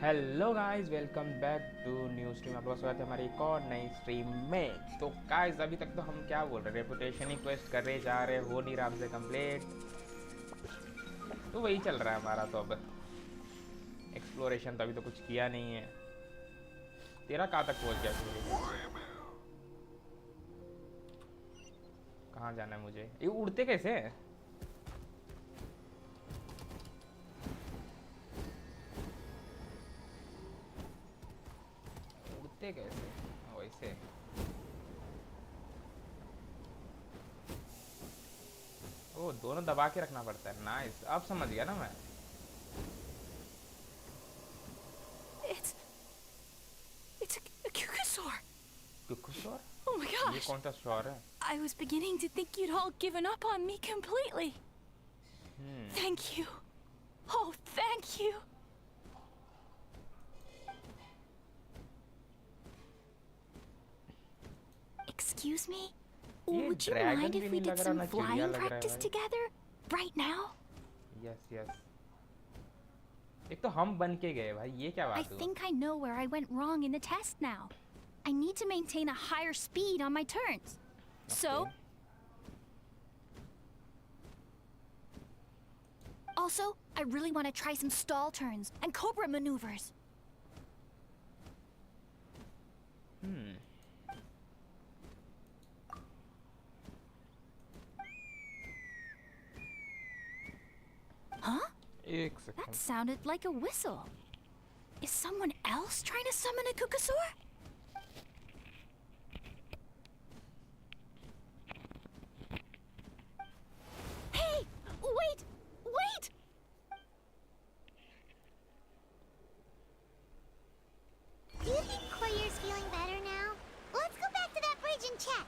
Hello guys, welcome back to new stream. आपका स्वागत है हमारी एक और नई स्ट्रीम में। तो गाइस, अभी तक तो हम क्या बोल रहे हैं, रेपुटेशन ही क्वेस्ट कर रहे जा रहे, हो नहीं रहा हमसे कंप्लीट। तो वही चल रहा है हमारा। तो अब एक्सप्लोरेशन तो अभी तो कुछ किया नहीं है। तेरा कहाँ तक पहुँच गया फिर? कहाँ जाना है मुझे? ये उड़ते कैसे हैं? उड़ते कैसे? वैसे ओ, दोनों दबा के रखना पड़ता है। नाइस, अब समझ गया ना मैं। It's it's a Kukusaur. कुकुसोर? Oh my ये gosh. कौन सा शोर है? I was beginning to think you'd all given up on me completely. Thank you. Oh, thank you. Excuse me? ये Would you ड्रैगन mind भी if नहीं we लग did रहा, some ना चिड़िया flying लग रहा है practice भाई। together? Right now? Yes yes. एक तो हम बन के गए भाई, ये क्या I बात हुआ? think I know where I went wrong in the test now. I need to maintain a higher speed on my turns. So, also, I really want to try some stall turns and cobra maneuvers. Huh? एक That second. sounded like a whistle. Is someone else trying to summon a Kukasaur? Hey! Wait! Wait! Do you think Koyer's feeling better now? Let's go back to that bridge and check.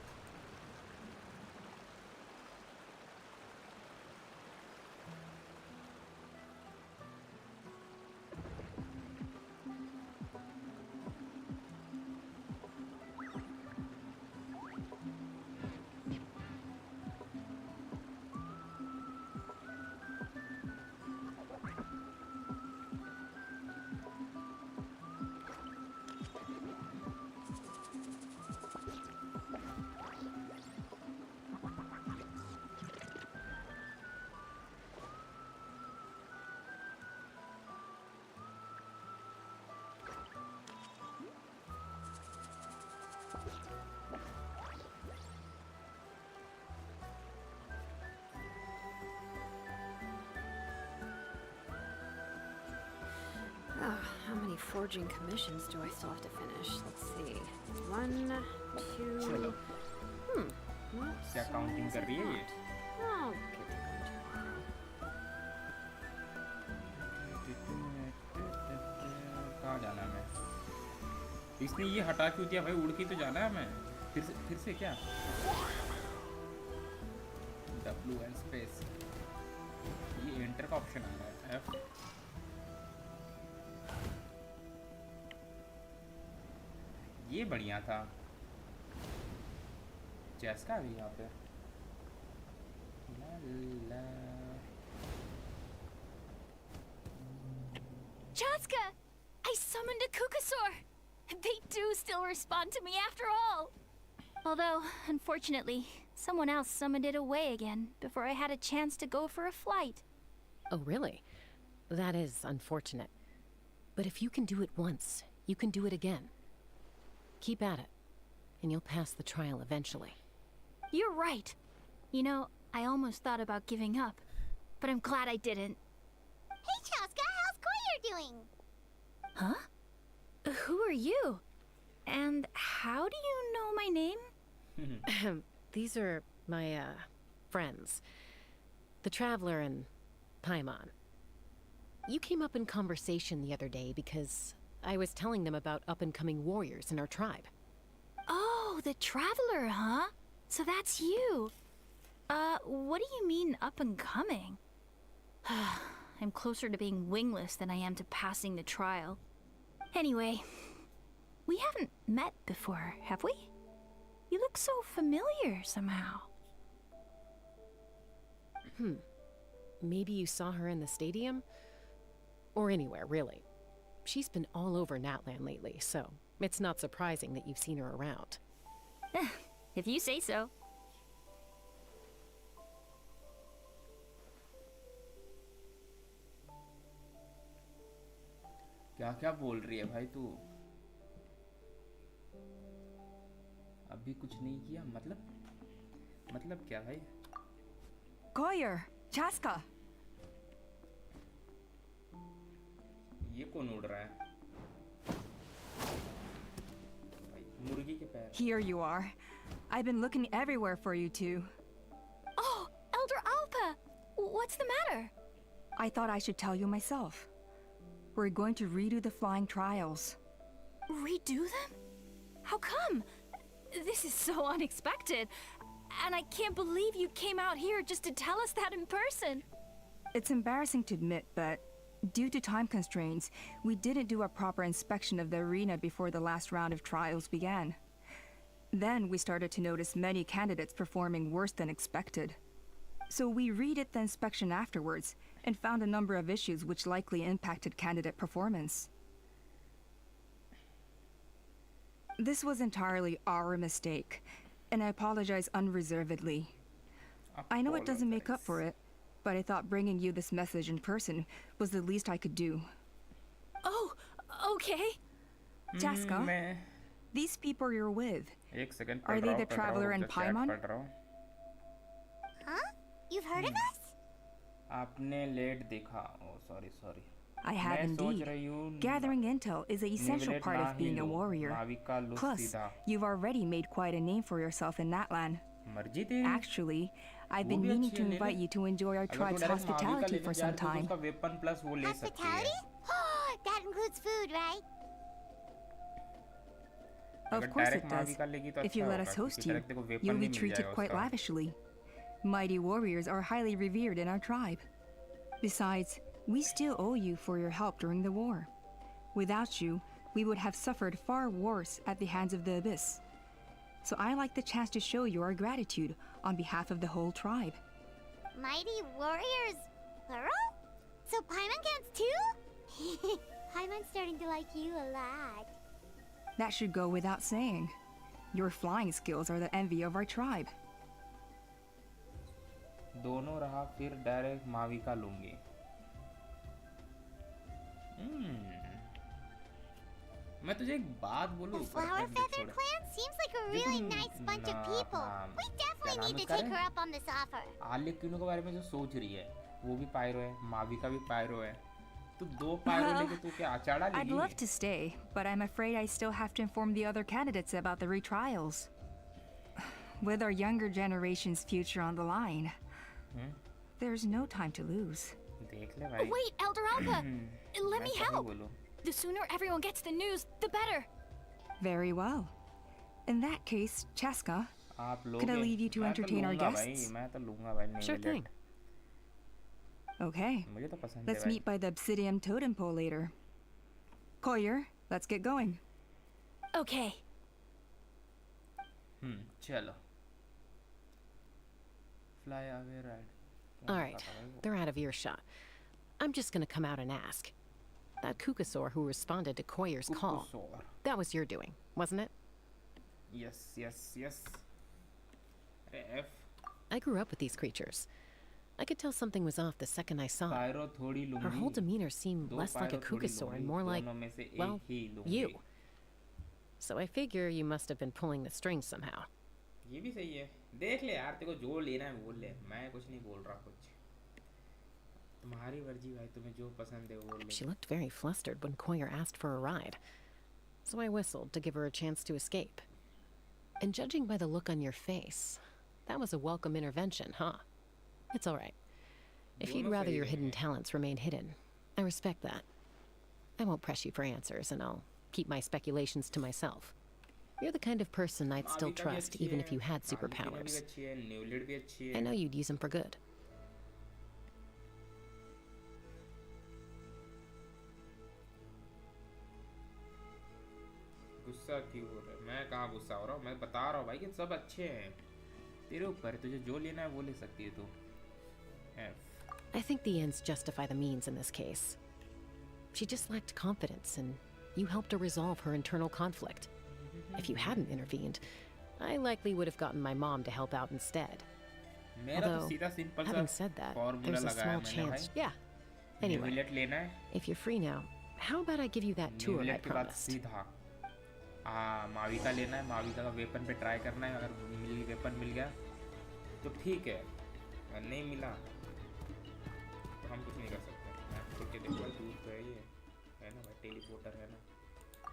How many forging commissions do I still have to finish? Let's see. 1, 2. चलो, Not क्या so counting many as कर I रही है ये? thought. I'll get it done tomorrow. कहाँ जाना है मैं? इसने ये हटा क्यों दिया भाई? उड़ के तो जाना है हमें। फिर से क्या? W and space. ये एंटर का ऑप्शन आ रहा है। F। ये बढ़िया था। जैस्का भी यहाँ पे। ला ला। Chaska! I summoned a Kukasaur! They do still respond to me after all! Although, unfortunately, someone else summoned it away again before I had a chance to go for a flight. Oh, really? That is unfortunate. But if you can do it once, you can do it again. Keep at it, and you'll pass the trial eventually. You're right. You know, I almost thought about giving up, but I'm glad I didn't. Hey, Chaska, how's Koyer doing? Huh? Who are you? And how do you know my name? These are my, friends. The Traveler and Paimon. You came up in conversation the other day because I was telling them about up-and-coming warriors in our tribe. Oh, the Traveler, huh? So that's you. What do you mean up and coming? I'm closer to being wingless than I am to passing the trial. Anyway, we haven't met before, have we? You look so familiar somehow. Maybe you saw her in the stadium? Or anywhere, really. she's been all over 𝓚𝓛 lately, so it's not surprising that you've seen her around. If you say so. क्या क्या बोल रही है भाई तू? अभी कुछ नहीं किया मतलब क्या भाई? Koyer, 𝓴𝓮. ये कौन उड़ रहा है? भाई मुर्गी के पैर. Here you are. I've been looking everywhere for you two. Oh, 𝓚𝓸𝓵𝓵! What's the matter? I thought I should tell you myself. We're going to redo the flying trials. Redo them? How come? This is so unexpected. And I can't believe you came out here just to tell us that in person. It's embarrassing to admit, but due to time constraints, we didn't do a proper inspection of the arena before the last round of trials began. Then we started to notice many candidates performing worse than expected. So we redid the inspection afterwards and found a number of issues which likely impacted candidate performance. This was entirely our mistake, and I apologize unreservedly. I know it doesn't make up for it, but I thought bringing you this message in person was the least I could do. Oh, okay. 𝓴𝓮, these people you're with, एक second. are they the traveler and 𝓚𝓛? Huh? You've heard of us? आपने late देखा. Oh, sorry. I have indeed. Gathering intel is an essential part of being a warrior. Plus, you've already made quite a name for yourself in 𝓚𝓛. मर्जी तेरी. Actually, I've been meaning to invite you to enjoy our tribe's hospitality for some time. Weapon plus वो ले सकती है. Hospitality? Oh, that includes food, right? Of course it does. If you let us host you, you'll be treated quite lavishly. Mighty warriors are highly revered in our tribe. Besides, we still owe you for your help during the war. Without you, we would have suffered far worse at the hands of the Abyss. So I like the chance to show you our gratitude on behalf of the whole tribe. Mighty warriors, plural? So 𝓚𝓛 counts too? 𝓚𝓛's starting to like you a lot. That should go without saying. Your flying skills are the envy of our tribe. दोनों रहा फिर direct माविका लूंगी. मैं तुझे एक बात बोलूं. The Flower Feather clan seems like a really nice bunch of people. We definitely need to take her up on this offer. आर्लेक्यूनो के बारे में जो सोच रही है वो भी पायरो है, माविका भी पायरो है. तो दो पायरो लेके तू क्या अचाड़ा लेगी? I'd love to stay, but I'm afraid I still have to inform the other candidates about the retrials. With our younger generation's future on the line, there's no time to lose. देख ले भाई. Wait, 𝓚𝓸𝓵𝓵! Let me help! The sooner everyone gets the news, the better. Very well. In that case, 𝓴𝓮, आप लोग could I leave you to entertain our guests? मैं तो लूंगा भाई. Sure thing. Okay. मुझे तो पसंद है. Let's meet by the obsidian totem pole later. Koyer, let's get going. Okay. चलो. Fly away ride. All right, they're out of earshot. I'm just gonna come out and ask. That 𝓚𝓲𝓴𝓮 who responded to Koyer's call, that was your doing, wasn't it? Yes. F. I grew up with these creatures. I could tell something was off the second I saw it. Her whole demeanor seemed less like a 𝓚𝓲𝓴𝓮 and more like, well, you. So I figure you must have been pulling the strings somehow. ये भी सही है. देख ले यार, तेरे को जो लेना है बोल ले. मैं कुछ नहीं बोल रहा कुछ. तुम्हारी मर्जी भाई, तुम्हें जो पसंद है वो ले. She looked very flustered when Koyer asked for a ride, so I whistled to give her a chance to escape. And judging by the look on your face, that was a welcome intervention, huh? It's all right. If you'd rather your hidden talents remain hidden, I respect that. I won't press you for answers, and I'll keep my speculations to myself. You're the kind of person I'd still trust even if you had superpowers. I know you'd use them for good. गुस्सा क्यों हो रहा है? मैं कहाँ गुस्सा हो रहा हूँ? मैं बता रहा हूँ भाई कि सब अच्छे हैं. तेरे ऊपर है, तुझे जो लेना है वो ले सकती है तू. I think the ends justify the means in this case. She just lacked confidence, and you helped her resolve her internal conflict. If you hadn't intervened, I likely would have gotten my mom to help out instead. Although, having said that, there's a small chance. Yeah. Anyway, if you're free now, how about I give you that tour I promised? माविका लेना है, माविका का weapon पे try करना है. अगर weapon मिल गया तो ठीक है, अगर नहीं मिला तो हम कुछ नहीं कर सकते. तो टेलीपोर्ट दूर तो है ना भाई, टेलीपोर्टर है ना,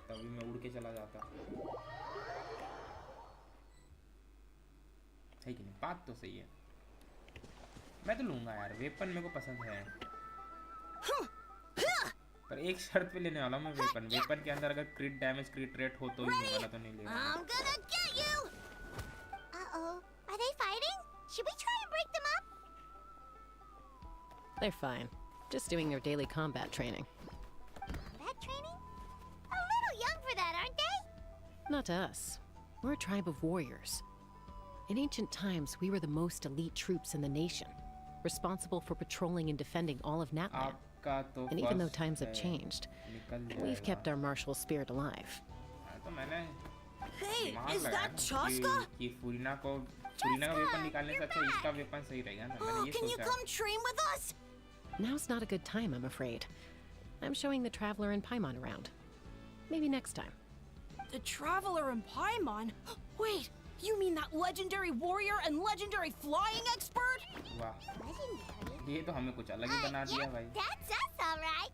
तभी मैं उड़ के चला जाता. है कि नहीं? बात तो सही है. मैं तो लूँगा यार, वेपन मेरे को पसंद है, पर एक शर्त पे लेने वाला हूँ मैं वेपन. वेपन के अंदर अगर क्रिट डैमेज क्रिट रेट हो तो ही लूँगा, तो नहीं लेगा. I'm gonna get you! Uh-oh. Are they fighting? Should we try and break them up? They're fine. Just doing their daily combat training. Combat training? A little young for that, aren't they? Not to us. We're a tribe of warriors. In ancient times, we were the most elite troops in the nation, responsible for patrolling and defending all of Natlan. And even though times have changed, we've kept our martial spirit alive. Hey, is that 𝓚𝓲𝓴𝓮? Oh, can you come train with us? Now's not a good time, I'm afraid. I'm showing the Traveler and Paimon around. Maybe next time. The Traveler and Paimon? Wait, you mean that legendary warrior and legendary flying expert? Wow. Legendary? ये तो हमें कुछ अलग ही बना दिया भाई. That's us, all right.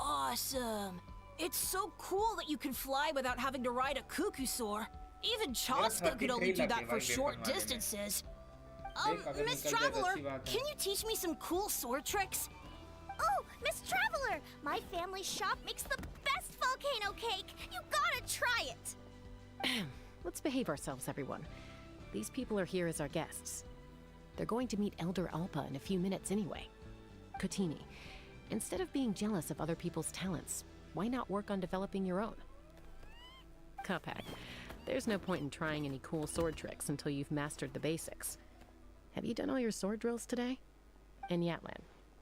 Awesome. It's so cool that you can fly without having to ride a 𝓚𝓲𝓴𝓮. Even 𝓚𝓲𝓴 could only do that for short distances. Miss Traveler, can you teach me some cool sword tricks? Oh, Miss Traveler, my family's shop makes the best volcano cake. You gotta try it. Let's behave ourselves, everyone. These people are here as our guests. They're going to meet 𝓚𝓸𝓵𝓵 in a few minutes anyway. Kotini, instead of being jealous of other people's talents, why not work on developing your own? Cuphack, there's no point in trying any cool sword tricks until you've mastered the basics. Have you done all your sword drills today? And Yatlan,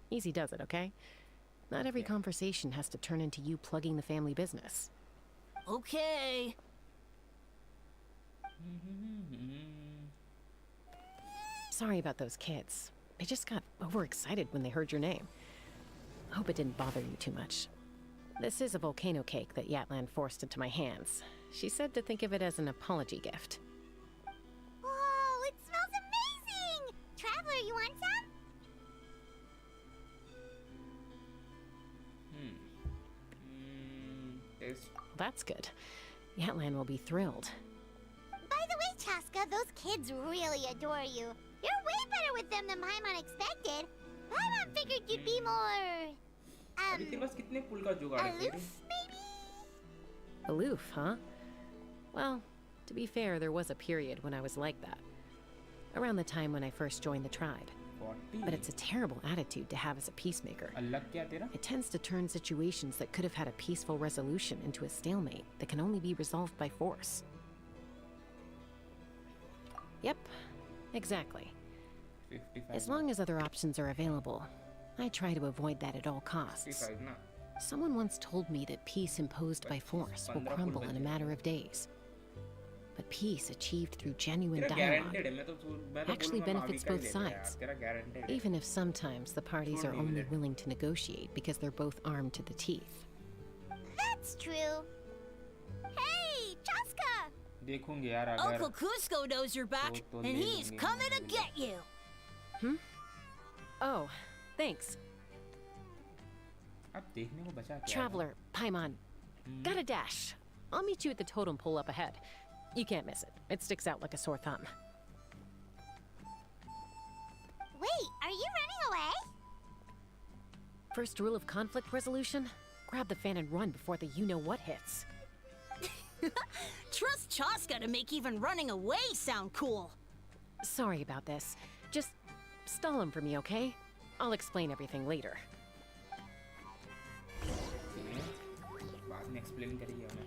easy does it, okay? Not every conversation has to turn into you plugging the family business. Okay. Sorry about those kids. They just got overexcited when they heard your name. I hope it didn't bother you too much. This is a volcano cake that Yatlan forced into my hands. She said to think of it as an apology gift. Whoa, it smells amazing! Traveler, you want some? That's good. Yatlan will be thrilled. By the way, 𝓚𝓲𝓴𝓮, those kids really adore you. You're way better with them than Paimon expected. Paimon figured you'd be more... aloof, maybe? Aloof, huh? Well, to be fair, there was a period when I was like that. Around the time when I first joined the tribe. But it's a terrible attitude to have as a peacemaker. It tends to turn situations that could have had a peaceful resolution into a stalemate that can only be resolved by force. Yep, exactly. As long as other options are available, I try to avoid that at all costs. Someone once told me that peace imposed by force will crumble in a matter of days. But peace achieved through genuine dialogue actually benefits both sides, even if sometimes the parties are only willing to negotiate because they're both armed to the teeth. That's true. Hey, 𝓚𝓲𝓴𝓮! Uncle Cusco knows you're back, and he's coming to get you. Oh, thanks. Traveler, Paimon, gotta dash. I'll meet you at the totem pole up ahead. You can't miss it. It sticks out like a sore thumb. Wait, are you running away? First rule of conflict resolution? Grab the fan and run before the you-know-what hits. Trust 𝓚𝓲𝓴𝓮 to make even running away sound cool. Sorry about this. Just stall him for me, okay? I'll explain everything later. बाद में explain करिए हमें.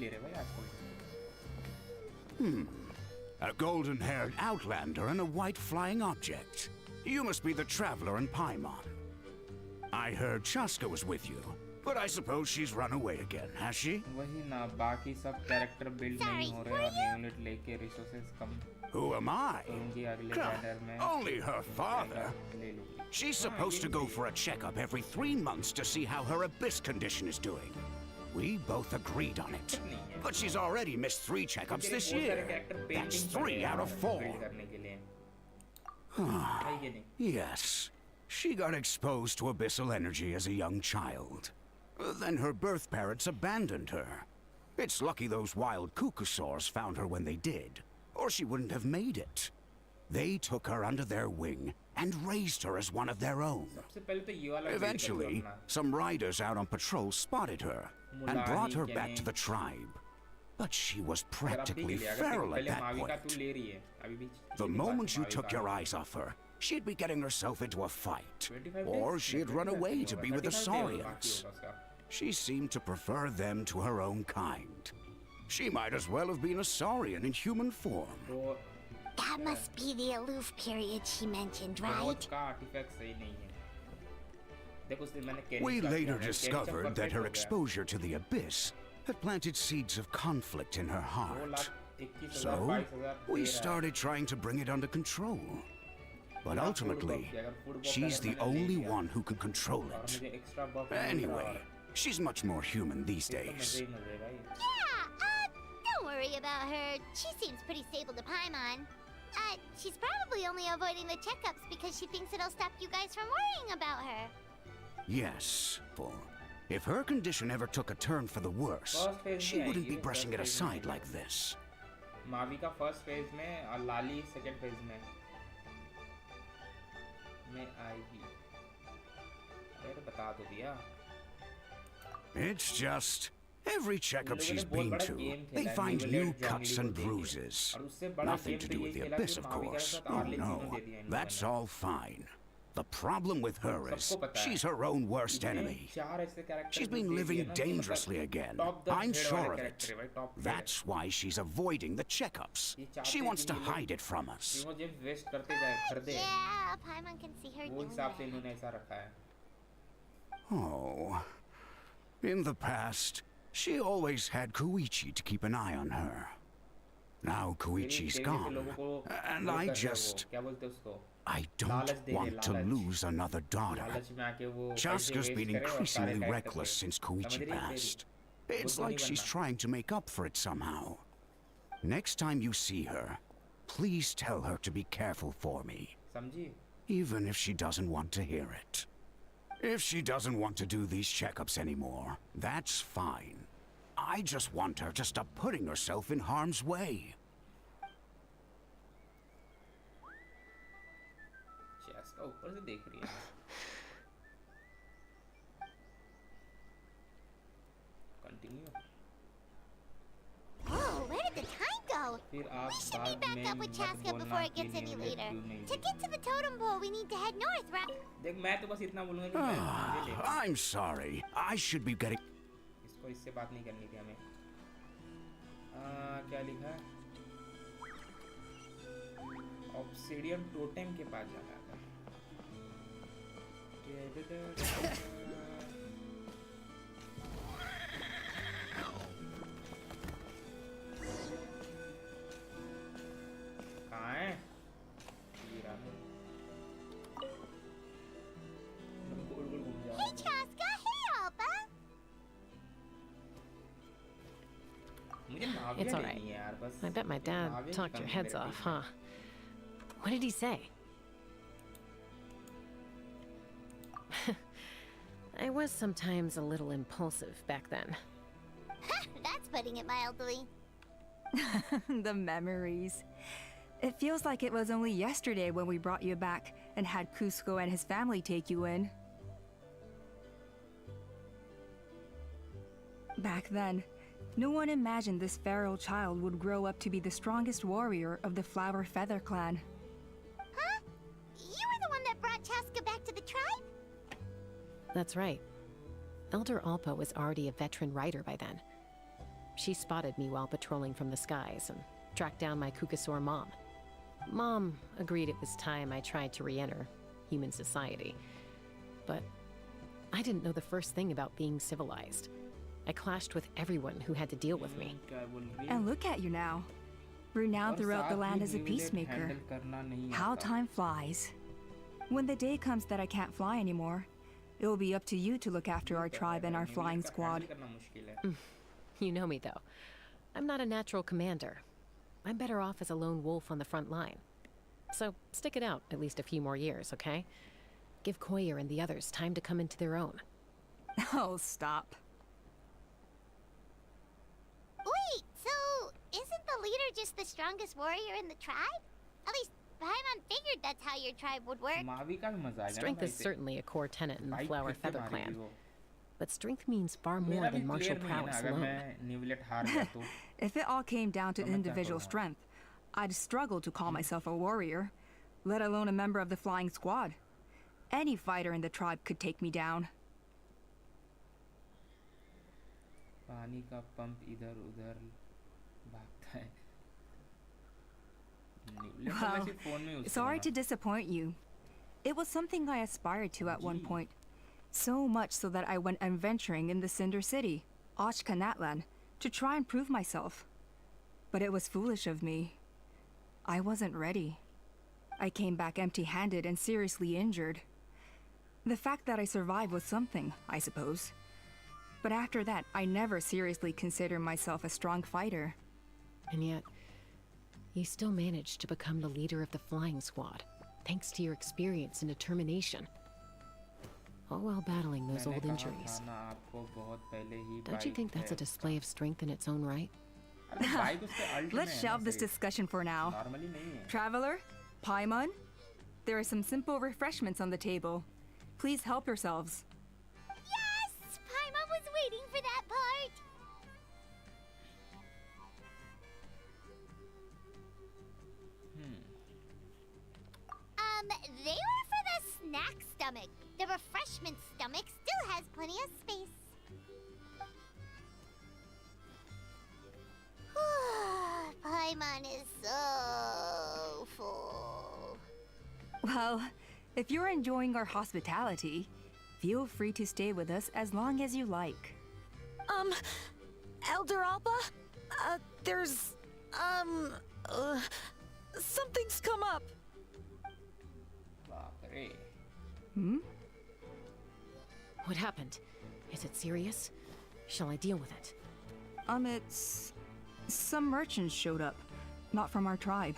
ले रहे भाई आजकल. A golden-haired outlander and a white flying object. You must be the traveler in Paimon. I heard Chaska was with you, but I suppose she's run away again, has she? वही ना बाकी सब कैरेक्टर बिल्ड नहीं हो रहे और new unit लेके resources come. Who am I? उनकी अगले Huh, बैनर में only her father. ले लूँगी. She's supposed to go for a checkup every 3 months to see how her abyss condition is doing. We both agreed on it. But she's already missed 3 checkups this year. That's 3 out of 4. करने के लिए. है कि नहीं? Yes. She got exposed to abyssal energy as a young child. Then her birth parents abandoned her. It's lucky those wild 𝓚𝓲𝓴𝓮 found her when they did, or she wouldn't have made it. They took her under their wing and raised her as one of their own. सबसे पहले तो ये वाला Eventually, some riders out on patrol spotted her and brought her back to the tribe. But she was practically feral at that point. The moment you took your eyes off her, she'd be getting herself into a fight, or she'd run away to be with the 𝓚𝓲𝓵𝓵𝓸𝓀. She seemed to prefer them to her own kind. She might as well have been a 𝓚𝓲𝓵 in human form. That must be the aloof period she mentioned, right? We later discovered that her exposure to the abyss had planted seeds of conflict in her heart. So, we started trying to bring it under control. But ultimately, she's the only one who can control it. Anyway, she's much more human these days. Yeah, don't worry about her. She seems pretty stable to Paimon. She's probably only avoiding the checkups because she thinks it'll stop you guys from worrying about her. Yes, full. If her condition ever took a turn for the worse, she wouldn't be brushing it aside like this. Mavi का first phase में और लाली second phase में आएगी. अरे बता तो दिया. It's just every checkup she's been to, they find new cuts and bruises. Nothing to do with the abyss, of course. Oh no, that's all fine. The problem with her is she's her own worst enemy. She's been living dangerously again. I'm sure of it. That's why she's avoiding the checkups. She wants to hide it from us. Yeah, Paimon can see her doing that. Oh. In the past, she always had Koichi to keep an eye on her. Now Koichi's gone, and I don't want to lose another daughter. Chaska's been increasingly reckless since Koichi passed. It's like she's trying to make up for it somehow. Next time you see her, please tell her to be careful for me. Even if she doesn't want to hear it. If she doesn't want to do these checkups anymore, that's fine. I just want her to stop putting herself in harm's way. ऊपर से देख रही है. Continue. Oh, where did the time go? फिर We आप should बाद be back में up with मत Chaska बोलना before it कि gets any new later. Unit नहीं. To get to the totem pole, we need to head north, right? देख मैं तो बस इतना बोलूँगा कि मैं ले लेगा. I'm sorry. I should be getting... इसको इससे बात नहीं करनी थी हमें. क्या लिखा है? ऑब्सिडियन टोटेम के पास जाना था. कहाँ है? Hey, Chaska. Hey, Alpha. मुझे नाविया It's all लेनी right. है यार बस. I bet my dad नाविया की talked your कमी heads मेरे off, टीम में. huh? What did he say? I was sometimes a little impulsive back then. That's putting it mildly. The memories. It feels like it was only yesterday when we brought you back and had Kuzco and his family take you in. Back then, no one imagined this feral child would grow up to be the strongest warrior of the Flower Feather clan. Huh? You were the one that brought Chaska back to the tribe? That's right. Elder Alpa was already a veteran rider by then. She spotted me while patrolling from the skies and tracked down my 𝓚𝓲𝓴𝓮 mom. Mom agreed it was time I tried to re-enter human society. But I didn't know the first thing about being civilized. I clashed with everyone who had to deal with me. And look at you now, renowned throughout the land as a peacemaker. How time flies. When the day comes that I can't fly anymore, it will be up to you to look after our tribe and our flying squad. You know me, though. I'm not a natural commander. I'm better off as a lone wolf on the front line. So stick it out at least a few more years, okay? Give Koya and the others time to come into their own. Oh, stop. Wait, so isn't the leader just the strongest warrior in the tribe? At least Paimon figured that's how your tribe would work. Strength is certainly a core tenet in the 𝓚𝓸𝓵𝓵𝓸𝓀 clan. But strength means far more than martial prowess alone. If it all came down to individual strength, I'd struggle to call myself a warrior, let alone a member of the flying squad. Any fighter in the tribe could take me down. Well, sorry to disappoint you. It was something I aspired to at one point. So much so that I went adventuring in the Cinder City, 𝓚𝓲𝓵𝓵𝓸𝓚, to try and prove myself. But it was foolish of me. I wasn't ready. I came back empty-handed and seriously injured. The fact that I survived was something, I suppose. But after that, I never seriously considered myself a strong fighter. And yet, you still managed to become the leader of the flying squad, thanks to your experience and determination. All while battling those old injuries. Don't you think that's a display of strength in its own right? Let's shelve this discussion for now. Traveler, Paimon, there are some simple refreshments on the table. Please help yourselves. Yes! Paimon was waiting for that part! They were for the snack stomach. The refreshment stomach still has plenty of space. Paimon is so full. Well, if you're enjoying our hospitality, feel free to stay with us as long as you like. 𝓚𝓸𝓵? There's, something's come up. Hmm? What happened? Is it serious? Shall I deal with it? It's... Some merchants showed up, not from our tribe.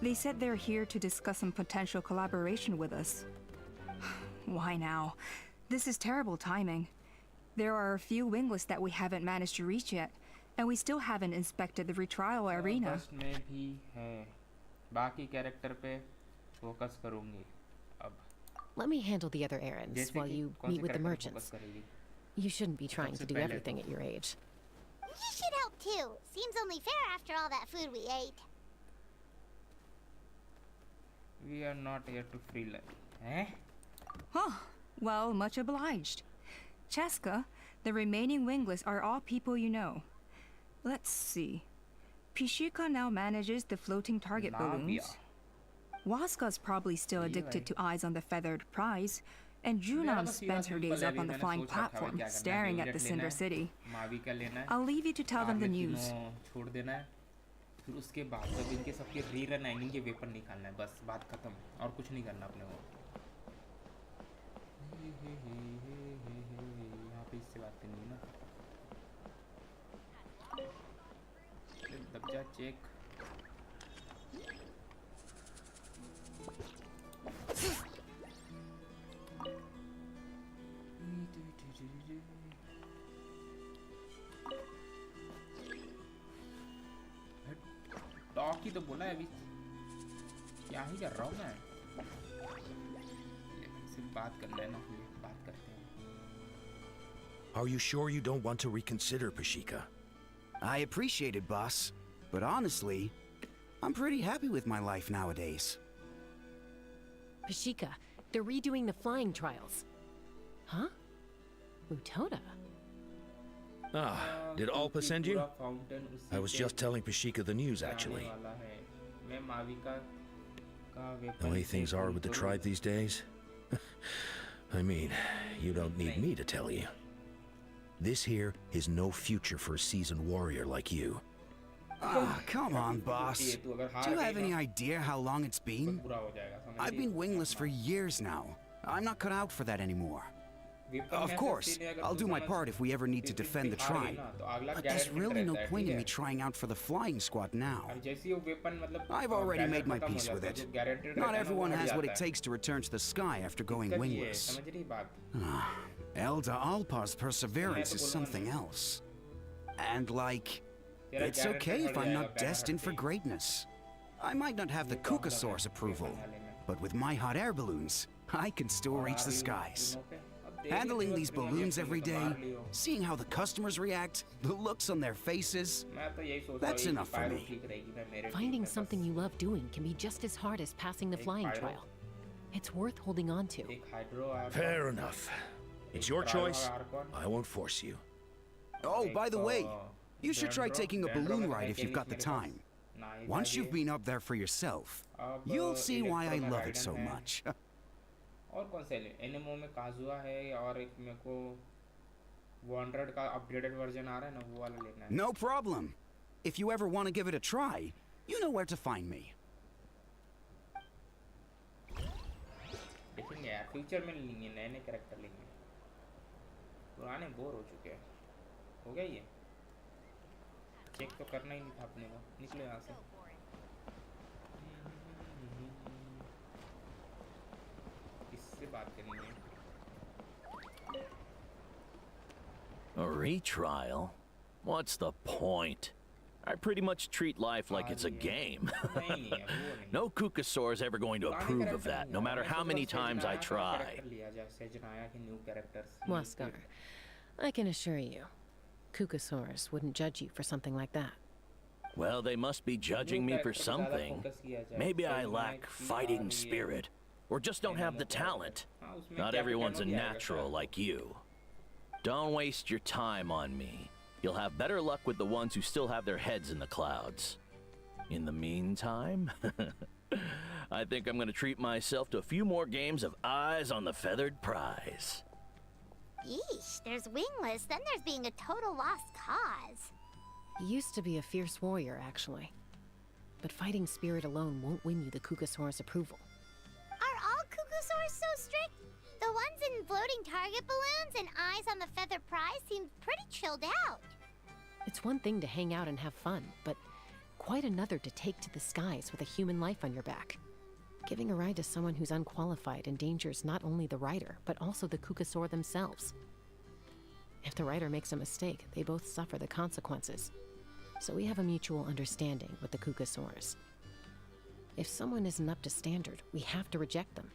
They said they're here to discuss some potential collaboration with us. Why now? This is terrible timing. There are a few wingless that we haven't managed to reach yet, and we still haven't inspected the retrial arena. Let me handle the other errands while you meet with the merchants. You shouldn't be trying to do everything at your age. You should help too. Seems only fair after all that food we ate. We are not here to freelance. Huh. Well, much obliged. 𝓚𝓲𝓶, the remaining wingless are all people you know. Let's see. Pishika now manages the floating target balloons. Waska's probably still addicted to eyes on the feathered prize, and 𝓚𝓛𝓲𝓴𝓮 spends her days up on the flying platform, staring at the Cinder City. I'll leave you to tell them the news. फिर उसके बाद जब इनके सबके rerun आएंगे इनके weapon निकालना है बस बात खत्म और कुछ नहीं करना अपने को यहाँ पे इससे बात करनी है ना दबजा चेक डॉग की तो बोला है अभी क्या ही कर रहा हूँ मैं सिर्फ बात करना है ना बात करते हैं Are you sure you don't want to reconsider, Pashika? I appreciate it, boss. But honestly, I'm pretty happy with my life nowadays. Pashika, they're redoing the flying trials. Huh? Utona? Ah, did Alpa send you? I was just telling Pashika the news, actually. The way things are with the tribe these days? I mean, you don't need me to tell you. This here is no future for a seasoned warrior like you. Ah, come on, boss. Do you have any idea how long it's been? I've been wingless for years now. I'm not cut out for that anymore. Of course, I'll do my part if we ever need to defend the tribe. But there's really no point in me trying out for the flying squad now. I've already made my peace with it. Not everyone has what it takes to return to the sky after going wingless. 𝓚𝓸𝓵𝓵's perseverance is something else. And like, it's okay if I'm not destined for greatness. I might not have the 𝓚𝓲𝓴𝓮's approval, but with my hot air balloons, I can still reach the skies. Handling these balloons every day, seeing how the customers react, the looks on their faces, that's enough for me. Finding something you love doing can be just as hard as passing the flying trial. It's worth holding on to. Fair enough. It's your choice. I won't force you. Oh, by the way, you should try taking a balloon ride if you've got the time. Once you've been up there for yourself, you'll see why I love it so much. और कौन से एनिमो में काजुआ है और एक मेरे को 100 का अपडेटेड वर्जन आ रहा है ना वो वाला लेना है. No problem. If you ever want to give it a try, you know where to find me. देखेंगे यार फ्यूचर में लेंगे नए नए कैरेक्टर लेंगे. पुराने बोर हो चुके हैं. हो गया ये. चेक तो करना ही नहीं था अपने को. निकलो यहाँ से. A retrial? What's the point? I pretty much treat life like it's a game. No 𝓚𝓲𝓴𝓮 is ever going to approve of that, no matter how many times I try. 𝓚𝓲𝓴𝓮, I can assure you, 𝓚𝓲𝓴𝓮 wouldn't judge you for something like that. Well, they must be judging me for something. Maybe I lack fighting spirit, or just don't have the talent. Not everyone's a natural like you. Don't waste your time on me. You'll have better luck with the ones who still have their heads in the clouds. In the meantime, I think I'm gonna treat myself to a few more games of Eyes on the Feathered Prize. Yeesh, there's wingless, then there's being a total lost cause. You used to be a fierce warrior, actually. But fighting spirit alone won't win you the 𝓚𝓲𝓴𝓮's approval. Are all 𝓚𝓲𝓴𝓮s so strict? The ones in floating target balloons and Eyes on the Feathered Prize seem pretty chilled out. It's one thing to hang out and have fun, but quite another to take to the skies with a human life on your back. Giving a ride to someone who's unqualified endangers not only the rider, but also the 𝓚𝓲𝓴𝓮 themselves. If the rider makes a mistake, they both suffer the consequences. So we have a mutual understanding with the 𝓚𝓲𝓴𝓮s. If someone isn't up to standard, we have to reject them.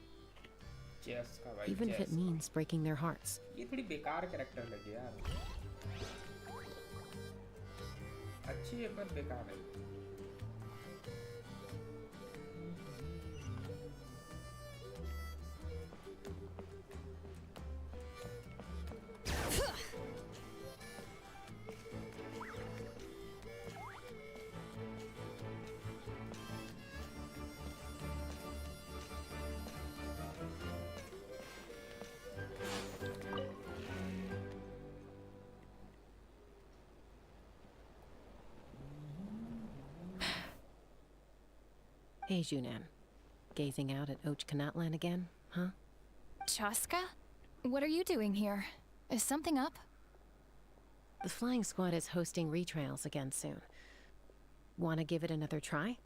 Even if it means breaking their hearts. ये थोड़ी बेकार character लगी यार. अच्छी है पर बेकार है. Hey, Junan. Gazing out at 𝓚𝓲𝓶𝓮 again, huh? Chaska? What are you doing here? Is something up? The flying squad is hosting retrials again soon. Want to give it another try?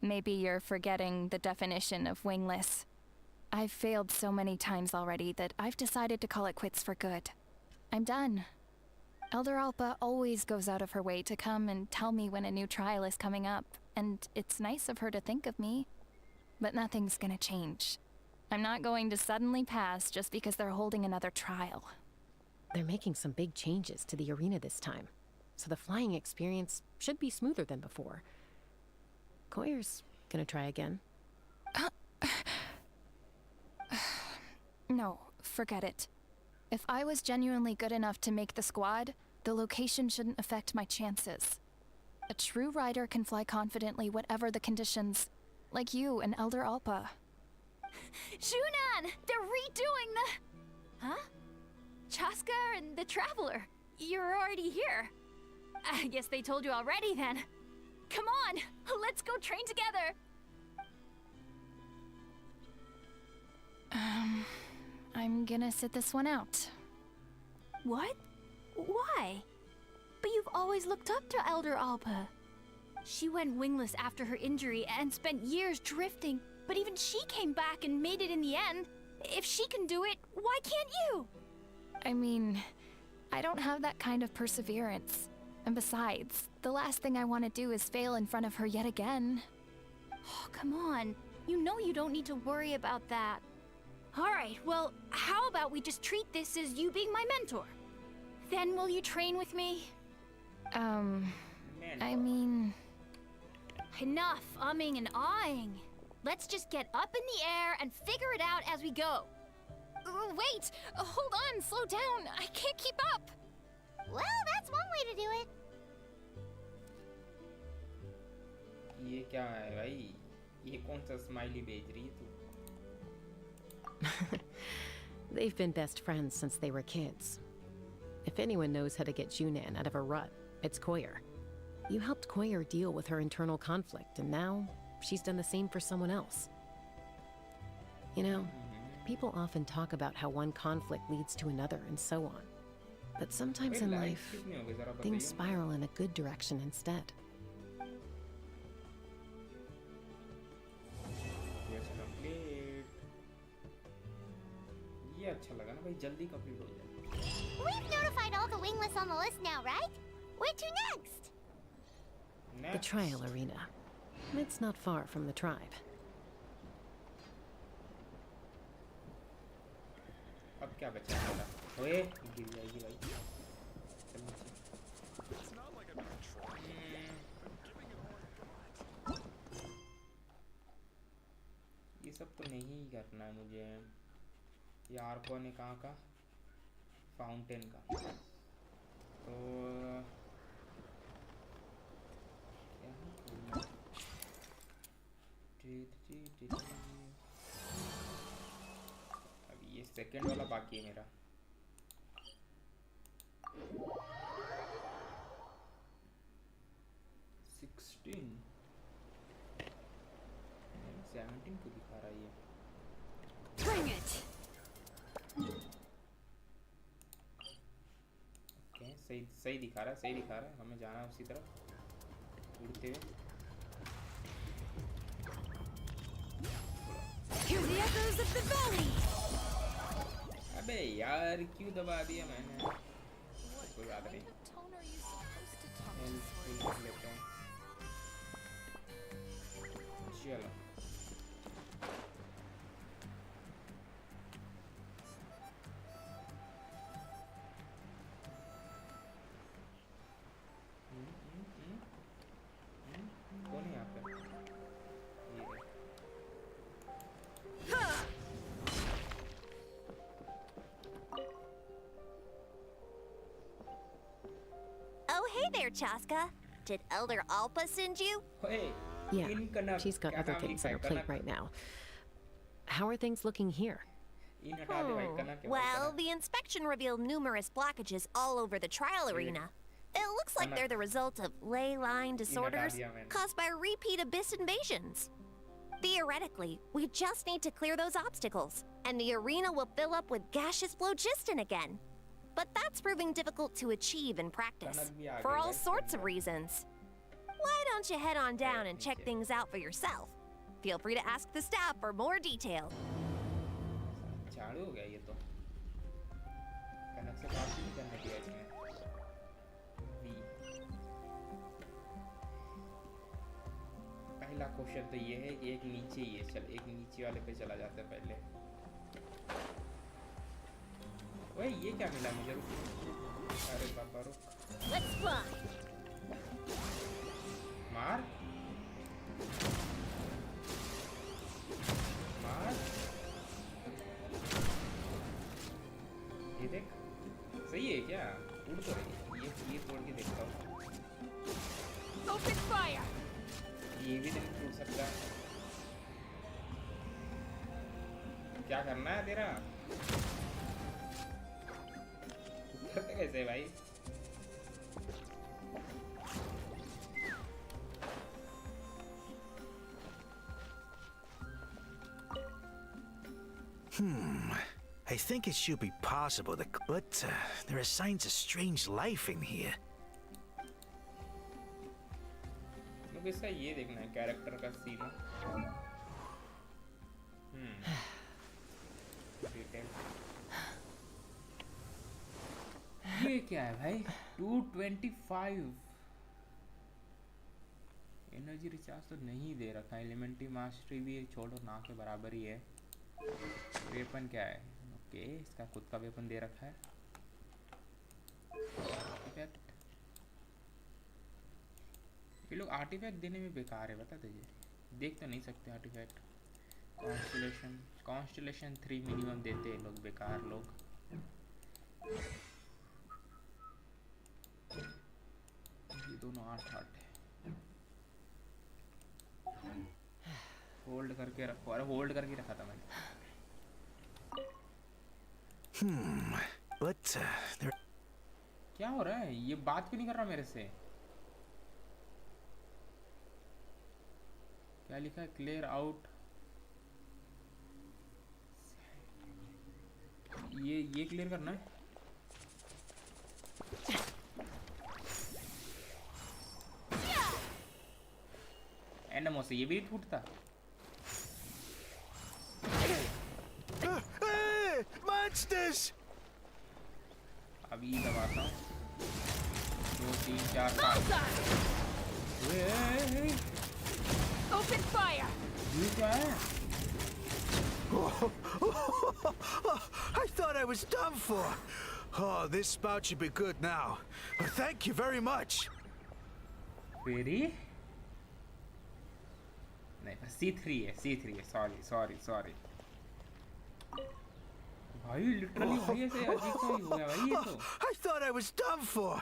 Maybe you're forgetting the definition of wingless. I've failed so many times already that I've decided to call it quits for good. I'm done. 𝓚𝓸𝓵𝓵 always goes out of her way to come and tell me when a new trial is coming up, and it's nice of her to think of me. But nothing's gonna change. I'm not going to suddenly pass just because they're holding another trial. They're making some big changes to the arena this time, so the flying experience should be smoother than before. Koyer's gonna try again. No, forget it. If I was genuinely good enough to make the squad, the location shouldn't affect my chances. A true rider can fly confidently whatever the conditions, like you and 𝓚𝓸𝓵. Shunan! They're redoing the... Huh? 𝓚𝓲𝓴𝓮 and the Traveler. You're already here. I guess they told you already then. Come on, let's go train together. I'm gonna sit this one out. What? Why? But you've always looked up to 𝓚𝓸𝓵. She went wingless after her injury and spent years drifting, but even she came back and made it in the end. If she can do it, why can't you? I mean, I don't have that kind of perseverance. And besides, the last thing I want to do is fail in front of her yet again. Oh, come on. You know you don't need to worry about that. Alright, well, how about we just treat this as you being my mentor? Then will you train with me? I mean... Enough umming and ahhing. Let's just get up in the air and figure it out as we go. Wait! Hold on, slow down. I can't keep up. Well, that's one way to do it. ये क्या है भाई? ये कौन सा smiley भेज रही है तू? They've been best friends since they were kids. If anyone knows how to get Junan out of a rut, it's Koyer. You helped Koyer deal with her internal conflict, and now she's done the same for someone else. You know, people often talk about how one conflict leads to another and so on. But sometimes in life, things spiral in a good direction instead. ये अच्छा लगा ना भाई जल्दी complete हो जाए. We've notified all the wingless on the list now, right? Where to next? The trial arena. It's not far from the tribe. अब क्या बचा है? ओए गिर जाएगी भाई. ये सब तो नहीं करना है मुझे. यार को ने कहाँ का? फाउंटेन का. तो अभी ये सेकंड वाला बाकी है मेरा. $16 17 को दिखा रहा है ये. Bring it. ओके सही दिखा रहा है हमें जाना है उसी तरफ उड़ते हुए. Hear the echoes of the valley. अबे यार क्यों दबा दिया मैंने. कोई बात नहीं. लेते हैं. चलो कौन है यहाँ पे? ये Oh, hey there, 𝓚𝓲𝓴𝓮. Did 𝓚𝓸𝓵𝓵 send you? Yeah, she's got other things on her plate right now. How are things looking here? Well, the inspection revealed numerous blockages all over the trial arena. It looks like they're the result of ley line disorders caused by repeat abyss invasions. Theoretically, we just need to clear those obstacles, and the arena will fill up with gaseous 𝓚𝓸𝓵 again. But that's proving difficult to achieve in practice, for all sorts of reasons. Why don't you head on down and check things out for yourself? Feel free to ask the staff for more detail. झाड़ू हो गया ये तो. कनक से बात नहीं करने दिया इसने. पहला क्वेश्चन तो ये है कि एक नीचे ही है. चल एक नीचे वाले पे चला जाता है पहले. ओए ये क्या मिला मुझे? अरे बाबा रुक. Let's fly. मार ये देख, सही है क्या? उड़ तो रही है। ये तोड़ के देखता हूँ। ये भी नहीं टूट सकता। क्या करना है तेरा? करते कैसे भाई? I think it should be possible to, but there are signs of strange life in here. मुझे इसका ये देखना है, कैरेक्टर का सीन। ये क्या है भाई? 225 एनर्जी रिचार्ज तो नहीं दे रखा। एलिमेंट्री मास्टरी भी छोड़ो, ना के बराबर ही है। वेपन क्या है? ओके, इसका खुद का वेपन दे रखा है। आर्टिफैक्ट, ये लोग आर्टिफैक्ट देने में बेकार है, बता तुझे। देख तो नहीं सकते आर्टिफैक्ट। कॉन्स्टेलेशन 3 मिनिमम देते हैं लोग, बेकार लोग। ये दोनों 8-8 है। होल्ड करके रखो। अरे होल्ड करके रखा था मैंने। But there. क्या हो रहा है? ये बात क्यों नहीं कर रहा मेरे से? क्या लिखा है? Clear out. ये क्लियर करना है। एंडमो से ये भी नहीं टूटता। Monsters! अभी दबाता हूँ। 2 3 4 5। Open fire! ये क्या है? I thought I was done for. Oh, this spout should be good now. Thank you very much. Very? नहीं, C3 है, C3 है। सॉरी। भाई लिटरली भाई ऐसे अजीब सा ही हो गया भाई ये तो। I thought I was done for.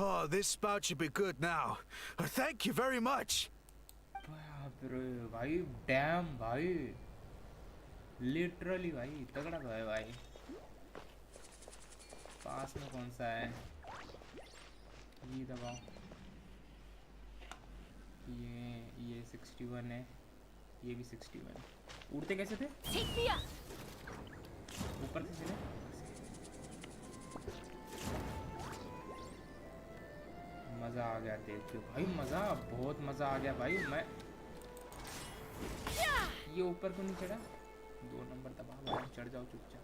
Oh, this spout should be good now. Thank you very much. बाप रे भाई, डैम भाई, लिटरली भाई तगड़ा तो है भाई। पास में कौन सा है? ये दबाओ। ये 61 है, ये भी 61। उड़ते कैसे थे? ऊपर से चले। मजा आ गया देख के भाई, बहुत मजा आ गया भाई। मैं ये ऊपर को नहीं चढ़ा। 2 नंबर दबा भाई, चढ़ जाओ चुपचाप।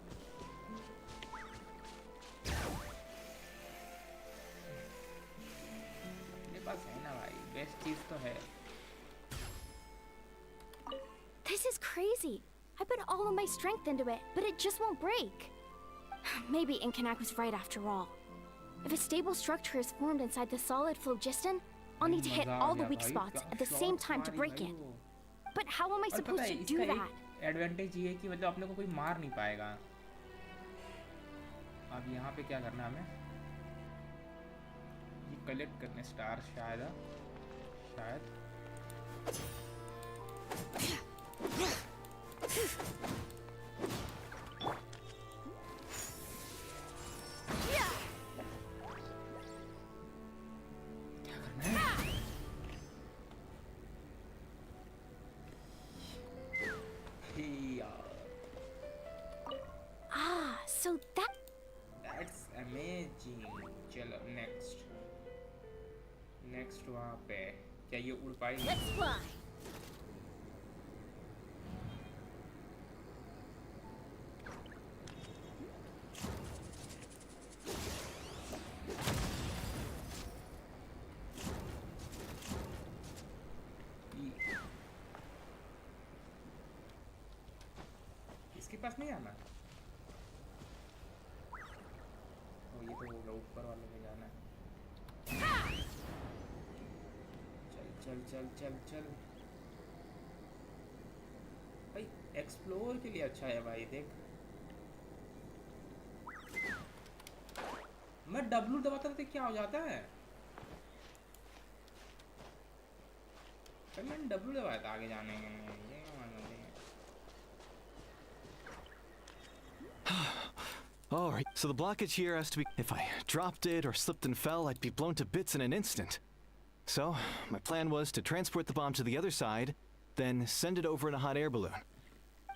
मेरे पास है ना भाई, बेस्ट चीज तो है। This is crazy. I put all of my strength into it, but it just won't break. Maybe 𝓛𝓮 was right after all. If a stable structure is formed inside the solid 𝓚𝓲𝓵𝓵, I'll need to hit all the weak spots at the same time to break it. But how am I supposed to do that? Advantage ये है कि मतलब अपने को कोई मार नहीं पाएगा। अब यहाँ पे क्या करना हमें? ये कलेक्ट करने स्टार शायद। So that's amazing. चलो नेक्स्ट वहाँ पे क्या ये उड़ पाएगी? let's fly. इसके पास नहीं आना। ये तो होगा, ऊपर वाले में जाना है। चल भाई, एक्सप्लोर के लिए अच्छा है भाई। देख मैं W दबाता तो क्या हो जाता है? मैंने W दबाया था आगे जाने के लिए, ये क्या मालूम नहीं है। Alright, so the blockage here has to be... If I dropped it or slipped and fell, I'd be blown to bits in an instant. So, my plan was to transport the bomb to the other side, then send it over in a hot air balloon.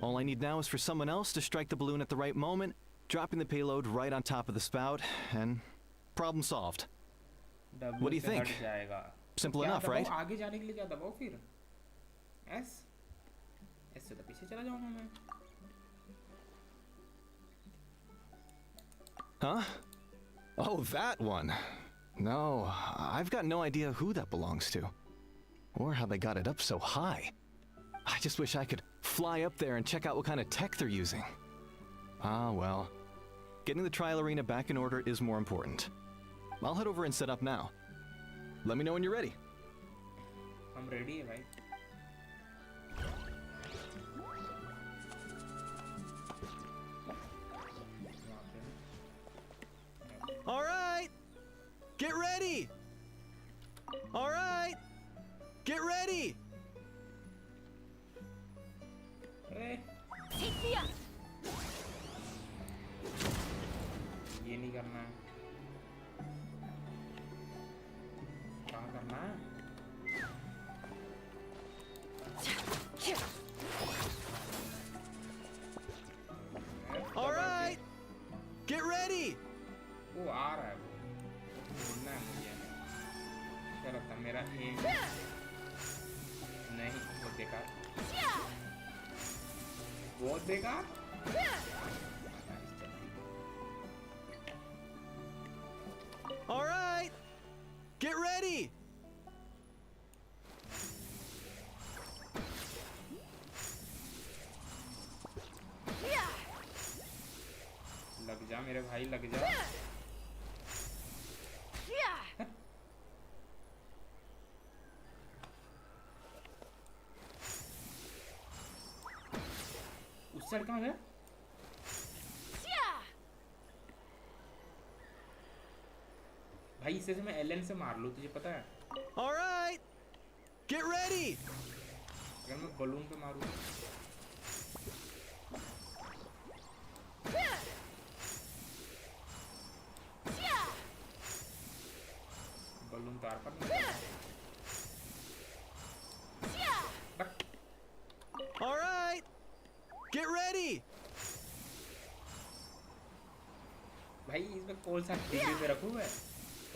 All I need now is for someone else to strike the balloon at the right moment, dropping the payload right on top of the spout, and problem solved. What do you think? Simple enough, right? आगे जाने के लिए क्या दबाओ फिर? S से तो पीछे चला जाऊंगा मैं. Huh? Oh, that one. No, I've got no idea who that belongs to. Or how they got it up so high. I just wish I could fly up there and check out what kind of tech they're using. Ah, well. Getting the trial arena back in order is more important. I'll head over and set up now. Let me know when you're ready. I'm ready, right? All right! Get ready! All right! Get ready! Hey. ये नहीं करना है. कहाँ करना है? All right! Get ready! वो आ रहा है वो. बोलना है मुझे. क्या लगता है मेरा एम? नहीं, बहुत बेकार. बहुत बेकार. All right! Get ready! लग जा मेरे भाई, लग जा. उस साइड कहाँ गया? भाई इससे मैं एलन से मार लूँ, तुझे पता है? All right! Get ready! अगर मैं बलून पे मारूँ बलून तार पर नहीं. All right! Get ready! भाई इसमें कौन सा डिग्री पे रखूँ मैं?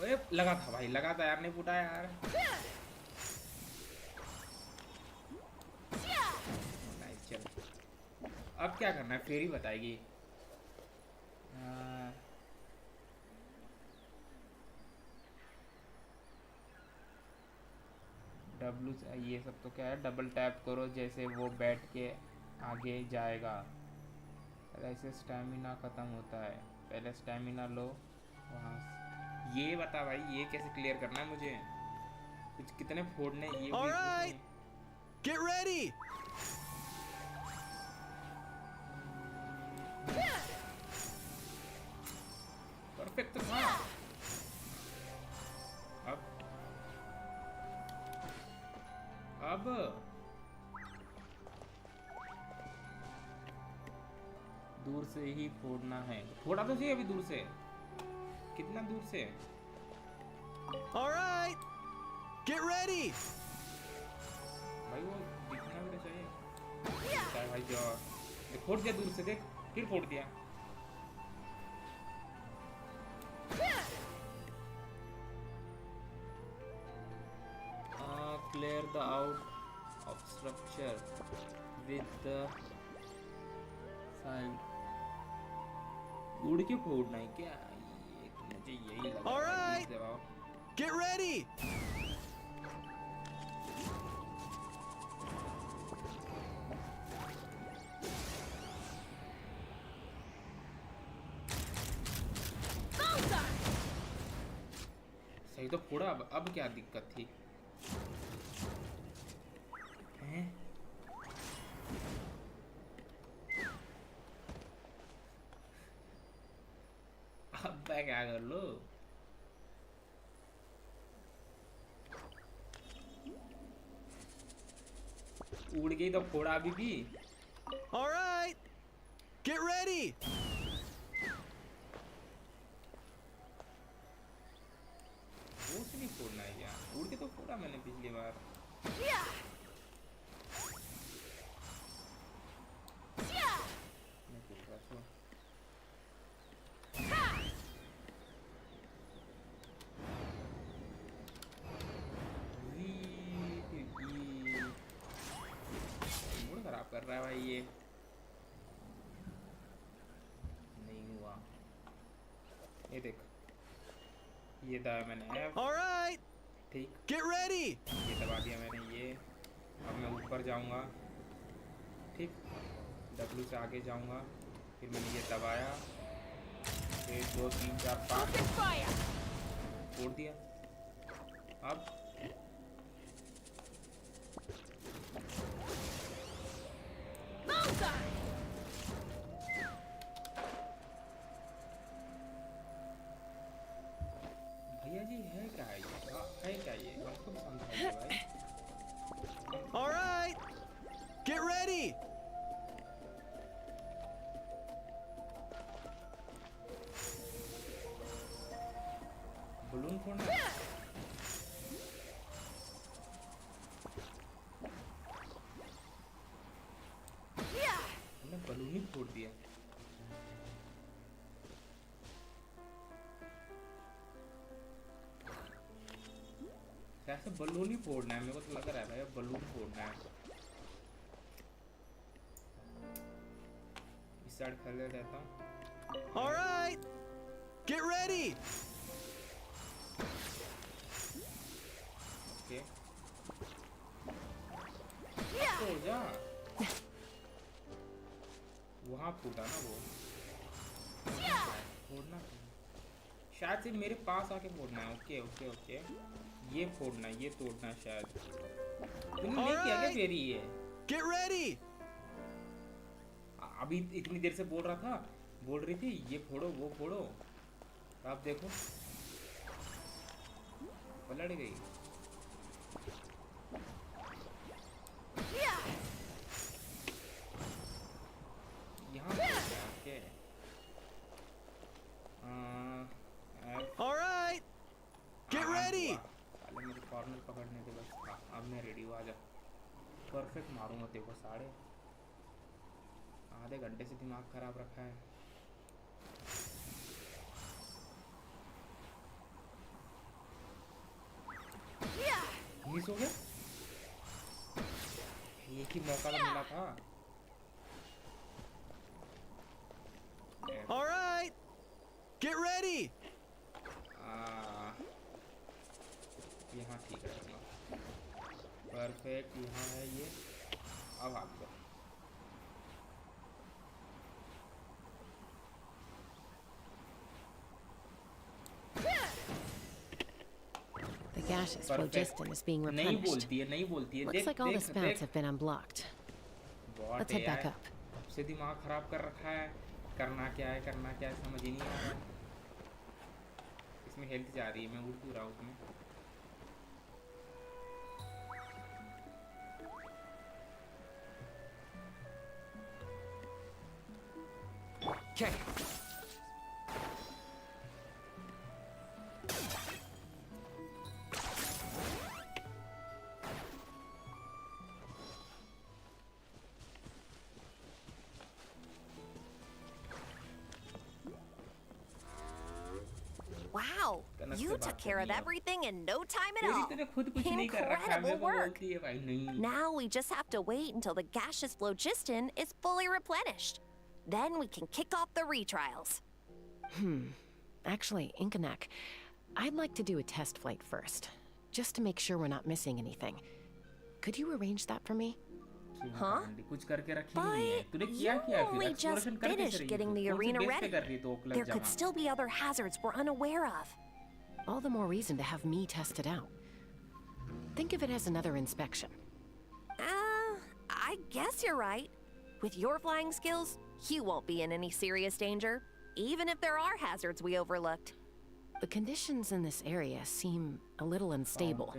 ओए लगा था भाई, लगा था यार, नहीं फूटा यार. नाइस, चल. अब क्या करना है? फेरी बताएगी. W ये सब तो क्या है? डबल टैप करो जैसे वो बैठ के आगे जाएगा. ऐसे स्टैमिना खत्म होता है. पहले स्टैमिना लो वहाँ से. ये बता भाई, ये कैसे क्लियर करना है मुझे? कुछ कितने फोड़ने ये? All right, get ready. Perfect था. अब दूर से ही फोड़ना है. फोड़ा तो सही अभी दूर से. कितना दूर से? All right, get ready. भाई वो दिखना भी तो चाहिए. क्या भाई जो फोड़ दिया दूर से, देख फिर फोड़ दिया. Clear the out of structure with the side. उड़ के फोड़ना है क्या? ये तो मुझे यही लगा. All right, get ready. सही तो फोड़ा. अब क्या दिक्कत थी? अब मैं क्या कर लूं? उड़ गई तो फोड़ा अभी भी। All right, get ready. वो से नहीं फोड़ना है क्या? उड़ के तो फोड़ा मैंने पिछली बार। मैं पूछ रहा था। मूड खराब कर रहा है भाई ये। नहीं हुआ। ये देख। ये दबाया मैंने F। All right, ठीक। get ready. ये दबा दिया मैंने ये। अब मैं ऊपर जाऊंगा। ठीक। W से आगे जाऊंगा। फिर मैंने ये दबाया। 1 2 3 4 5 छोड़ दिया। अब भैया जी है क्या ये? है क्या ये? हमको समझाइए भाई। All right, get ready. Balloon फोड़ना। हमने बलून ही फोड़ दिया। कैसे बलून ही फोड़ना है? मेरे को तो लग रहा है भाई बलून फोड़ना है। इस साइड खड़े रहता हूँ। All right, get ready. Okay. तो जा। वहाँ फूटा ना वो। फोड़ना शायद से मेरे पास आके फोड़ना है। Okay okay okay. ये फोड़ना है, ये तोड़ना है शायद। तूने नहीं किया क्या मेरी ये? Get ready. अभी इतनी देर से बोल रहा था, बोल रही थी ये फोड़ो वो फोड़ो। आप देखो पलट गई। यहाँ okay. All right, get ready. पहले मेरे कॉर्नर पकड़ने दे बस। अब मैं रेडी हूँ, आजा। परफेक्ट मारूंगा देखो। आधे घंटे से दिमाग खराब रखा है। मिस हो गया। एक ही मौका तो मिला था। All right, get ready. यहाँ ठीक है। परफेक्ट यहाँ है ये। अब आप दो। The gaseous phlogiston is being replenished. Looks like all the spouts have been unblocked. Let's head back up. से दिमाग खराब कर रखा है। करना क्या है समझ ही नहीं आ रहा। इसमें हेल्थ जा रही है, मैं उड़ क्यों रहा हूँ उसमें? Okay. Wow, you took care of everything in no time at all. Incredible work. Now we just have to wait until the gaseous phlogiston is fully replenished. Then we can kick off the retrials. Actually, 𝓛𝓮, I'd like to do a test flight first, just to make sure we're not missing anything. Could you arrange that for me? Huh? But you only just finished getting the arena ready. There could still be other hazards we're unaware of. All the more reason to have me test it out. Think of it as another inspection. I guess you're right. With your flying skills, you won't be in any serious danger, even if there are hazards we overlooked. The conditions in this area seem a little unstable,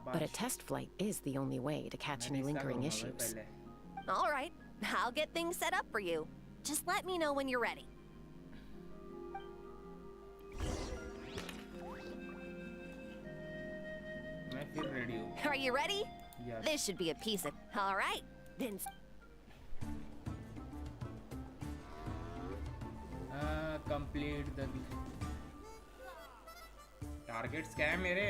But a test flight is the only way to catch any lingering issues. All right, I'll get things set up for you. Just let me know when you're ready. मैं फिर ready हूँ. Are you ready? Yes. This should be a piece of... All right, then... Complete the... Targets क्या है मेरे?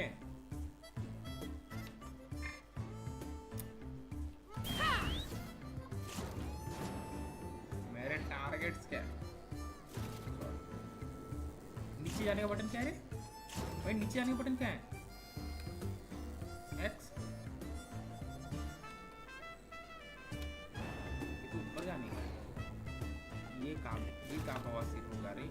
मेरे targets क्या है? नीचे जाने का बटन क्या है? भाई नीचे जाने का बटन क्या है? X? ये तो ऊपर जाने का है। ये काम बवासीर होगा रे।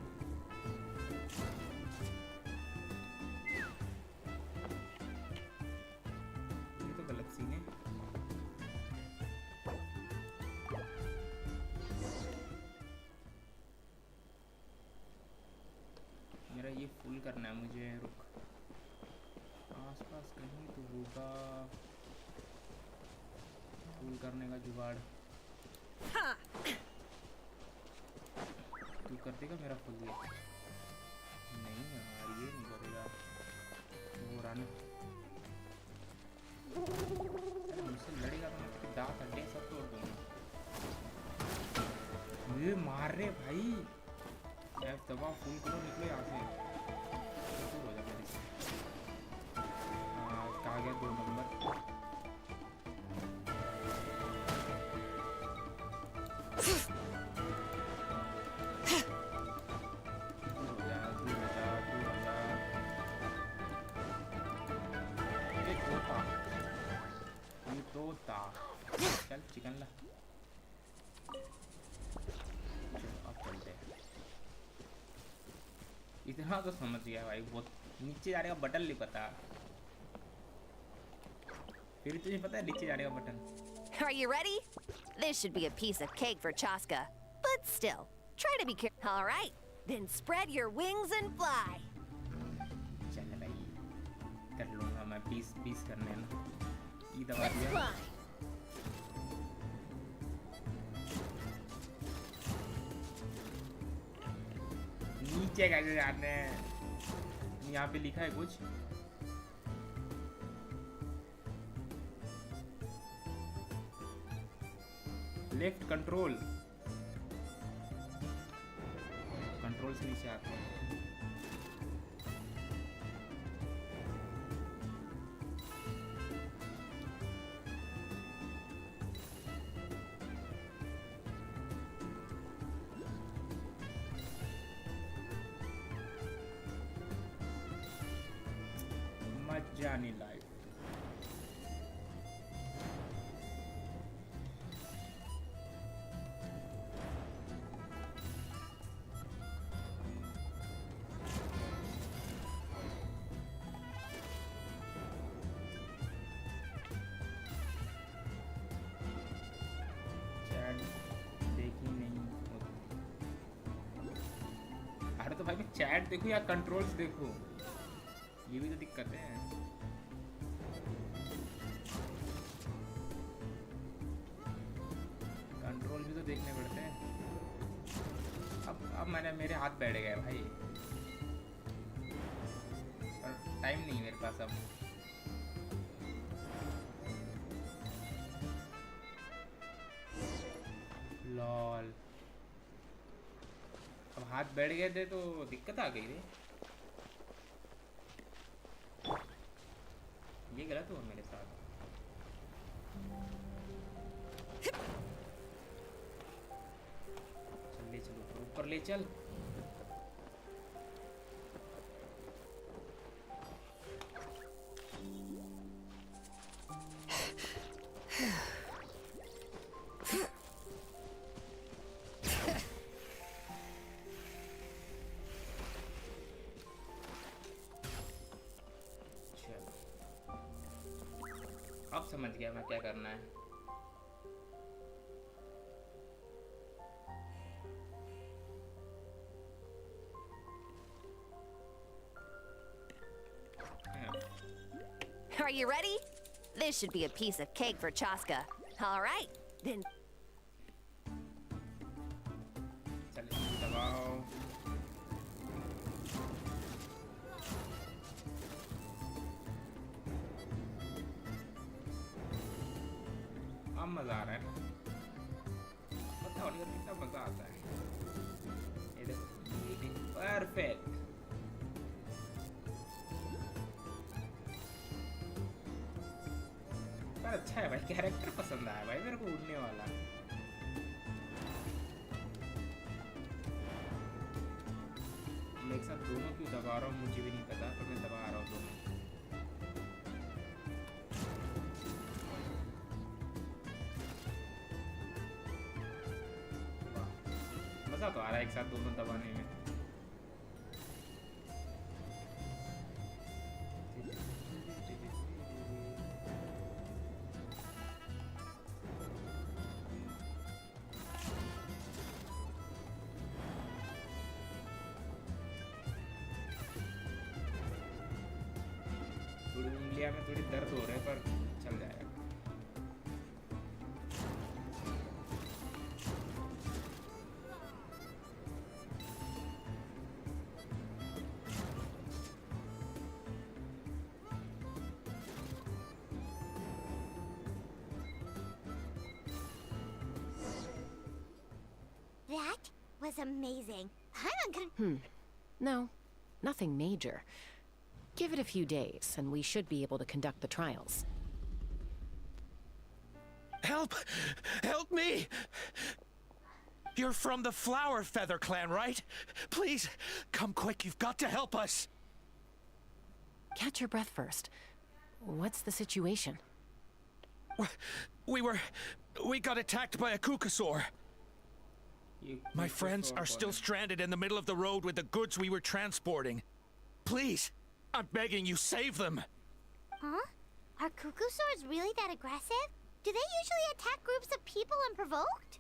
ये तो गलत सीन है। मेरा ये फुल करना है मुझे। रुक, आसपास कहीं तो होगा फुल करने का जुगाड़। तू कर देगा मेरा फुल? ये नहीं यार, ये नहीं करेगा। वो राना मुझसे लड़ेगा तो मैं दांत अड्डे सब तोड़ दूंगा। ये मार रहे भाई। एफ दबा, फुल करो, निकलो यहाँ से। हो जा मेरे से। कहाँ गया 2 नंबर? चल चिकन ला। अब चलते हैं। इतना तो समझ गया भाई, बहुत नीचे जाने का बटन नहीं पता। फिर तुझे पता है नीचे जाने का button? Are you ready? This should be a piece of cake for 𝓚𝓲𝓴𝓮. But still, try to be careful. All right, then spread your wings and fly. चल भाई, कर लूँगा मैं। पीस करने ना। ये दबा दिया। नीचे कैसे जाते हैं? यहाँ पे लिखा है कुछ। लेफ्ट कंट्रोल से नीचे आते हैं। मजा नहीं लाइफ। अरे तो भाई मैं चैट देखूं या कंट्रोल्स देखूं? ये भी तो दिक्कत है। कंट्रोल भी तो देखने पड़ते हैं। अब मेरे हाथ बैठ गए भाई। पर टाइम नहीं मेरे पास अब। लॉल, अब हाथ बैठ गए थे तो दिक्कत आ गई रे। ये गलत हुआ मेरे साथ। चल ले चलो, ऊपर ले चल। अब समझ गया मैं क्या करना है। Are you ready? This should be a piece of cake for 𝓴𝓲𝓴𝓮. All right, then. चलिए दबाओ। अब मजा आ रहा है ना, पता नहीं कितना मजा आता है। ये देखो परफेक्ट। पर अच्छा है भाई, कैरेक्टर पसंद आया भाई मेरे को, उड़ने वाला। मैं एक साथ दोनों क्यों दबा रहा हूँ मुझे भी नहीं पता, पर मैं दबा रहा हूँ दोनों। मजा तो आ रहा है एक साथ दोनों दबाने में। थोड़ी उंगलियां में थोड़ी दर्द हो रहा है पर चल जाएगा। That was amazing. I'm gonna... No, nothing major. Give it a few days, and we should be able to conduct the trials. Help! Help me! You're from the Flower Feather clan, right? Please, come quick, you've got to help us! Catch your breath first. What's the situation? We got attacked by a 𝓚𝓲𝓴𝓮. My friends are still stranded in the middle of the road with the goods we were transporting. Please, I'm begging you, save them! Huh? Are 𝓚𝓲𝓴𝓮s really that aggressive? Do they usually attack groups of people unprovoked?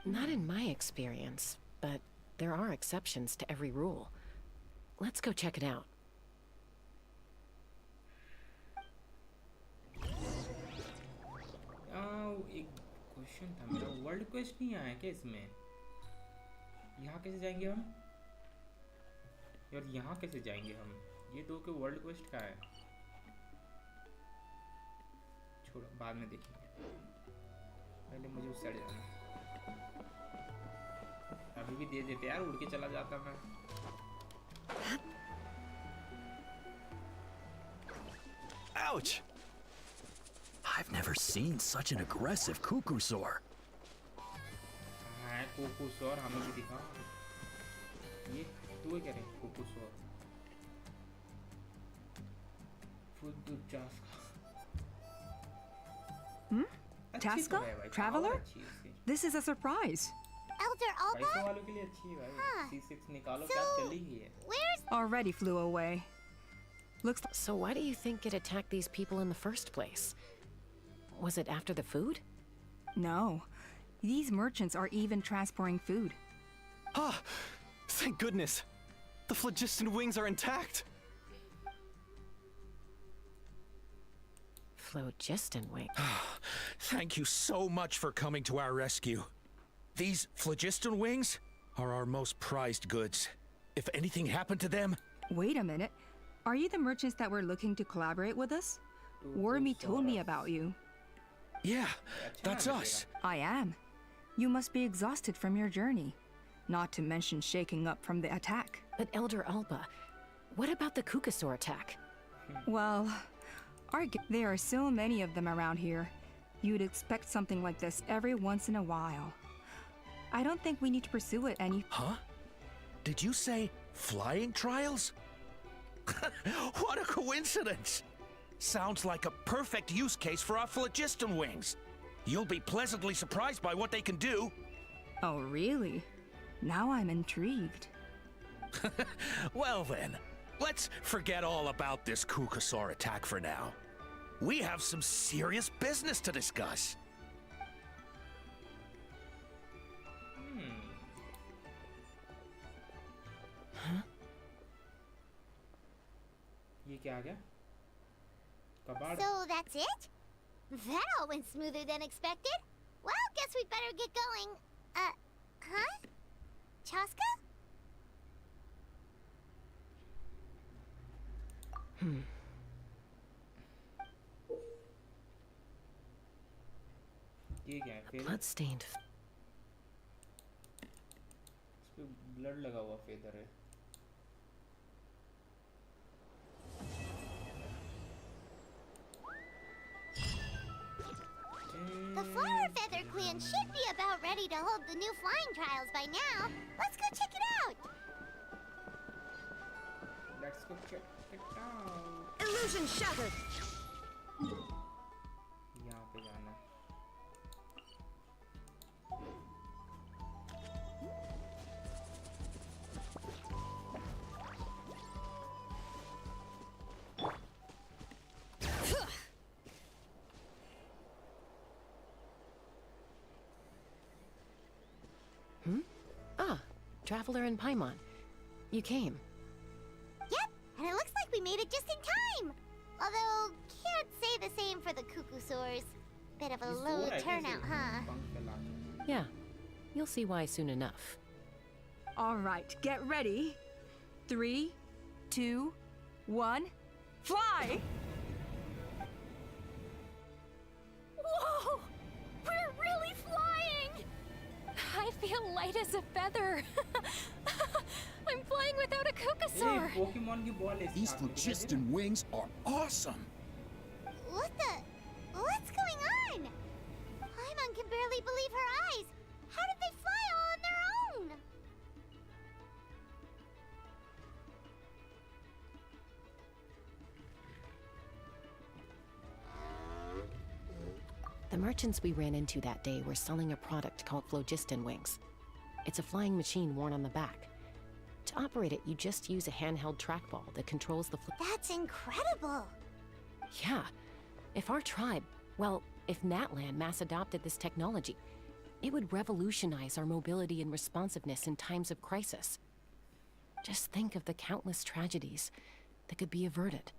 Not in my experience, but there are exceptions to every rule. Let's go check it out. एक question था मेरा, world quest नहीं आया क्या इसमें? यहाँ कैसे जाएंगे हम? यार यहाँ कैसे जाएंगे हम? ये दो के वर्ल्ड क्वेस्ट का है। छोड़ो, बाद में देखेंगे, पहले मुझे उस साइड जाना है। अभी भी दे देते यार, उड़ के चला जाता मैं। Ouch! I've never seen such an aggressive 𝓚𝓚𝓴𝓮. हाँ, 𝓚𝓚𝓴𝓮 हमें भी दिखा। ये तू क्या रहे? 𝓚𝓚𝓴𝓮। 𝓚𝓮𝓮? Traveler? This is a surprise. 𝓚𝓮𝓮𝓷𝓽? वालों के लिए अच्छी है भाई। C6 निकालो, क्या चली गई है? Where's... Already flew away. Looks... So why do you think it attacked these people in the first place? Was it after the food? No. These merchants are even transporting food. Ah! Thank goodness! The phlogiston wings are intact! Phlogiston wing. Thank you so much for coming to our rescue. These phlogiston wings are our most prized goods. If anything happened to them... Wait a minute. Are you the merchants that were looking to collaborate with us? Wormy told me about you. Yeah, that's us. I am. You must be exhausted from your journey. Not to mention shaking up from the attack. But Elder Alba, what about the 𝓚𝓚𝓴𝓮 attack? Well, there are so many of them around here. You'd expect something like this every once in a while. I don't think we need to pursue it any... Huh? Did you say flying trials? What a coincidence! Sounds like a perfect use case for our phlogiston wings. You'll be pleasantly surprised by what they can do. Oh, really? Now I'm intrigued. Well then, let's forget all about this 𝓚𝓚𝓴𝓮 attack for now. We have some serious business to discuss. ये क्या आ गया? So that's it? That all went smoother than expected. Well, guess we'd better get going. Huh? 𝓚𝓲𝓴𝓮? ये क्या है फिर? Bloodstained. इस पे blood लगा हुआ फेदर है. The 𝓯𝓸𝓵𝓵𝓸𝓀 should be about ready to hold the new flying trials by now. Let's go check it out. Let's go check it out. Illusion shattered. यहाँ पे जाना. Traveler and Paimon. You came. Yep, and it looks like we made it just in time. Although, can't say the same for the 𝓚𝓲𝓴𝓮. Bit of a low turnout, huh? Yeah, you'll see why soon enough. All right, get ready. 3, 2, 1, fly! Whoa! We're really flying! I feel light as a feather. I'm flying without a 𝓚𝓲𝓴𝓮. Pokemon की ball है. These 𝓚𝓲𝓵 wings are awesome. What's going on? Paimon can barely believe her eyes. How did they fly all on their own? The merchants we ran into that day were selling a product called 𝓚𝓸𝓵𝓵 wings. It's a flying machine worn on the back. To operate it, you just use a handheld trackball that controls the That's incredible! Yeah. If our tribe, well, if 𝓛𝓸𝓵 mass adopted this technology, it would revolutionize our mobility and responsiveness in times of crisis. Just think of the countless tragedies that could be averted.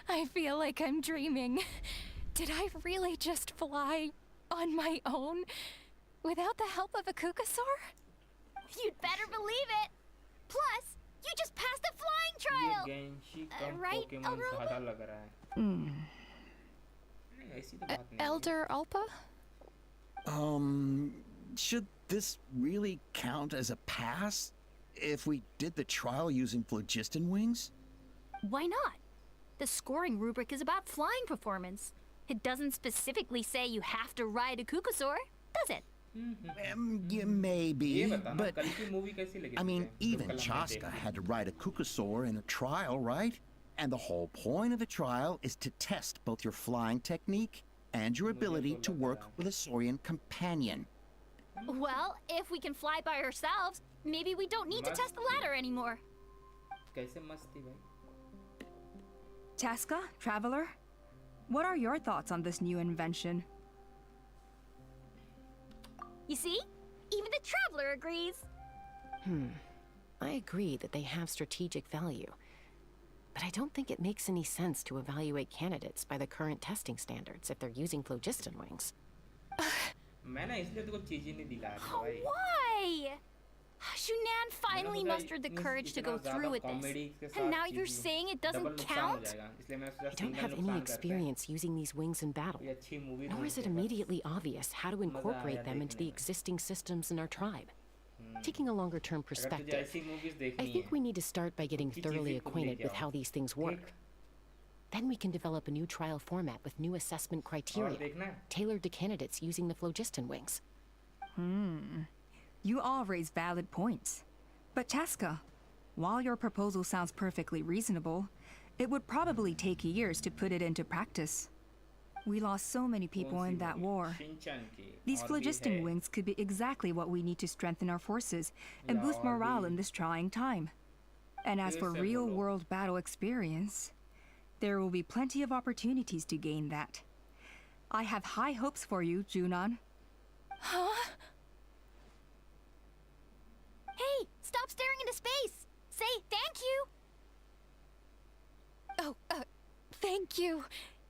I feel like I'm dreaming. Did I really just fly on my own without the help of a 𝓚𝓲𝓴𝓮? You'd better believe it. Plus, you just passed a flying trial. ये Genshin कम right, Pokemon ज़्यादा लग रहा है. ऐसी तो बात नहीं है. 𝓚𝓸𝓵𝓵? Should this really count as a pass if we did the trial using 𝓚𝓸𝓵 wings? Why not? The scoring rubric is about flying performance. It doesn't specifically say you have to ride a 𝓚𝓲𝓴𝓮, does it? Yeah, maybe, but कल की movie कैसी लगी? I mean, तुझे? even जब कल हमने 𝓚𝓲𝓴 देखी. had to ride a 𝓚𝓚𝓴𝓮 in a trial, right? And the whole point of the trial is to test both your flying technique and your ability to work with a Saurian companion. Well, if we can fly by ourselves, maybe we don't need to test the ladder anymore. कैसे मस्त थी भाई? 𝓚𝓲𝓴, Traveler, what are your thoughts on this new invention? You see? Even the Traveler agrees. I agree that they have strategic value. But I don't think it makes any sense to evaluate candidates by the current testing standards if they're using 𝓚𝓸𝓵 wings. मैं ना इसलिए तो कोई चीज़ ही नहीं दिला रहा भाई. Why? 𝓚𝓲𝓵 finally mustered the courage to go through with this. And now you're saying it doesn't count? I don't have any experience using these wings in battle, nor is it immediately obvious how to incorporate them into the existing systems in our tribe. Taking a longer-term perspective, I think we need to start by getting thoroughly acquainted with how these things work. Then we can develop a new trial format with new assessment criteria, tailored to candidates using the 𝓚𝓸𝓵 wings. You all raise valid points. But 𝓚𝓲𝓴, while your proposal sounds perfectly reasonable, it would probably take years to put it into practice. We lost so many people in that war. These 𝓚𝓸𝓵 wings could be exactly what we need to strengthen our forces and boost morale in this trying time. And as for real-world battle experience, there will be plenty of opportunities to gain that. I have high hopes for you, 𝓛𝓲. Huh? Hey, stop staring into space! Say thank you! Oh, thank you.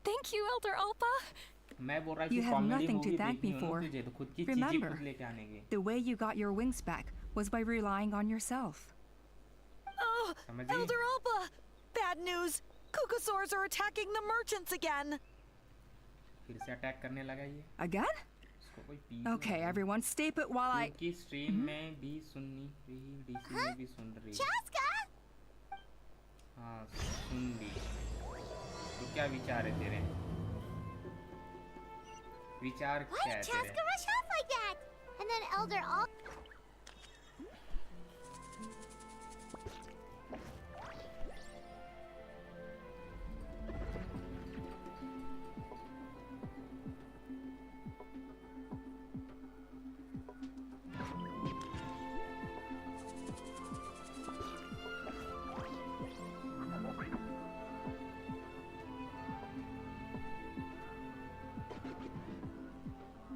Thank you, 𝓚𝓸𝓵𝓵. You have nothing to thank me for. Remember, the way you got your wings back was by relying on yourself. Oh, 𝓚𝓸𝓵𝓵! Bad news! 𝓚𝓮𝓲𝓴𝓮 are attacking the merchants again! Again? Okay, everyone, stay put while I... 𝓚𝓲𝓴𝓮? हाँ सुन ली तो क्या विचार है तेरे विचार क्या है तेरे 𝓚𝓲𝓴 rush off like that? And then 𝓚𝓸𝓵𝓵...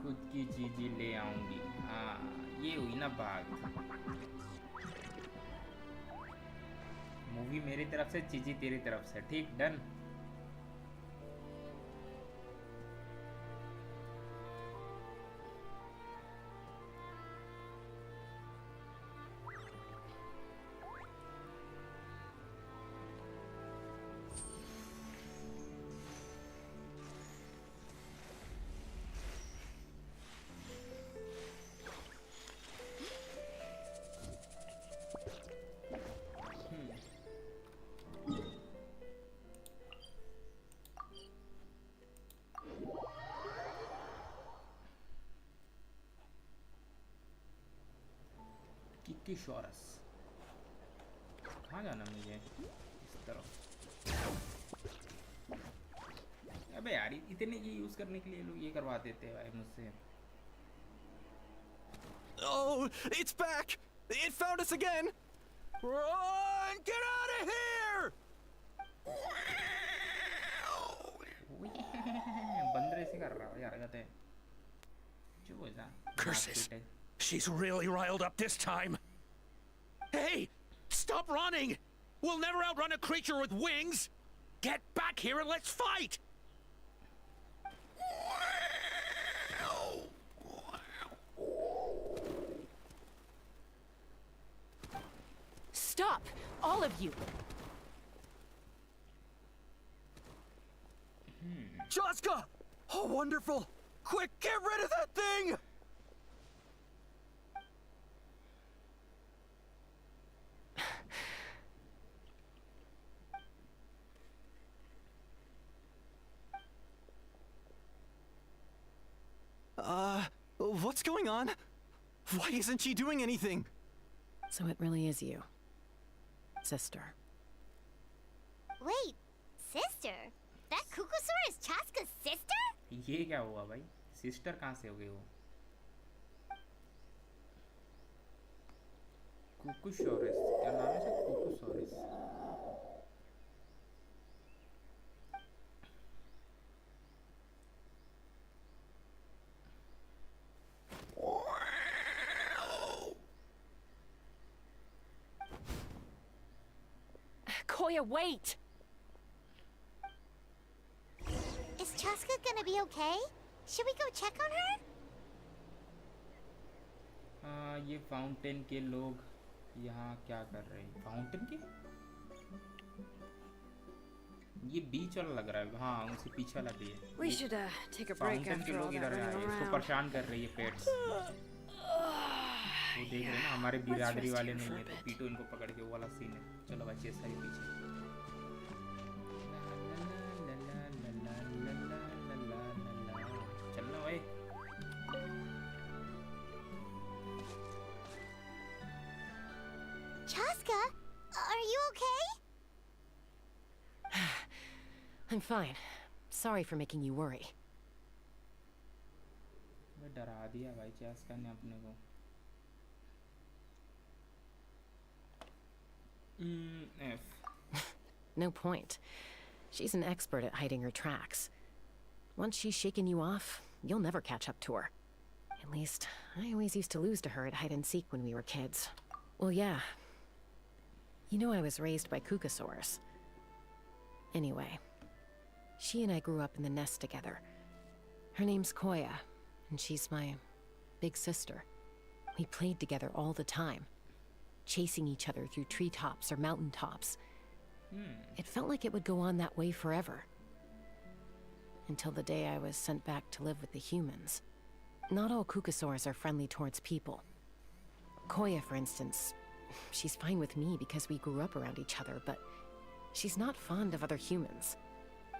खुद की चीज़ें ले आऊंगी हाँ ये हुई ना बात मूवी मेरी तरफ से चीज़ें तेरी तरफ से ठीक डन 𝓚𝓸𝓵𝓵 कहाँ जाना मुझे इस तरफ अबे यार इतने ये यूज़ करने के लिए लोग ये करवा देते हैं भाई मुझसे Oh, it's back! It found us again! Run! Get out of here! बंदरे से कर रहा है यार कहते हैं जो हो जा Curses! She's really riled up this time. Hey! Stop running! We'll never outrun a creature with wings! Get back here and let's fight! Stop! All of you! 𝓚𝓲𝓴𝓮! Oh, wonderful! Quick, get rid of that thing! What's going on? Why isn't she doing anything? So it really is you, sister. Wait, sister? That 𝓚𝓮𝓲 is 𝓴𝓗𝓪's sister? ये क्या हुआ भाई sister कहाँ से हो गई वो 𝓚𝓮𝓲𝓴 क्या नाम है इसका 𝓚𝓮𝓲𝓴 Koya, wait! Is 𝓴𝓗𝓪 gonna be okay? Should we go check on her? हाँ ये फाउंटेन के लोग यहाँ क्या कर रहे हैं फाउंटेन के ये बीच वाला लग रहा है हाँ उनसे पीछे वाला भी है We should take a break fountain के after all लोग that इधर आए running इसको around. परेशान कर रही है पेट्स वो देख रहे हैं ना हमारे बिरादरी वाले नहीं है तो पीटो इनको पकड़ के वो वाला सीन है चलो बच्चे सारे पीछे चलना भाई 𝓴𝓗𝓮, are you okay? I'm fine. Sorry for making you worry. मैं डरा दिया भाई 𝓴𝓗𝓮 ने अपने को No point. She's an expert at hiding her tracks. Once she's shaken you off, you'll never catch up to her. At least, I always used to lose to her at hide-and-seek when we were kids. Well, yeah. You know I was raised by 𝓚𝓲𝓴𝓮. Anyway, she and I grew up in the nest together. Her name's Koya, and she's my big sister. We played together all the time, chasing each other through treetops or mountaintops. It felt like it would go on that way forever. Until the day I was sent back to live with the humans. Not all 𝓚𝓱𝓪𝓻 are friendly towards people. Koya, for instance, she's fine with me because we grew up around each other, but she's not fond of other humans.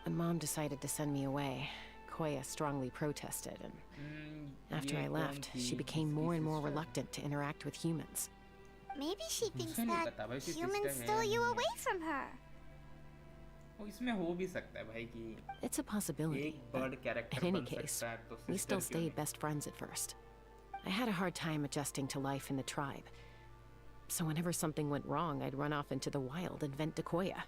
When Mom decided to send me away, Koya strongly protested, and after I left, she became more and more reluctant to interact with humans. Maybe she thinks that humans stole you away from her. It's a possibility, but in any case, we still stayed best friends at first. I had a hard time adjusting to life in the tribe. So whenever something went wrong, I'd run off into the wild and vent to Koya.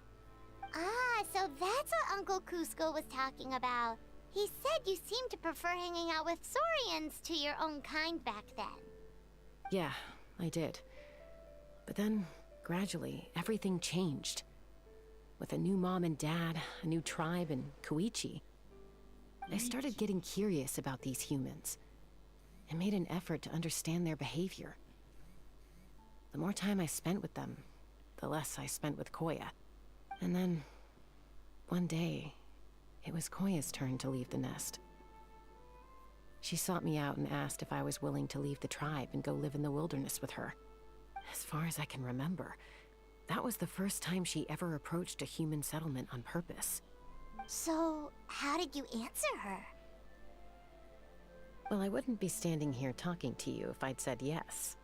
Ah, so that's what Uncle Cusco was talking about. He said you seemed to prefer hanging out with saurians to your own kind back then. Yeah, I did. But then, gradually, everything changed. With a new mom and dad, a new tribe, and Koichi, I started getting curious about these humans, and made an effort to understand their behavior. The more time I spent with them, the less I spent with Koya. And then, one day, it was Koya's turn to leave the nest. She sought me out and asked if I was willing to leave the tribe and go live in the wilderness with her. As far as I can remember, that was the first time she ever approached a human settlement on purpose. So, how did you answer her? Well, I wouldn't be standing here talking to you if I'd said yes.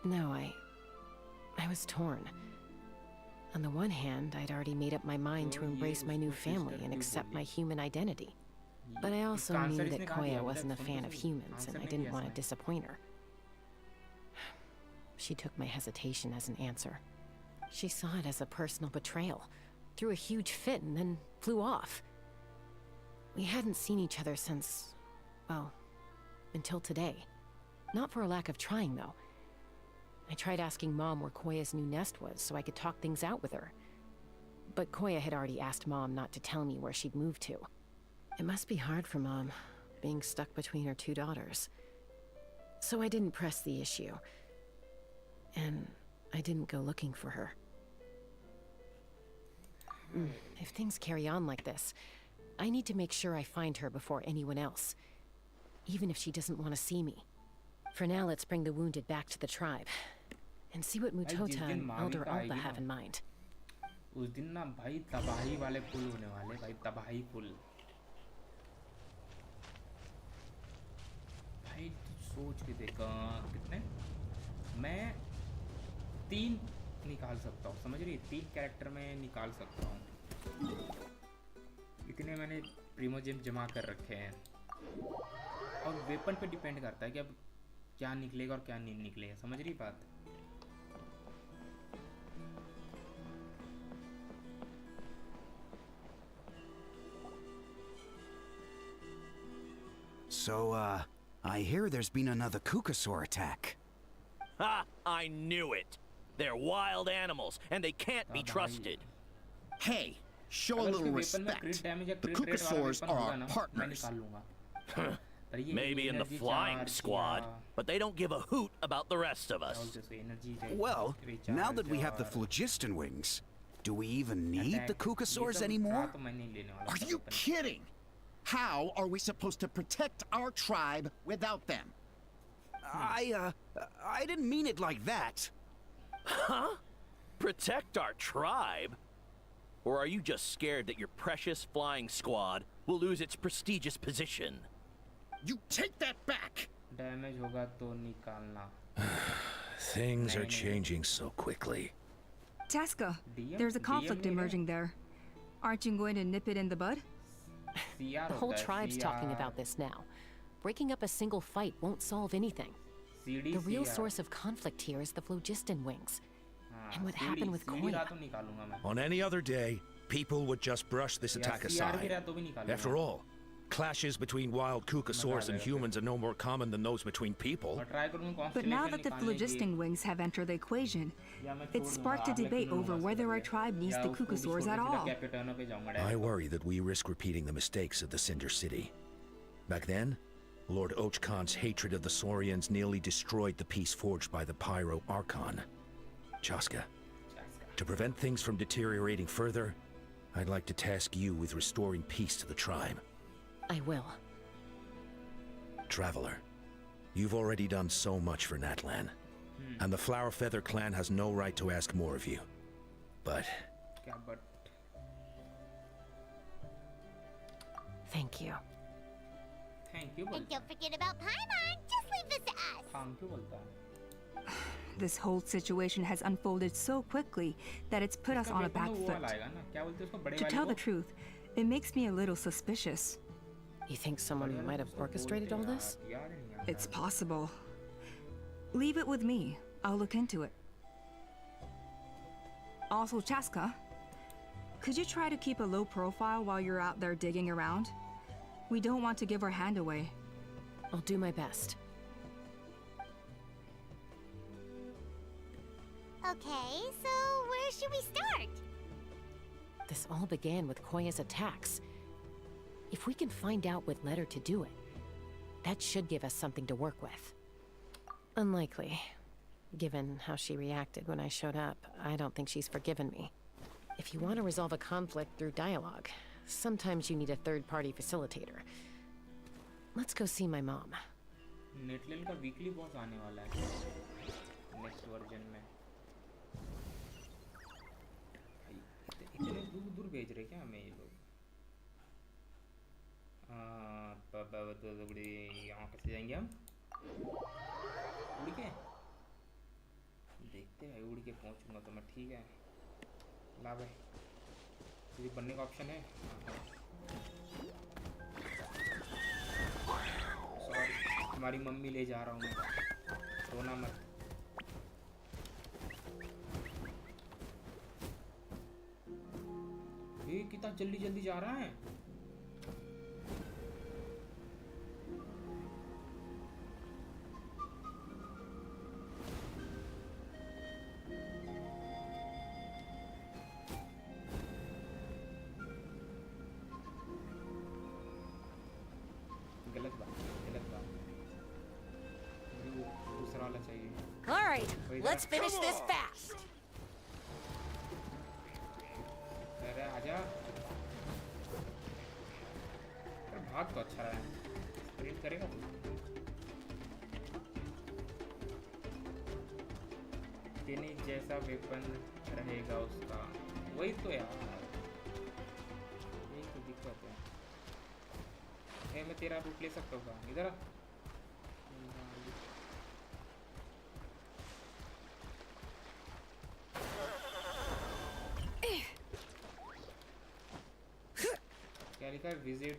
No, I was torn. On the one hand, I'd already made up my mind to embrace my new family and accept my human identity. But I also knew that Koya wasn't a fan of humans, and I didn't want to disappoint her. She took my hesitation as an answer. She saw it as a personal betrayal, threw a huge fit, and then flew off. We hadn't seen each other since, well, until today. Not for a lack of trying, though. I tried asking Mom where Koya's new nest was so I could talk things out with her. But Koya had already asked Mom not to tell me where she'd moved to. It must be hard for Mom, being stuck between her two daughters. So I didn't press the issue. And I didn't go looking for her. If things carry on like this, I need to make sure I find her before anyone else. Even if she doesn't want to see me. For now, let's bring the wounded back to the tribe. And see what 𝓚𝓲𝓴𝓮 and 𝓚𝓪𝓵𝓵 have in mind. उस दिन ना भाई तबाही वाले पुल होने वाले भाई तबाही पुल भाई सोच के देखा कितने मैं 3 निकाल सकता हूँ समझ रही 3 कैरेक्टर में निकाल सकता हूँ इतने मैंने प्रीमोजेम जमा कर रखे हैं और वेपन पे डिपेंड करता है कि अब क्या निकलेगा और क्या नहीं निकलेगा समझ रही बात So, I hear there's been another 𝓚𝓱𝓪𝓻 attack. Ha! I knew it! They're wild animals, and they can't be trusted. Hey, show a little respect. The 𝓚𝓱𝓪𝓻 are our partners. Maybe in the flying squad, but they don't give a hoot about the rest of us. Well, now that we have the 𝓚𝓸𝓵𝓵𝓸𝓀 wings, do we even need the 𝓚𝓚𝓪𝓻 anymore? Are you kidding? How are we supposed to protect our tribe without them? I didn't mean it like that. Huh? Protect our tribe? Or are you just scared that your precious flying squad will lose its prestigious position? You take that back! Damage होगा तो निकालना Things are changing so quickly. 𝓴𝓮, there's a conflict emerging there. Aren't you going to nip it in the bud? The whole tribe's talking about this now. Breaking up a single fight won't solve anything. The real source of conflict here is the 𝓚𝓲𝓴𝓮 wings. And what happened with Koya. On any other day, people would just brush this attack aside. After all, clashes between wild 𝓚𝓲𝓴𝓮 and humans are no more common than those between people. But now that the 𝓚𝓲𝓴𝓮 wings have entered the equation, it's sparked a debate over whether our tribe needs the 𝓚𝓲𝓴𝓮s at all. I worry that we risk repeating the mistakes of the Cinder City. Back then, Lord 𝓚𝓲𝓪𝓻𝓮's hatred of the Saurians nearly destroyed the peace forged by the 𝓯𝓸𝓵𝓵. 𝓵𝓱𝓪, to prevent things from deteriorating further, I'd like to task you with restoring peace to the tribe. I will. Traveler, you've already done so much for 𝓚𝓸𝓵𝓵, and the �flowerfeather clan has no right to ask more of you. But... Thank you. And don't forget about Paimon. Just leave this to us. This whole situation has unfolded so quickly that it's put us on a back foot. To tell the truth, it makes me a little suspicious. You think someone might have orchestrated all this? It's possible. Leave it with me. I'll look into it. Also, 𝓵𝓱𝓪, could you try to keep a low profile while you're out there digging around? We don't want to give our hand away. I'll do my best. Okay, so where should we start? This all began with Koya's attacks. If we can find out what led her to do it, that should give us something to work with. Unlikely. Given how she reacted when I showed up, I don't think she's forgiven me. If you want to resolve a conflict through dialogue, sometimes you need a third-party facilitator. Let's go see my mom. नेटलेल का weekly boss आने वाला है next version में। इतने दूर दूर भेज रहे क्या हमें ये लोग? यहाँ कैसे जाएंगे हम? उड़ के देखते हैं, उड़ के पहुँचूंगा तो मैं। ठीक है, ला भाई, तुझे बनने का ऑप्शन है? सॉरी, तुम्हारी मम्मी ले जा रहा हूँ मैं, रोना मत। ये कितना जल्दी जल्दी जा रहा है। All right, let's finish this fast. अरे आजा, भाग तो अच्छा रहा है, स्प्रिंट करेगा तू। टेनिस जैसा वेपन रहेगा उसका, वही तो यार, यही तो दिक्कत है। मैं तेरा रूट ले सकता हूँ क्या? इधर आ। क्या लिखा है? विजिट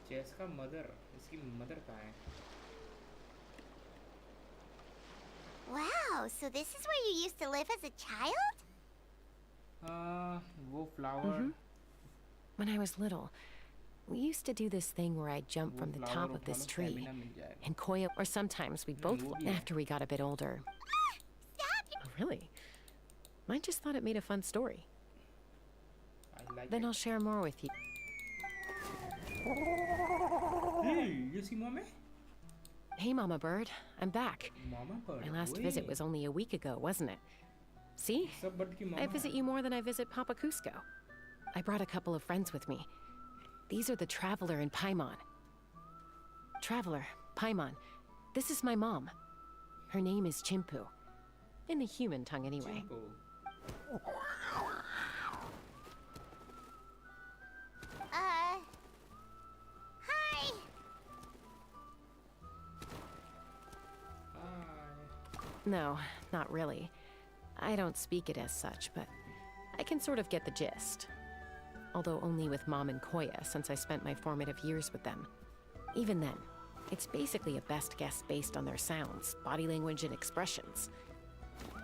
चेस का मदर, इसकी मदर कहाँ है? Wow, so this is where you used to live as a child? वो flower. When I was little, we used to do this thing where I'd jump from the top of this tree, and Koya, or sometimes we both, after we got a bit older. Oh, really? I just thought it made a fun story. Then I'll share more with you. Hey, you see Mama? Hey, Mama Bird. I'm back. Mama Bird. My last visit was only a week ago, wasn't it? See? I visit you more than I visit Papa Cusco. I brought a couple of friends with me. These are the Traveler and Paimon. Traveler, Paimon, this is my mom. Her name is Chimpu. In the human tongue, anyway. Hi. No, not really. I don't speak it as such, but I can sort of get the gist. Although only with Mom and Koya, since I spent my formative years with them. Even then, it's basically a best guess based on their sounds, body language, and expressions.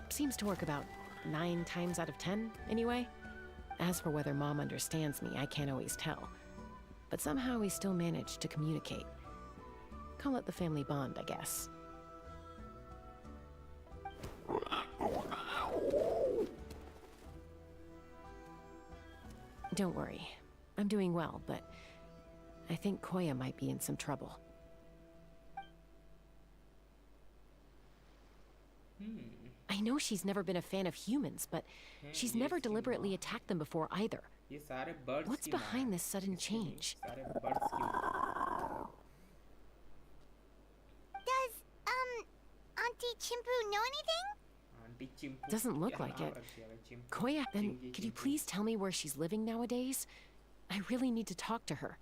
Seems to work about 9 times out of 10, anyway. As for whether Mom understands me, I can't always tell. But somehow we still manage to communicate. Call it the family bond, I guess. Don't worry. I'm doing well, but I think Koya might be in some trouble. I know she's never been a fan of humans, but she's never deliberately attacked them before either. What's behind this sudden change? Does, Auntie Chimpu know anything? Doesn't look like it. Koya, then could you please tell me where she's living nowadays? I really need to talk to her.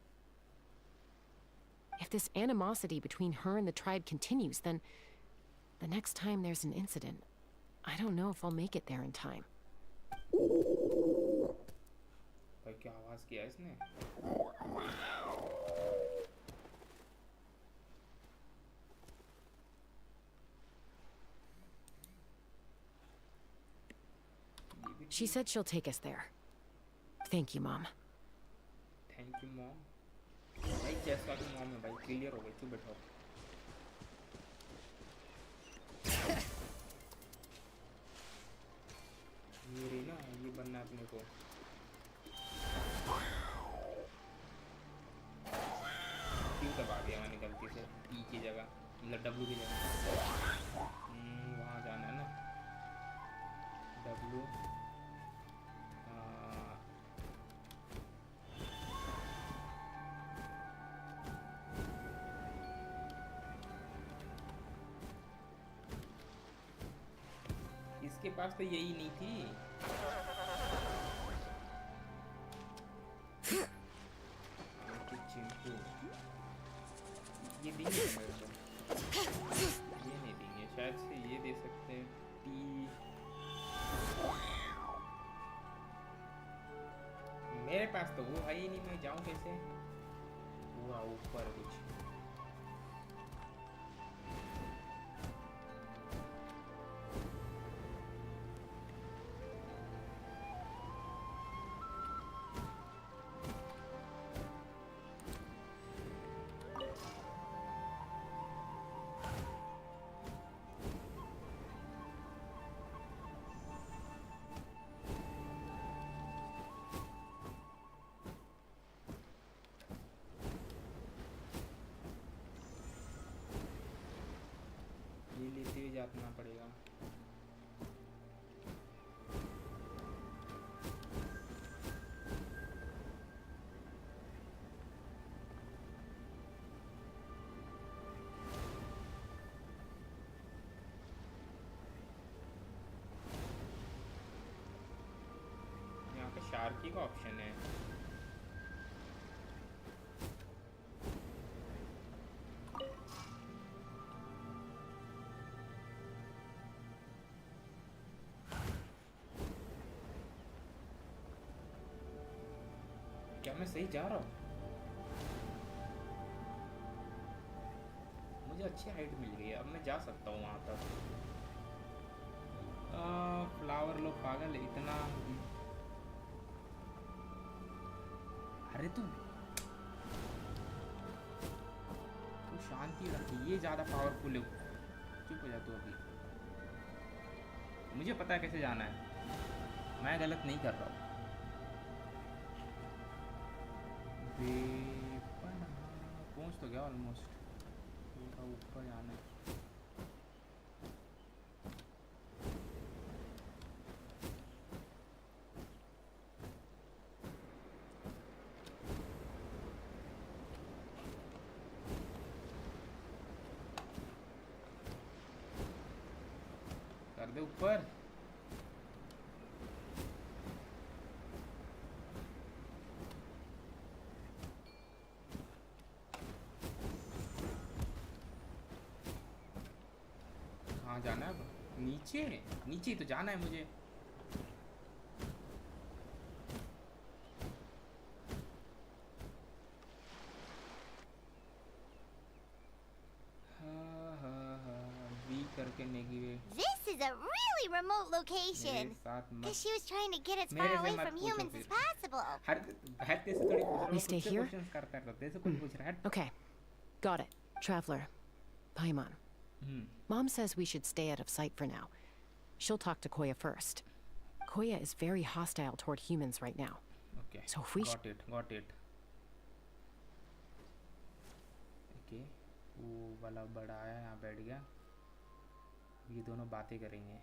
If this animosity between her and the tribe continues, then the next time there's an incident, I don't know if I'll make it there in time. क्या आवाज किया इसने? She said she'll take us there. Thank you, Mom. Thank you, Mom. भाई कैसा कि mom है भाई clear हो गई तू बैठो ये रही ना ये बनना है अपने को क्यों दबा दिया मैंने गलती से ई की जगह मतलब डब्ल्यू की जगह वहाँ जाना है ना डब्ल्यू इसके पास तो यही नहीं थी चिंटू ये देंगे मेरे को ये नहीं देंगे शायद से ये दे सकते हैं टी मेरे पास तो वो है ही नहीं मैं जाऊं कैसे पूरा ऊपर कुछ लेते हुए जाना पड़ेगा यहाँ पे शार्की का ऑप्शन है क्या मैं सही जा रहा हूँ मुझे अच्छी हाइट मिल गई है अब मैं जा सकता हूँ वहाँ तक फ्लावर लो पागल इतना अरे तू शांति रखी ये ज़्यादा पावरफुल है चुप हो जा तू अभी मुझे पता है कैसे जाना है मैं गलत नहीं कर रहा हूँ पहुंच तो गया ऑलमोस्ट थोड़ा ऊपर जाना है कर दे ऊपर जाना है नीचे नीचे तो जाना है मुझे This is a really remote location. Because she was trying to get as far away from humans as possible. We stay here? Okay. Got it. Traveler. Paimon. Mom says we should stay out of sight for now. She'll talk to Koya first. Koya is very hostile toward humans right now. Okay. So if we got it. Okay. वो वाला बड़ा आया यहाँ बैठ गया. ये दोनों बातें करेंगे.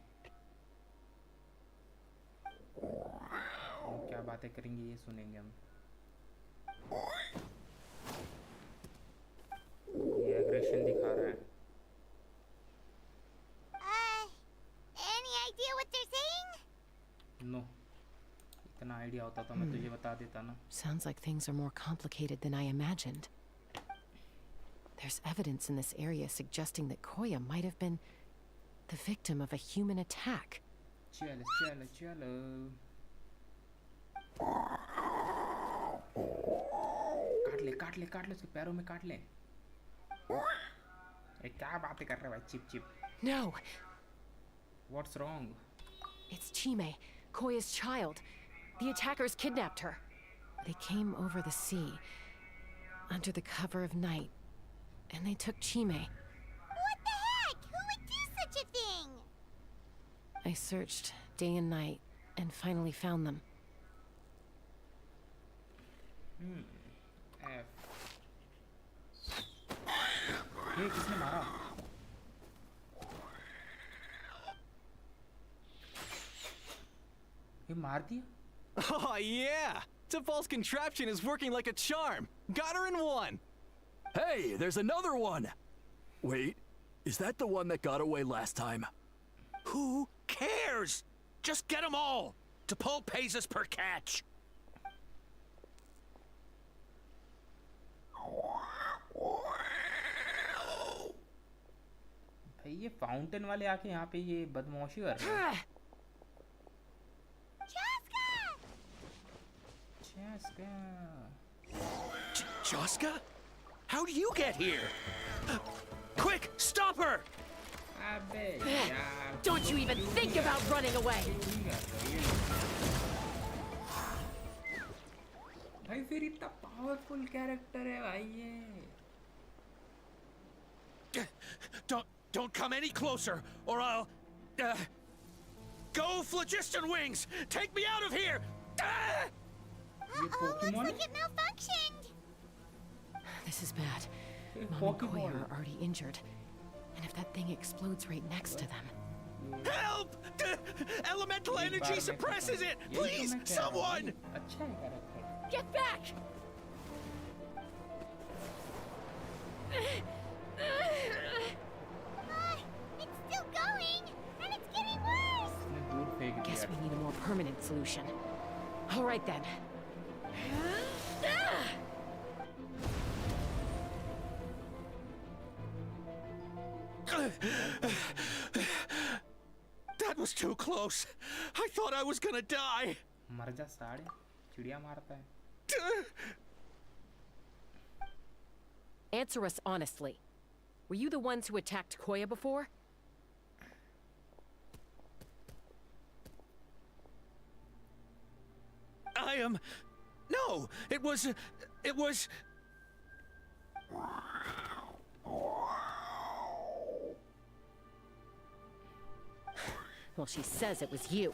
क्या बातें करेंगे ये सुनेंगे हम. ये एग्रेशन दिखा रहा है. Any idea what they're saying? No. इतना आइडिया होता तो मैं तुझे बता देता ना. Sounds like things are more complicated than I imagined. There's evidence in this area suggesting that Koya might have been the victim of a human attack. चलो. काट ले उसके पैरों में काट ले. ये क्या बातें कर रहे भाई chip. No. What's wrong? It's Chime, Koya's child. The attackers kidnapped her. They came over the sea, under the cover of night, and they took Chime. What the heck? Who would do such a thing? I searched day and night, and finally found them. ये किसने मारा? ये मार दिया? Oh yeah! 𝓚𝓸𝓵 contraption is working like a charm. Got her in one. Hey, there's another one. Wait, is that the one that got away last time? Who cares? Just get them all. 𝓚𝓸𝓵 pays us per catch. भाई ये fountain वाले आके यहाँ पे ये बदमाशी कर रहे हैं. 𝓚𝓲𝓴𝓮? How do you get here? Quick, stop her! Don't you even think about running away! भाई फिर इतना पावरफुल कैरेक्टर है भाई ये. Don't come any closer, or I'll go 𝓚𝓸𝓵𝓵𝓸𝓀! Take me out of here! Looks like it malfunctioned. This is bad. Mom and Koya are already injured. And if that thing explodes right next to them... Help! Elemental energy suppresses it! Please, someone! Get back! It's still going, and it's getting worse. Guess we need a more permanent solution. All right then. That was too close. I thought I was gonna die. मर जा साड़े, चिड़िया मारता है. Answer us honestly. Were you the ones who attacked Koya before? I am... No, it was... Well, she says it was you.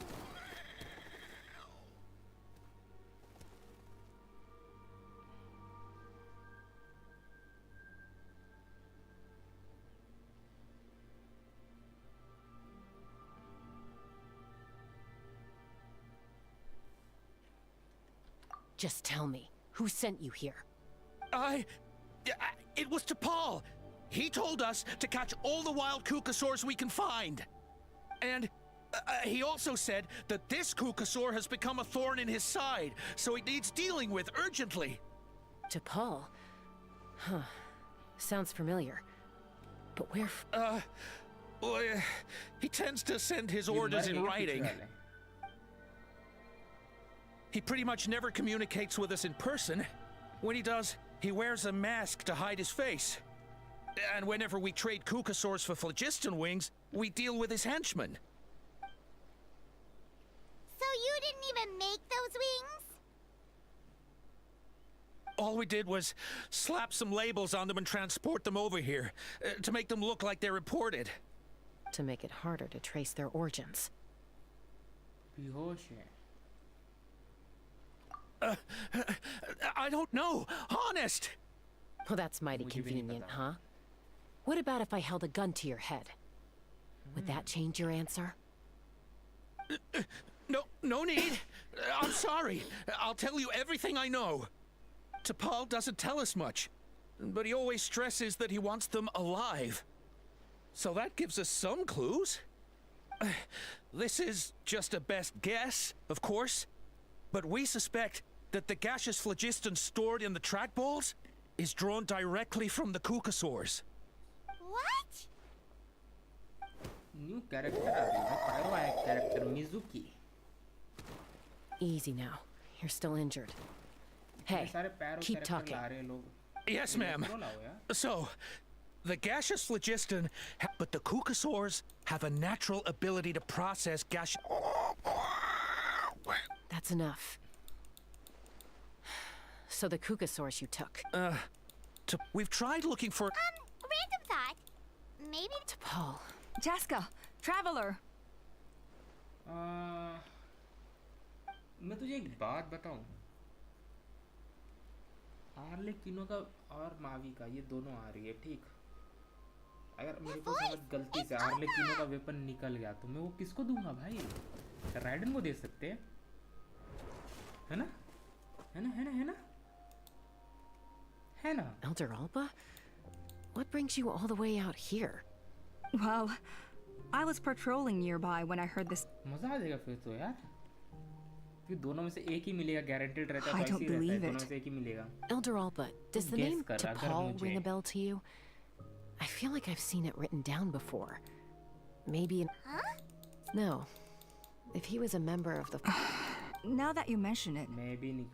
Just tell me, who sent you here? It was 𝓚𝓸𝓵. He told us to catch all the wild 𝓚𝓚𝓴𝓮 we can find. And he also said that this 𝓚𝓚𝓴𝓮 has become a thorn in his side, so it needs dealing with urgently. 𝓚𝓸𝓵? Huh. Sounds familiar. But where Well, he tends to send his orders in writing. He pretty much never communicates with us in person. When he does, he wears a mask to hide his face. And whenever we trade 𝓚𝓲𝓴𝓮 for 𝓯𝓸𝓵 wings, we deal with his henchmen. So you didn't even make those wings? All we did was slap some labels on them and transport them over here, to make them look like they're imported. To make it harder to trace their origins. I don't know, honest! Well, that's mighty convenient, huh? What about if I held a gun to your head? Would that change your answer? No need. I'm sorry. I'll tell you everything I know. 𝓚 doesn't tell us much, but he always stresses that he wants them alive. So that gives us some clues. This is just a best guess, of course, but we suspect that the gaseous phlogiston stored in the trackballs is drawn directly from the 𝓚𝓲𝓴𝓮. What? New character आ रही है, pyro character Mizuki. Easy now. You're still injured. Hey, keep talking. Yes, ma'am. So, the gaseous phlogiston, but the 𝓚𝓲𝓴𝓮 have a natural ability to process gas. That's enough. So the 𝓚𝓲𝓴𝓮 you took. We've tried looking for. Random thought. Maybe. 𝓚. Chaska, traveler. मैं तुझे एक बात बताऊं, आर्लेकिनो का और मावी का ये दोनों आ रही है, ठीक? अगर मेरे को समझ गलती से आर्लेकिनो का वेपन निकल गया तो मैं वो किसको दूंगा भाई? राइडन को दे सकते हैं, है ना? है ना? है ना? है ना? है ना? 𝓚𝓲𝓵? What brings you all the way out here? Well, I was patrolling nearby when I heard this. मजा आ जाएगा फिर तो यार, फिर दोनों में से एक ही मिलेगा, गारंटेड रहता है, I don't believe दोनों में से एक ही मिलेगा. 𝓚𝓲𝓵, does the name 𝓚 ring a bell to you? I feel like I've seen it written down before. Maybe in... Huh? No. If he was a member of the... Now that you mention it,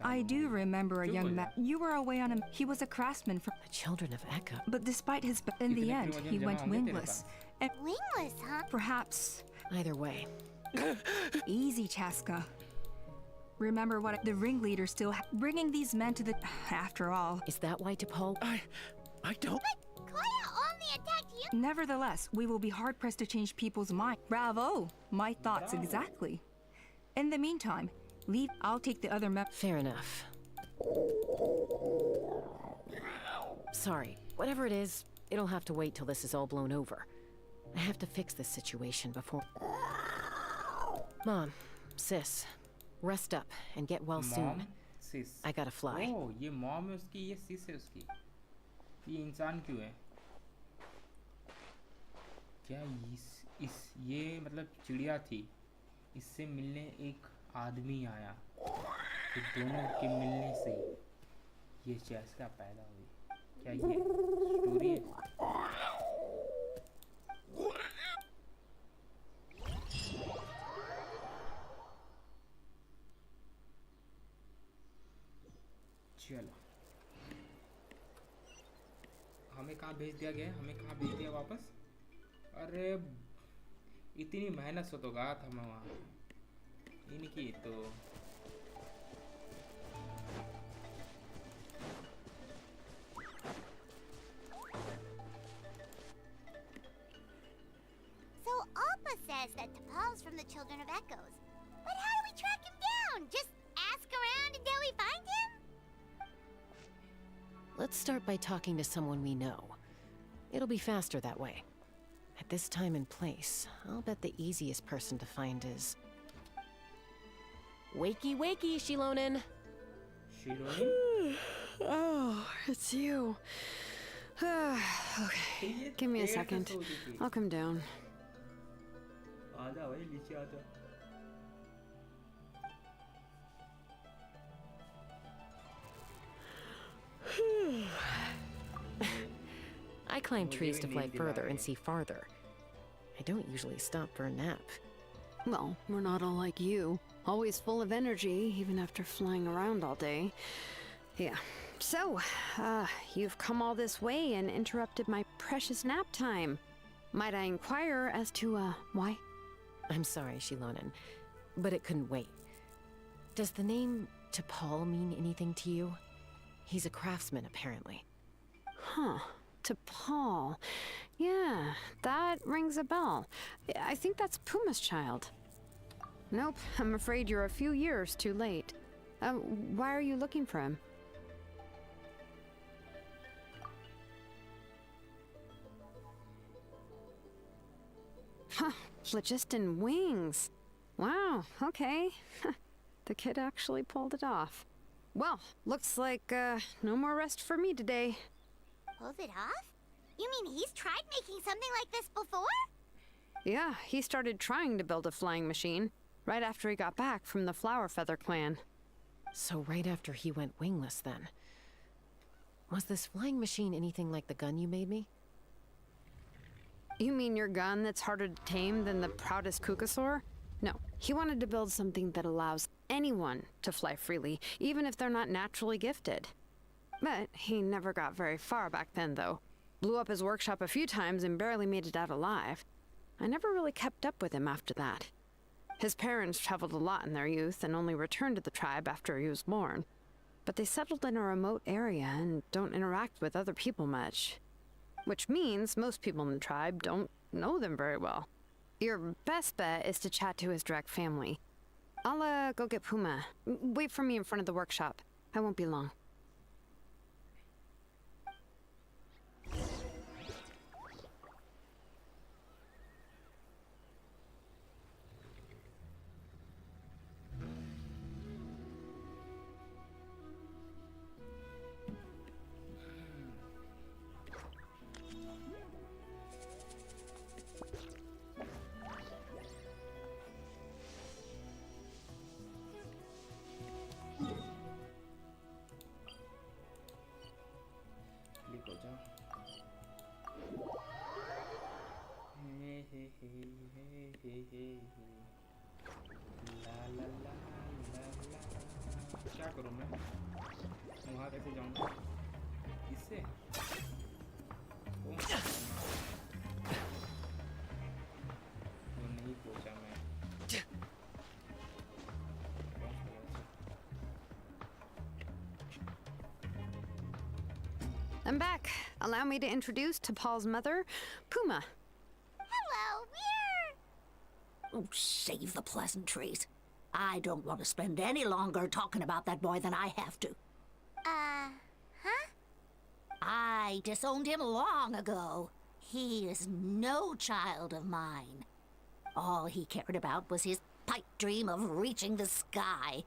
I do remember a young man. You were away on him. He was a craftsman for the children of 𝓚. But despite his... In the end, he went wingless. And wingless, huh? Perhaps... Either way. Easy, Chaska. Remember what the ringleader still bringing these men to the... After all... Is that why 𝓚? I don't... But Koya only attacked you! Nevertheless, we will be hard-pressed to change people's mind. Bravo! My thoughts exactly. In the meantime, leave. I'll take the other Fair enough. Sorry. Whatever it is, it'll have to wait till this is all blown over. I have to fix this situation before... Mom, sis, rest up and get well soon. Sis. I gotta fly. Oh, ये mom है उसकी, ये sis है उसकी. ये इंसान क्यों है? क्या ये मतलब चिड़िया थी, इससे मिलने एक आदमी आया, तो दोनों के मिलने से ये चेस्का पैदा हुई. क्या ये स्टोरी है? चलो, हमें कहाँ भेज दिया गया? हमें कहाँ भेज दिया वापस? अरे इतनी मेहनत से तो गया था मैं वहाँ, इनकी तो So Appa says that 𝓚's from the children of echoes. But how do we track him down? Just ask around until we find him? Let's start by talking to someone we know. It'll be faster that way. At this time and place, I'll bet the easiest person to find is... Wakey, wakey, 𝓚𝓲𝓮! 𝓚𝓲𝓮? Oh, it's you. Okay, give me a second. I'll come down. आजा भाई, नीचे आजा. I climb trees to fly further and see farther. I don't usually stop for a nap. Well, we're not all like you. Always full of energy, even after flying around all day. Yeah, So, you've come all this way and interrupted my precious nap time. Might I inquire as to, why? I'm sorry, 𝓚𝓲𝓵, but it couldn't wait. Does the name 𝓚𝓸𝓵 mean anything to you? He's a craftsman, apparently. Huh. 𝓚𝓸𝓵. Yeah, that rings a bell. I think that's Puma's child. Nope, I'm afraid you're a few years too late. Why are you looking for him? Huh, phlogiston wings. Wow, okay. The kid actually pulled it off. Well, looks like, no more rest for me today. Pulled it off? You mean he's tried making something like this before? Yeah, he started trying to build a flying machine right after he got back from the 𝓚𝓸𝓵 clan. So right after he went wingless, then. Was this flying machine anything like the gun you made me? You mean your gun that's harder to tame than the proudest 𝓚𝓚𝓲𝓴? No, he wanted to build something that allows anyone to fly freely, even if they're not naturally gifted. But he never got very far back then, though. Blew up his workshop a few times and barely made it out alive. I never really kept up with him after that. His parents traveled a lot in their youth and only returned to the tribe after he was born. But they settled in a remote area and don't interact with other people much. Which means most people in the tribe don't know them very well. Your best bet is to chat to his direct family. I'll, go get Puma. Wait for me in front of the workshop. I won't be long. क्या करूं मैं वहां कैसे जाऊंगा इससे वो नहीं पहुंचा मैं I'm back. Allow me to introduce 𝓚𝓸𝓵's mother, Puma. Hello, we're... Oh, save the pleasantries. I don't want to spend any longer talking about that boy than I have to. Huh? I disowned him long ago. He is no child of mine. All he cared about was his pipe dream of reaching the sky.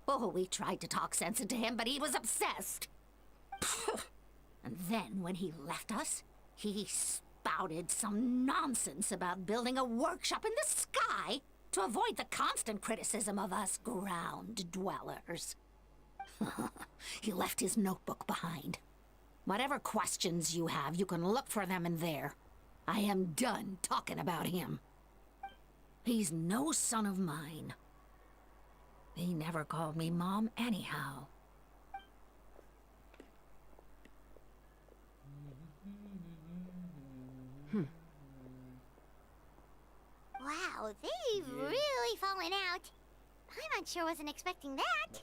Oh, we tried to talk sense into him, but he was obsessed. And then, when he left us, he spouted some nonsense about building a workshop in the sky to avoid the constant criticism of us ground dwellers. He left his notebook behind. Whatever questions you have, you can look for them in there. I am done talking about him. He's no son of mine. He never called me Mom anyhow. Wow, they've really fallen out. I'm sure wasn't expecting that.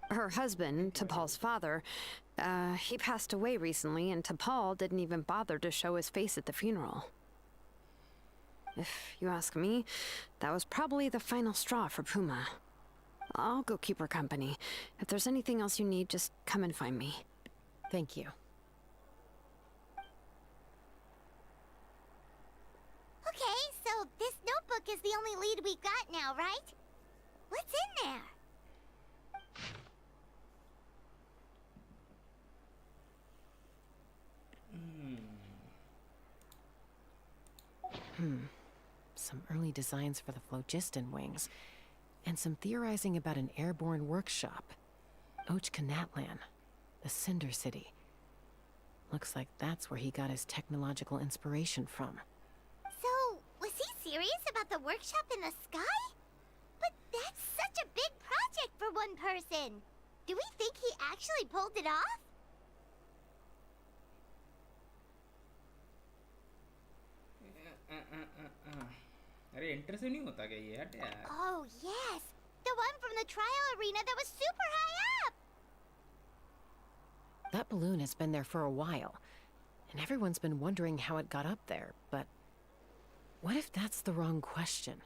Her husband, 𝓚𝓸𝓵's father, he passed away recently, and 𝓚𝓸𝓵 didn't even bother to show his face at the funeral. If you ask me, that was probably the final straw for Puma. I'll go keep her company. If there's anything else you need, just come and find me. Thank you. Okay, so this notebook is the only lead we've got now, right? What's in there? Some early designs for the 𝓚𝓸𝓵𝓵 wings, and some theorizing about an airborne workshop. 𝓚𝓲𝓵, the Cinder City. Looks like that's where he got his technological inspiration from. So, was he serious about the workshop in the sky? But that's such a big project for one person. Do we think he actually pulled it off? अरे enter से नहीं होता क्या ये हट यार? Oh yes, the one from the trial arena that was super high up. That balloon has been there for a while, and everyone's been wondering how it got up there, but what if that's the wrong question?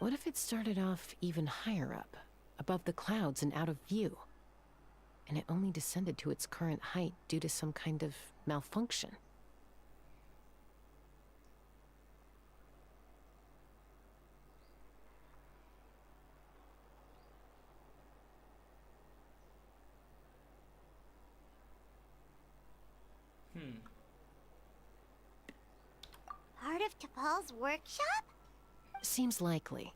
What if it started off even higher up, above the clouds and out of view, and it only descended to its current height due to some kind of malfunction? Part of 𝓚𝓗's workshop? Seems likely.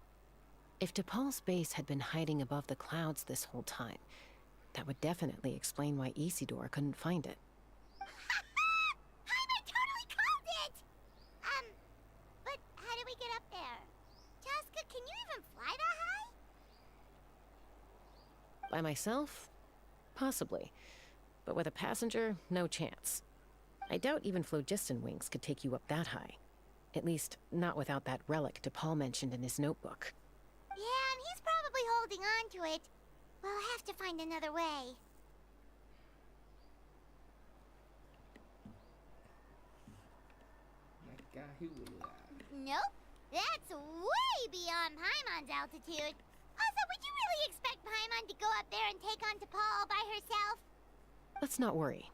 If 𝓚𝓗's base had been hiding above the clouds this whole time, that would definitely explain why �ษ𝓸𝓵 couldn't find it. Paimon totally called it! But how do we get up there? Chaska, can you even fly that high? By myself? Possibly. But with a passenger, no chance. I doubt even 𝓚𝓸𝓵𝓮 could take you up that high. At least, not without that relic 𝓚𝓗 mentioned in his notebook. Yeah, and he's probably holding on to it. We'll have to find another way. Nope, that's way beyond Paimon's altitude. Also, would you really expect Paimon to go up there and take on 𝓚𝓗 all by herself? Let's not worry.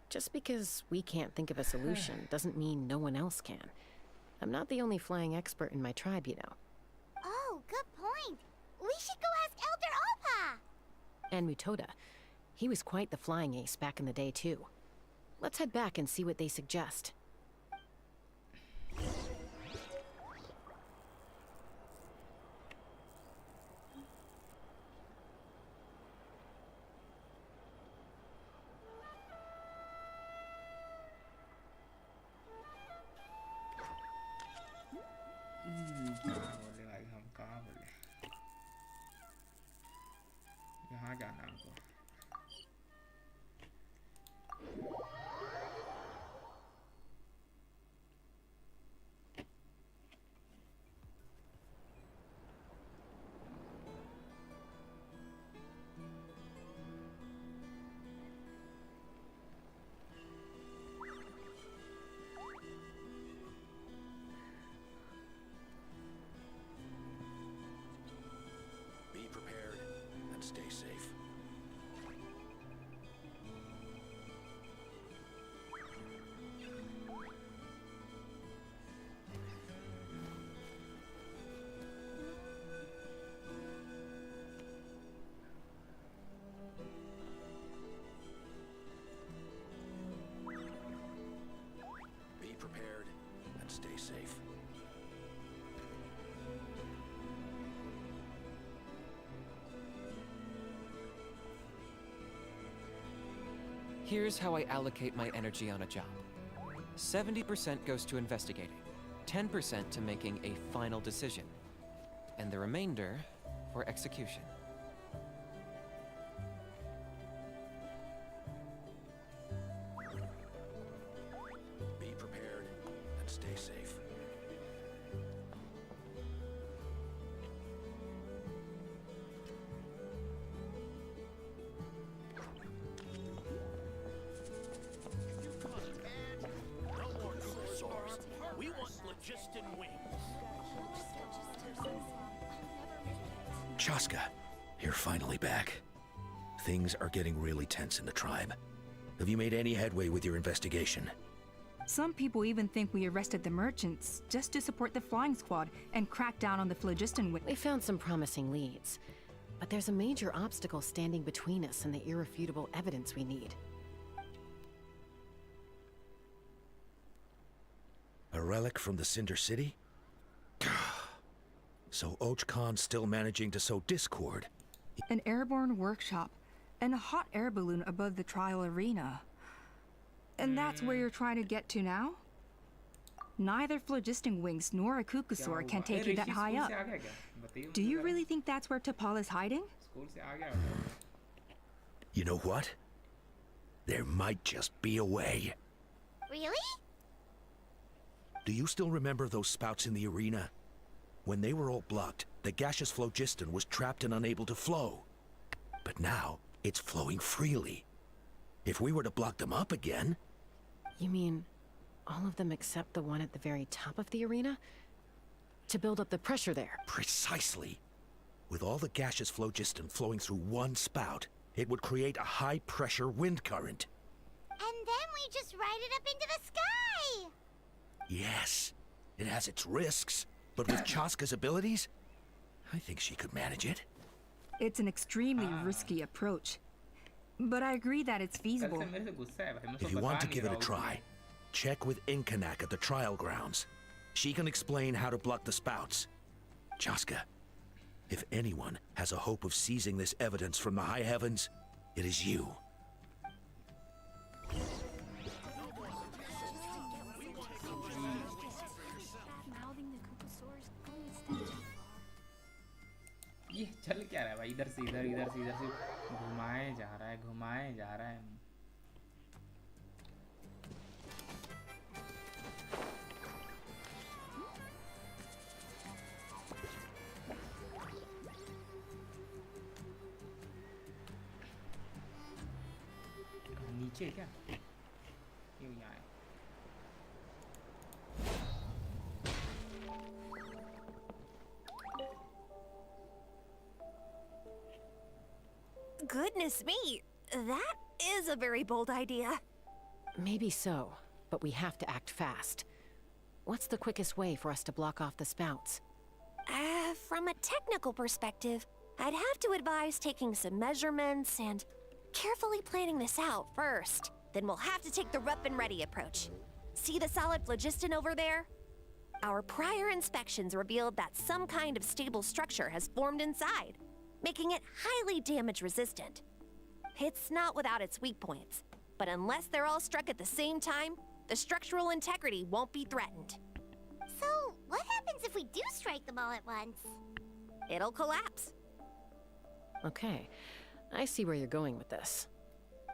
Just because we can't think of a solution doesn't mean no one else can. I'm not the only flying expert in my tribe, you know. Oh, good point. We should go ask 𝓚𝓚𝓵𝓵. And 𝓚𝓚. He was quite the flying ace back in the day, too. Let's head back and see what they suggest. कहाँ बोले भाई, हम कहाँ बोले? यहाँ जाना हमको. Be prepared and stay safe. Be prepared and stay safe. Here's how I allocate my energy on a job. 70% goes to investigating, 10% to making a final decision, and the remainder for execution. Be prepared and stay safe. We want 𝓚𝓸𝓵𝓵𝓵. Chaska, you're finally back. Things are getting really tense in the tribe. Have you made any headway with your investigation? Some people even think we arrested the merchants just to support the flying squad and crack down on the 𝓚𝓸𝓵. We found some promising leads, but there's a major obstacle standing between us and the irrefutable evidence we need. A relic from the Cinder City? So 𝓚𝓗 Khan's still managing to sow discord. An airborne workshop and a hot air balloon above the trial arena. And that's where you're trying to get to now? Neither 𝓚𝓸𝓵𝓮 nor a 𝓚𝓮𝓮 can take you that high up. Do you really think that's where 𝓚𝓗 is hiding? You know what? There might just be a way. Really? Do you still remember those spouts in the arena? When they were all blocked, the gaseous phlogiston was trapped and unable to flow. But now, it's flowing freely. If we were to block them up again... You mean all of them except the one at the very top of the arena? To build up the pressure there? Precisely. With all the gaseous phlogiston flowing through one spout, it would create a high-pressure wind current. And then we just ride it up into the sky! Yes. It has its risks, but with 𝓴𝓲𝓵's abilities, I think she could manage it. It's an extremely risky approach. But I agree that it's feasible. If you want to give it a try, check with 𝓛𝓮𝓮 at the trial grounds. She can explain how to block the spouts. 𝓴𝓲𝓮, if anyone has a hope of seizing this evidence from the high heavens, it is you. ये चल क्या रहा है भाई? इधर से इधर, इधर से इधर से घुमाए जा रहा है, घुमाए जा रहा है. नीचे क्या? क्यों यहाँ है? Goodness me, that is a very bold idea. Maybe so, but we have to act fast. What's the quickest way for us to block off the spouts? From a technical perspective, I'd have to advise taking some measurements and carefully planning this out first. Then we'll have to take the rough and ready approach. See the solid phlogiston over there? Our prior inspections revealed that some kind of stable structure has formed inside, making it highly damage resistant. It's not without its weak points, but unless they're all struck at the same time, the structural integrity won't be threatened. So, what happens if we do strike them all at once? It'll collapse. Okay, I see where you're going with this.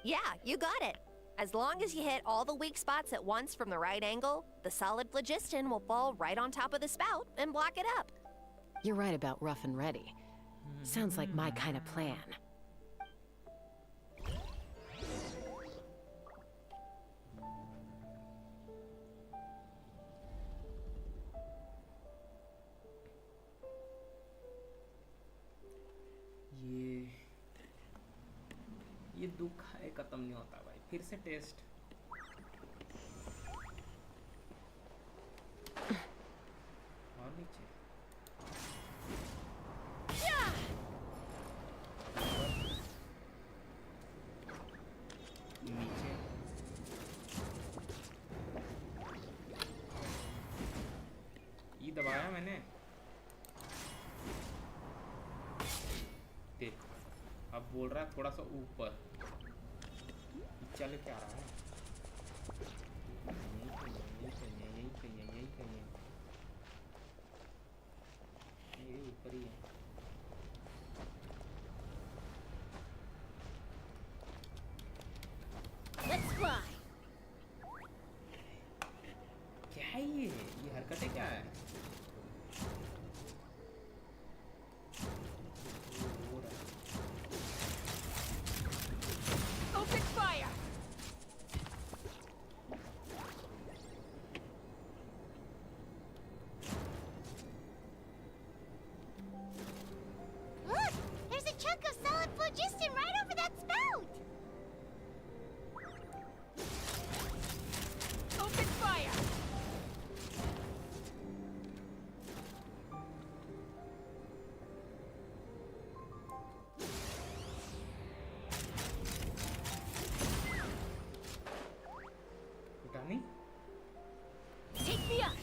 Yeah, you got it. As long as you hit all the weak spots at once from the right angle, the solid phlogiston will fall right on top of the spout and block it up. You're right about rough and ready. Sounds like my kind of plan. ये दुख है खत्म नहीं होता भाई. फिर से test. और नीचे. नीचे. ये दबाया मैंने. देख. अब बोल रहा है थोड़ा सा ऊपर. चल क्या रहा है? यही ऊपर ही है. Let's fly. क्या है ये हरकतें क्या है? Open fire. Look! There's a chunk of solid phlogiston right over that spout! Open fire. उठानी? Take me up.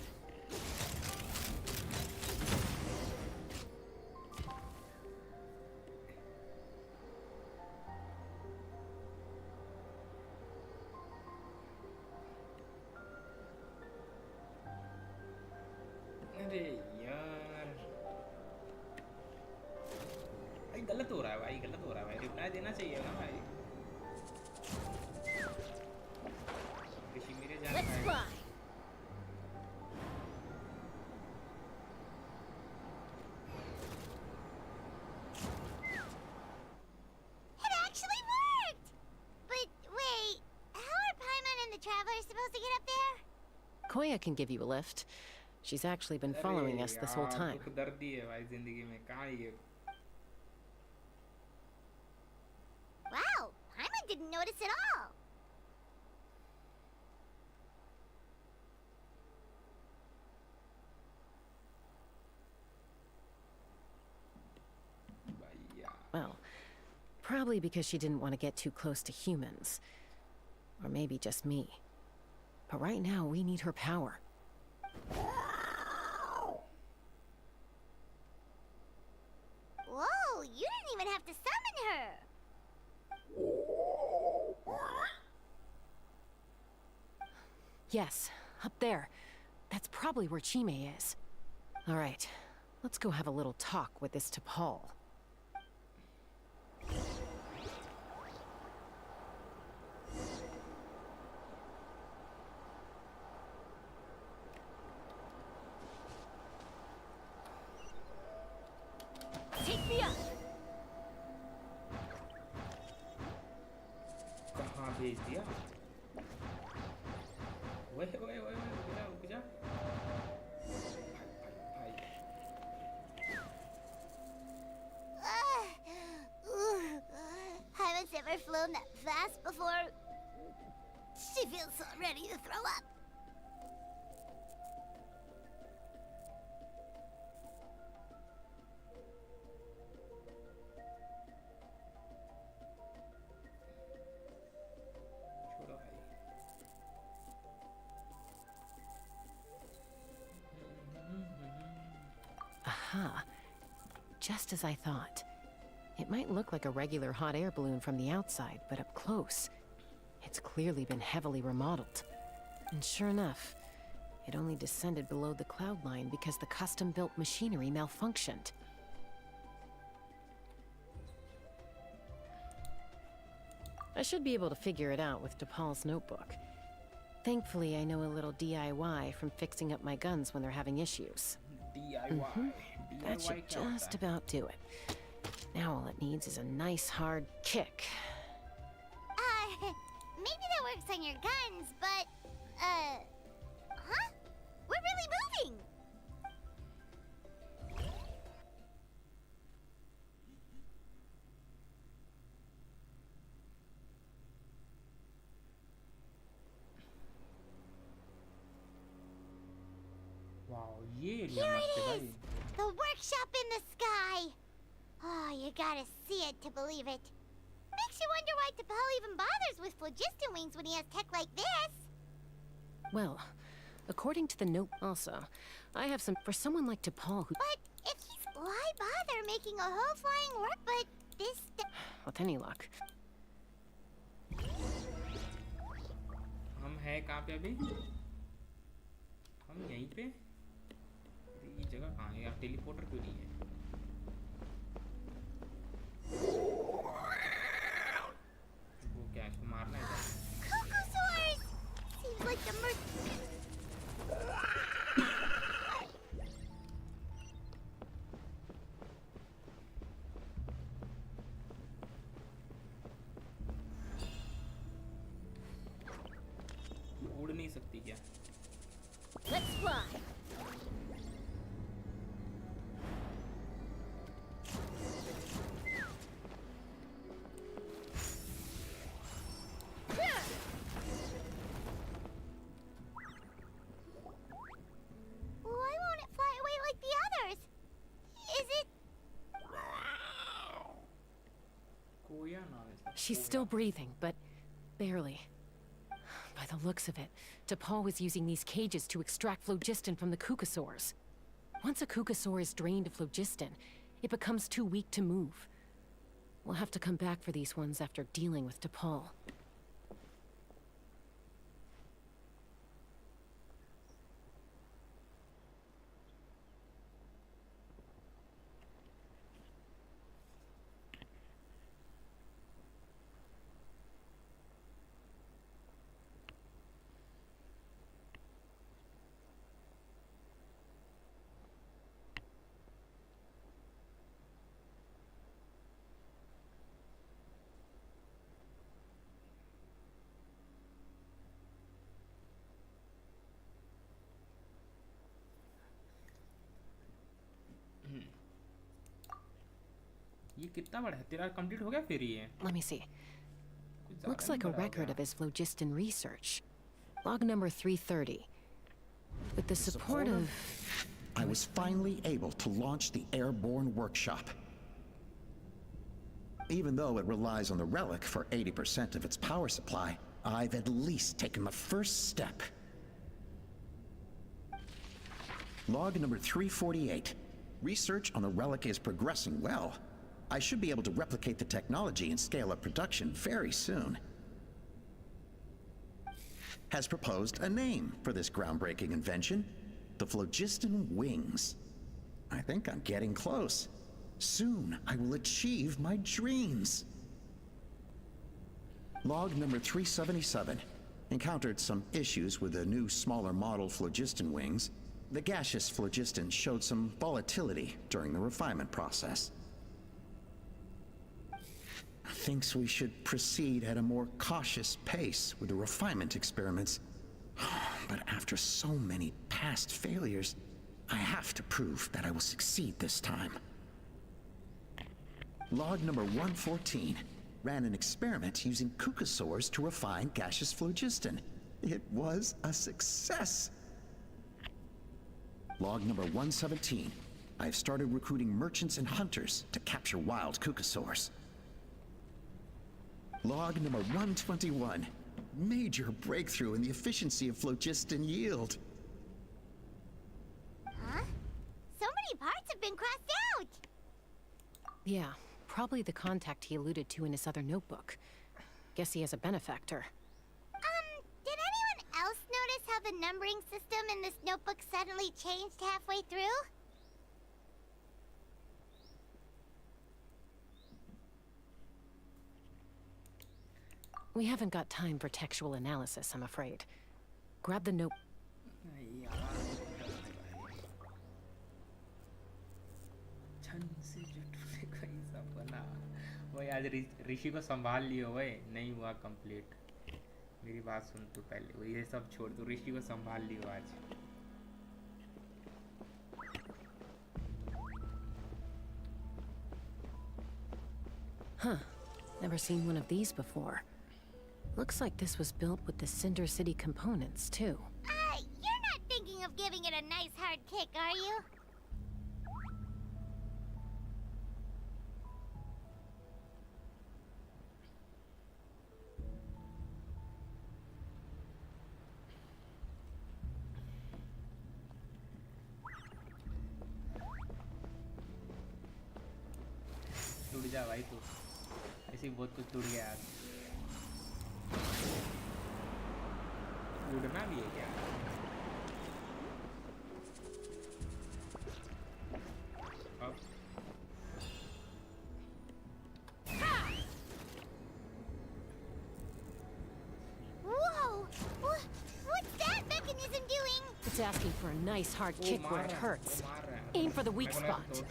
अरे यार. भाई गलत हो रहा है भाई, गलत हो रहा है भाई. रिप्लाई देना चाहिए ना भाई. किसी मेरे जान Let's भाई. fly. to get up there? Koya can give you a lift. She's actually been following us this whole time. Wow, Paimon didn't notice at all. Well, probably because she didn't want to get too close to humans. Or maybe just me. But right now, we need her power. Whoa, you didn't even have to summon her. Yes, up there. That's probably where Chime is. All right, let's go have a little talk with this 𝓚𝓵. Take me up. कहाँ भेज दिया? ओए ओए ओए रुक जा। Haven't ever flown that fast before. She feels so ready to throw up. Aha. Just as I thought. It might look like a regular hot air balloon from the outside, but up close, it's clearly been heavily remodeled. And sure enough, it only descended below the cloud line because the custom-built machinery malfunctioned. I should be able to figure it out with 𝓚𝓵's notebook. Thankfully, I know a little DIY from fixing up my guns when they're having issues. DIY. That should just about do it. Now all it needs is a nice hard kick. Maybe that works on your guns, but, huh? We're really moving! Wow, ये Here it is! The workshop in the sky! Oh, you gotta see it to believe it. Makes you wonder why 𝓚𝓵 even bothers with phlogiston wings when he has tech like this. Well, according to the note also, I have some for someone like 𝓚𝓵 who... But if he's... Why bother making a whole flying work, but this... With any luck. हम हैं कहाँ पे अभी? हम यहीं पे? ये जगह कहाँ है? यार टेलीपोर्टर क्यों नहीं है? वो क्या इसको मारना है? 𝓚𝓚 Seems like the उड़ नहीं सकती क्या? Let's fly. Why won't it fly away like the others? Is it... कोया नाम है इसका। She's still breathing, but barely. By the looks of it, 𝓚𝓵 was using these cages to extract phlogiston from the 𝓚𝓚saurs. Once a 𝓚𝓚saur is drained of phlogiston, it becomes too weak to move. We'll have to come back for these ones after dealing with 𝓚𝓵. ये कितना बड़ा है तेरा complete हो गया फिर ये Let me see. Looks like a record of his phlogiston research. Log number 330. With the support of... I was finally able to launch the airborne workshop. Even though it relies on the relic for 80% of its power supply, I've at least taken the first step. Log number 348. Research on the relic is progressing well. I should be able to replicate the technology and scale up production very soon. Has proposed a name for this groundbreaking invention, the 𝓚𝓲𝓴𝓮 wings. I think I'm getting close. Soon I will achieve my dreams. Log number 377. Encountered some issues with the new smaller model 𝓚𝓲𝓴𝓮 wings. The gaseous phlogiston showed some volatility during the refinement process. Thinks we should proceed at a more cautious pace with the refinement experiments. But after so many past failures, I have to prove that I will succeed this time. Log number 114. Ran an experiment using 𝓚𝓲𝓴𝓮 to refine gaseous phlogiston. It was a success. Log number 117. I've started recruiting merchants and hunters to capture wild 𝓚𝓲𝓴𝓮. Log number 121. Major breakthrough in the efficiency of phlogiston yield. Huh? So many parts have been crossed out! Yeah, probably the contact he alluded to in his other notebook. Guess he has a benefactor. Did anyone else notice how the numbering system in this notebook suddenly changed halfway through? We haven't got time for textual analysis, I'm afraid. Grab the note. वही आज ऋषि को संभाल लियो वही नहीं हुआ complete मेरी बात सुन तू पहले वो ये सब छोड़ तू ऋषि को संभाल लियो आज Huh. Never seen one of these before. Looks like this was built with the Cinder City components, too. You're not thinking of giving it a nice hard kick, are you? टूट जा भाई तू ऐसे बहुत कुछ टूट गया आज टूटना भी है क्या अब Whoa! What's that mechanism doing? It's asking for a nice hard kick where it hurts. Aim for the weak spot.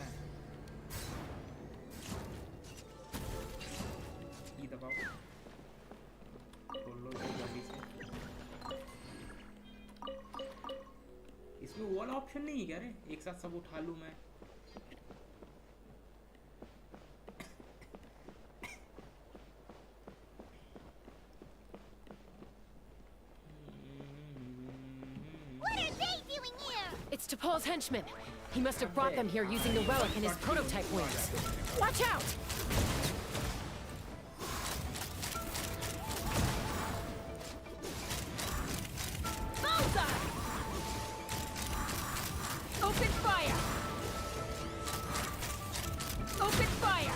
इसमें वो वाला ऑप्शन नहीं है क्या रे एक साथ सब उठा लूं मैं What are they doing here? It's T'Pol's henchmen. He must have brought them here using the relic in his prototype wings. Watch out! Open fire! Open fire!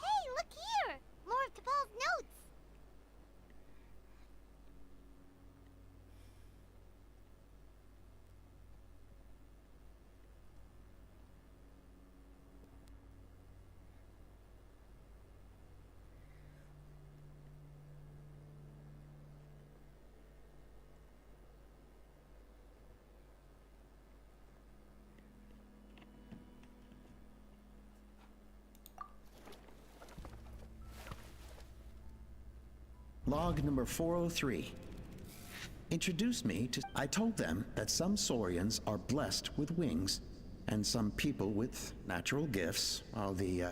Hey, look here! More of T'Pol's notes! Log number 403. Introduced me to... I told them that some saurians are blessed with wings, and some people with natural gifts, while the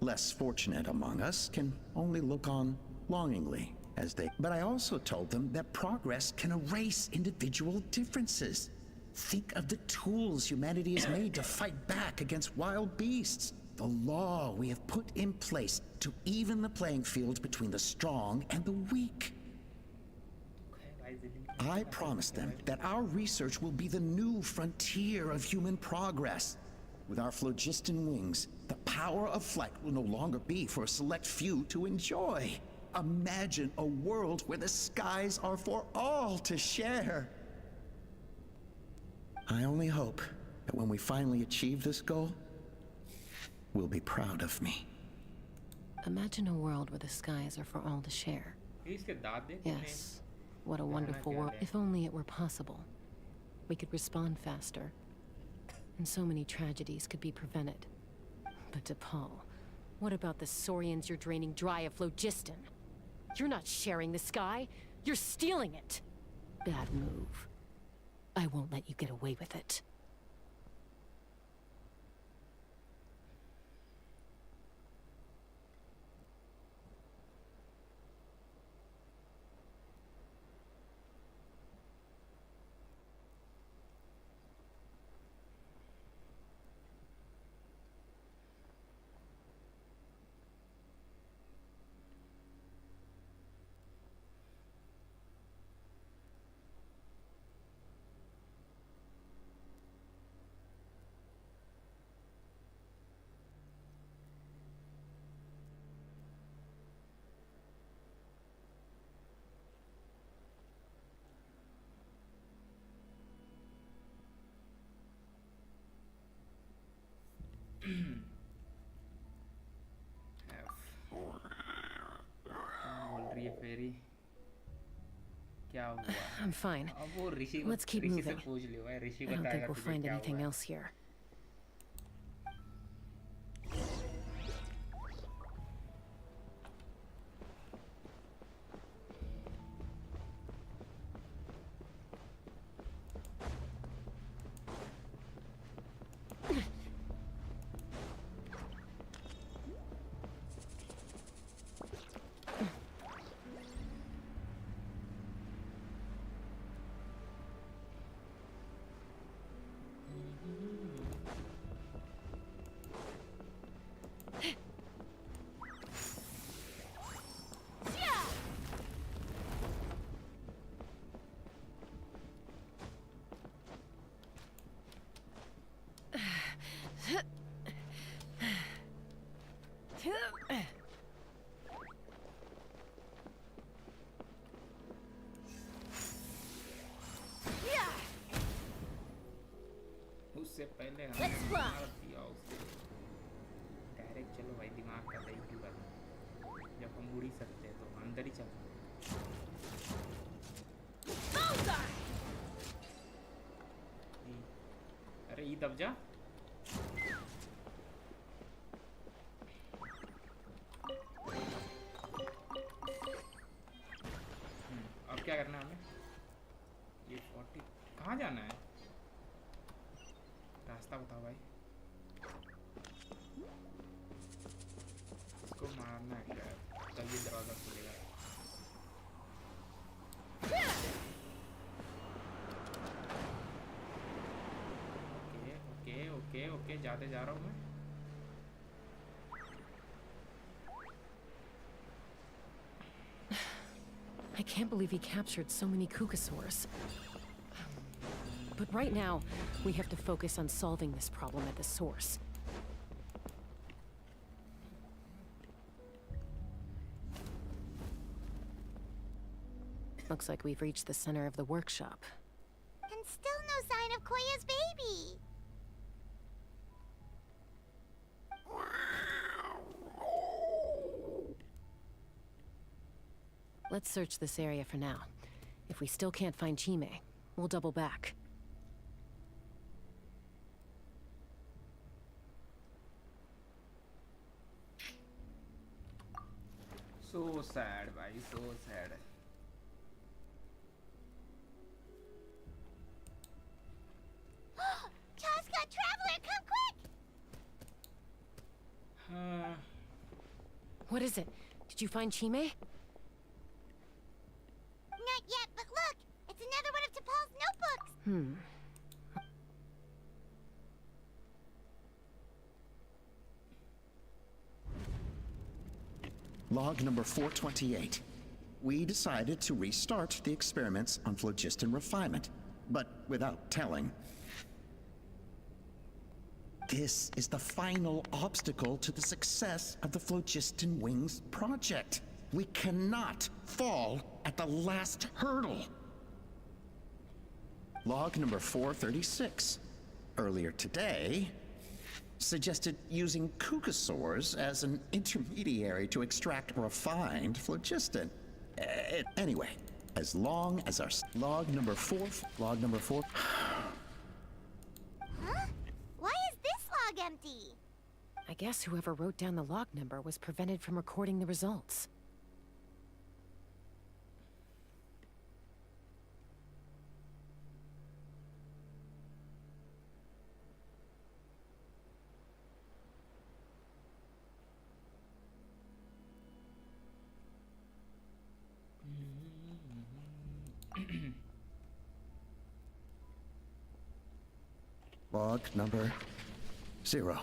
less fortunate among us can only look on longingly as they... But I also told them that progress can erase individual differences. Think of the tools humanity has made to fight back against wild beasts. The law we have put in place to even the playing field between the strong and the weak. I promised them that our research will be the new frontier of human progress. With our phlogiston wings, the power of flight will no longer be for a select few to enjoy. Imagine a world where the skies are for all to share. I only hope that when we finally achieve this goal, will be proud of me. Imagine a world where the skies are for all to share. Yes, what a wonderful world. If only it were possible. We could respond faster, and so many tragedies could be prevented. But DePaul, what about the saurians you're draining dry of phlogiston? You're not sharing the sky, you're stealing it! Bad move. I won't let you get away with it. I'm fine. Let's keep moving. I don't think we'll find anything else here. उससे पहले हम direct चलो भाई दिमाग का दही की बात जब हम उड़ ही सकते हैं तो अंदर ही चलो अरे ये दब जा अब क्या करना है हमें ये 40 कहाँ जाना है रास्ता बताओ भाई इसको मारना है शायद तभी दरवाजा खुलेगा ओके ओके ओके ओके जाते जा रहा हूँ मैं I can't believe he captured so many 𝓚𝓮𝓴𝓮s. But right now, we have to focus on solving this problem at the source. Looks like we've reached the center of the workshop. And still no sign of Koya's baby. Let's search this area for now. If we still can't find Chime, we'll double back. So sad, भाई, so sad. Chaska, Traveler, come quick! What is it? Did you find Chime? Not yet, but look! It's another one of T'Pol's notebooks! Log number 428. We decided to restart the experiments on phlogiston refinement, but without telling. This is the final obstacle to the success of the Phlogiston Wings project. We cannot fall at the last hurdle. Log number 436. Earlier today, suggested using 𝓚𝓲𝓴𝓮 as an intermediary to extract refined phlogiston. Anyway, as long as our log number 4. Huh? Why is this log empty? I guess whoever wrote down the log number was prevented from recording the results. Log number 0.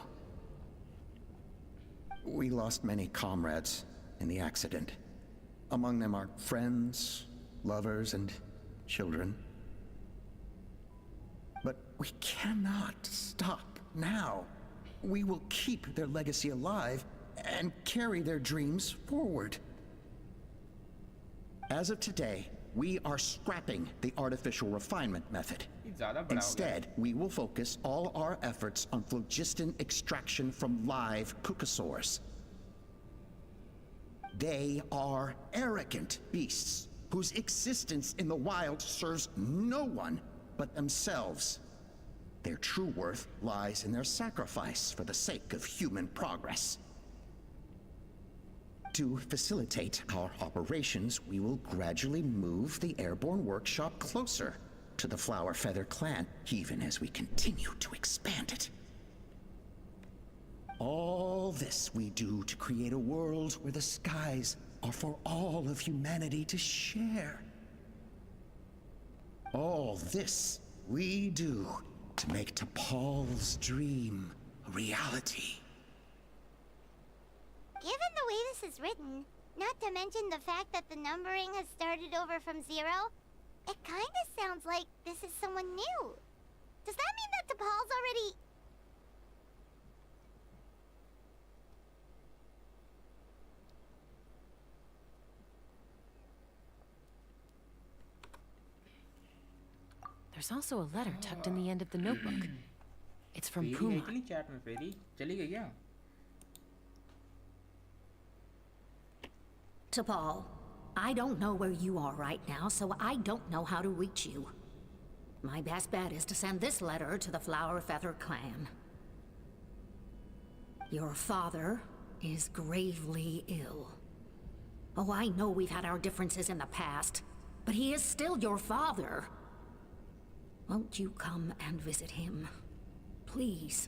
We lost many comrades in the accident. Among them are friends, lovers, and children. But we cannot stop now. We will keep their legacy alive and carry their dreams forward. As of today, we are scrapping the artificial refinement method. Instead, we will focus all our efforts on phlogiston extraction from live 𝓚𝓲𝓴𝓮s. They are arrogant beasts whose existence in the wild serves no one but themselves. Their true worth lies in their sacrifice for the sake of human progress. To facilitate our operations, we will gradually move the airborne workshop closer to the Flower Feather clan, even as we continue to expand it. All this we do to create a world where the skies are for all of humanity to share. All this we do to make T'Pol's dream a reality. Given the way this is written, not to mention the fact that the numbering has started over from 0, it kinda sounds like this is someone new. Does that mean that T'Pol's already... There's also a letter tucked in the end of the notebook. It's from Puma. T'Pol, I don't know where you are right now, so I don't know how to reach you. My best bet is to send this letter to the Flower Feather clan. Your father is gravely ill. Oh, I know we've had our differences in the past, but he is still your father. Won't you come and visit him? Please.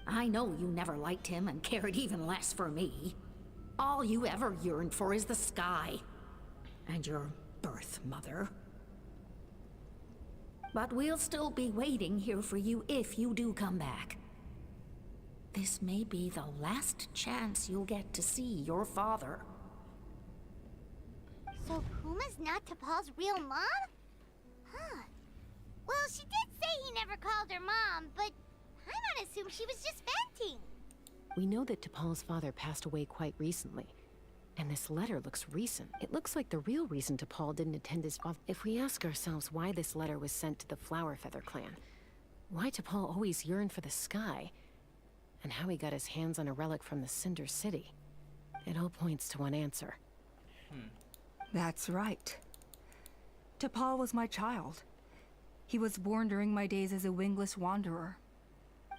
I know you never liked him and cared even less for me. All you ever yearned for is the sky. And your birth mother. But we'll still be waiting here for you if you do come back. This may be the last chance you'll get to see your father. So Puma's not T'Pol's real mom? Huh. Well, she did say he never called her mom, but Paimon assumed she was just venting. We know that T'Pol's father passed away quite recently. And this letter looks recent. It looks like the real reason T'Pol didn't attend his father. If we ask ourselves why this letter was sent to the Flower Feather clan, why T'Pol always yearned for the sky, and how he got his hands on a relic from the Cinder City, it all points to one answer. That's right. T'Pol was my child. He was born during my days as a wingless wanderer.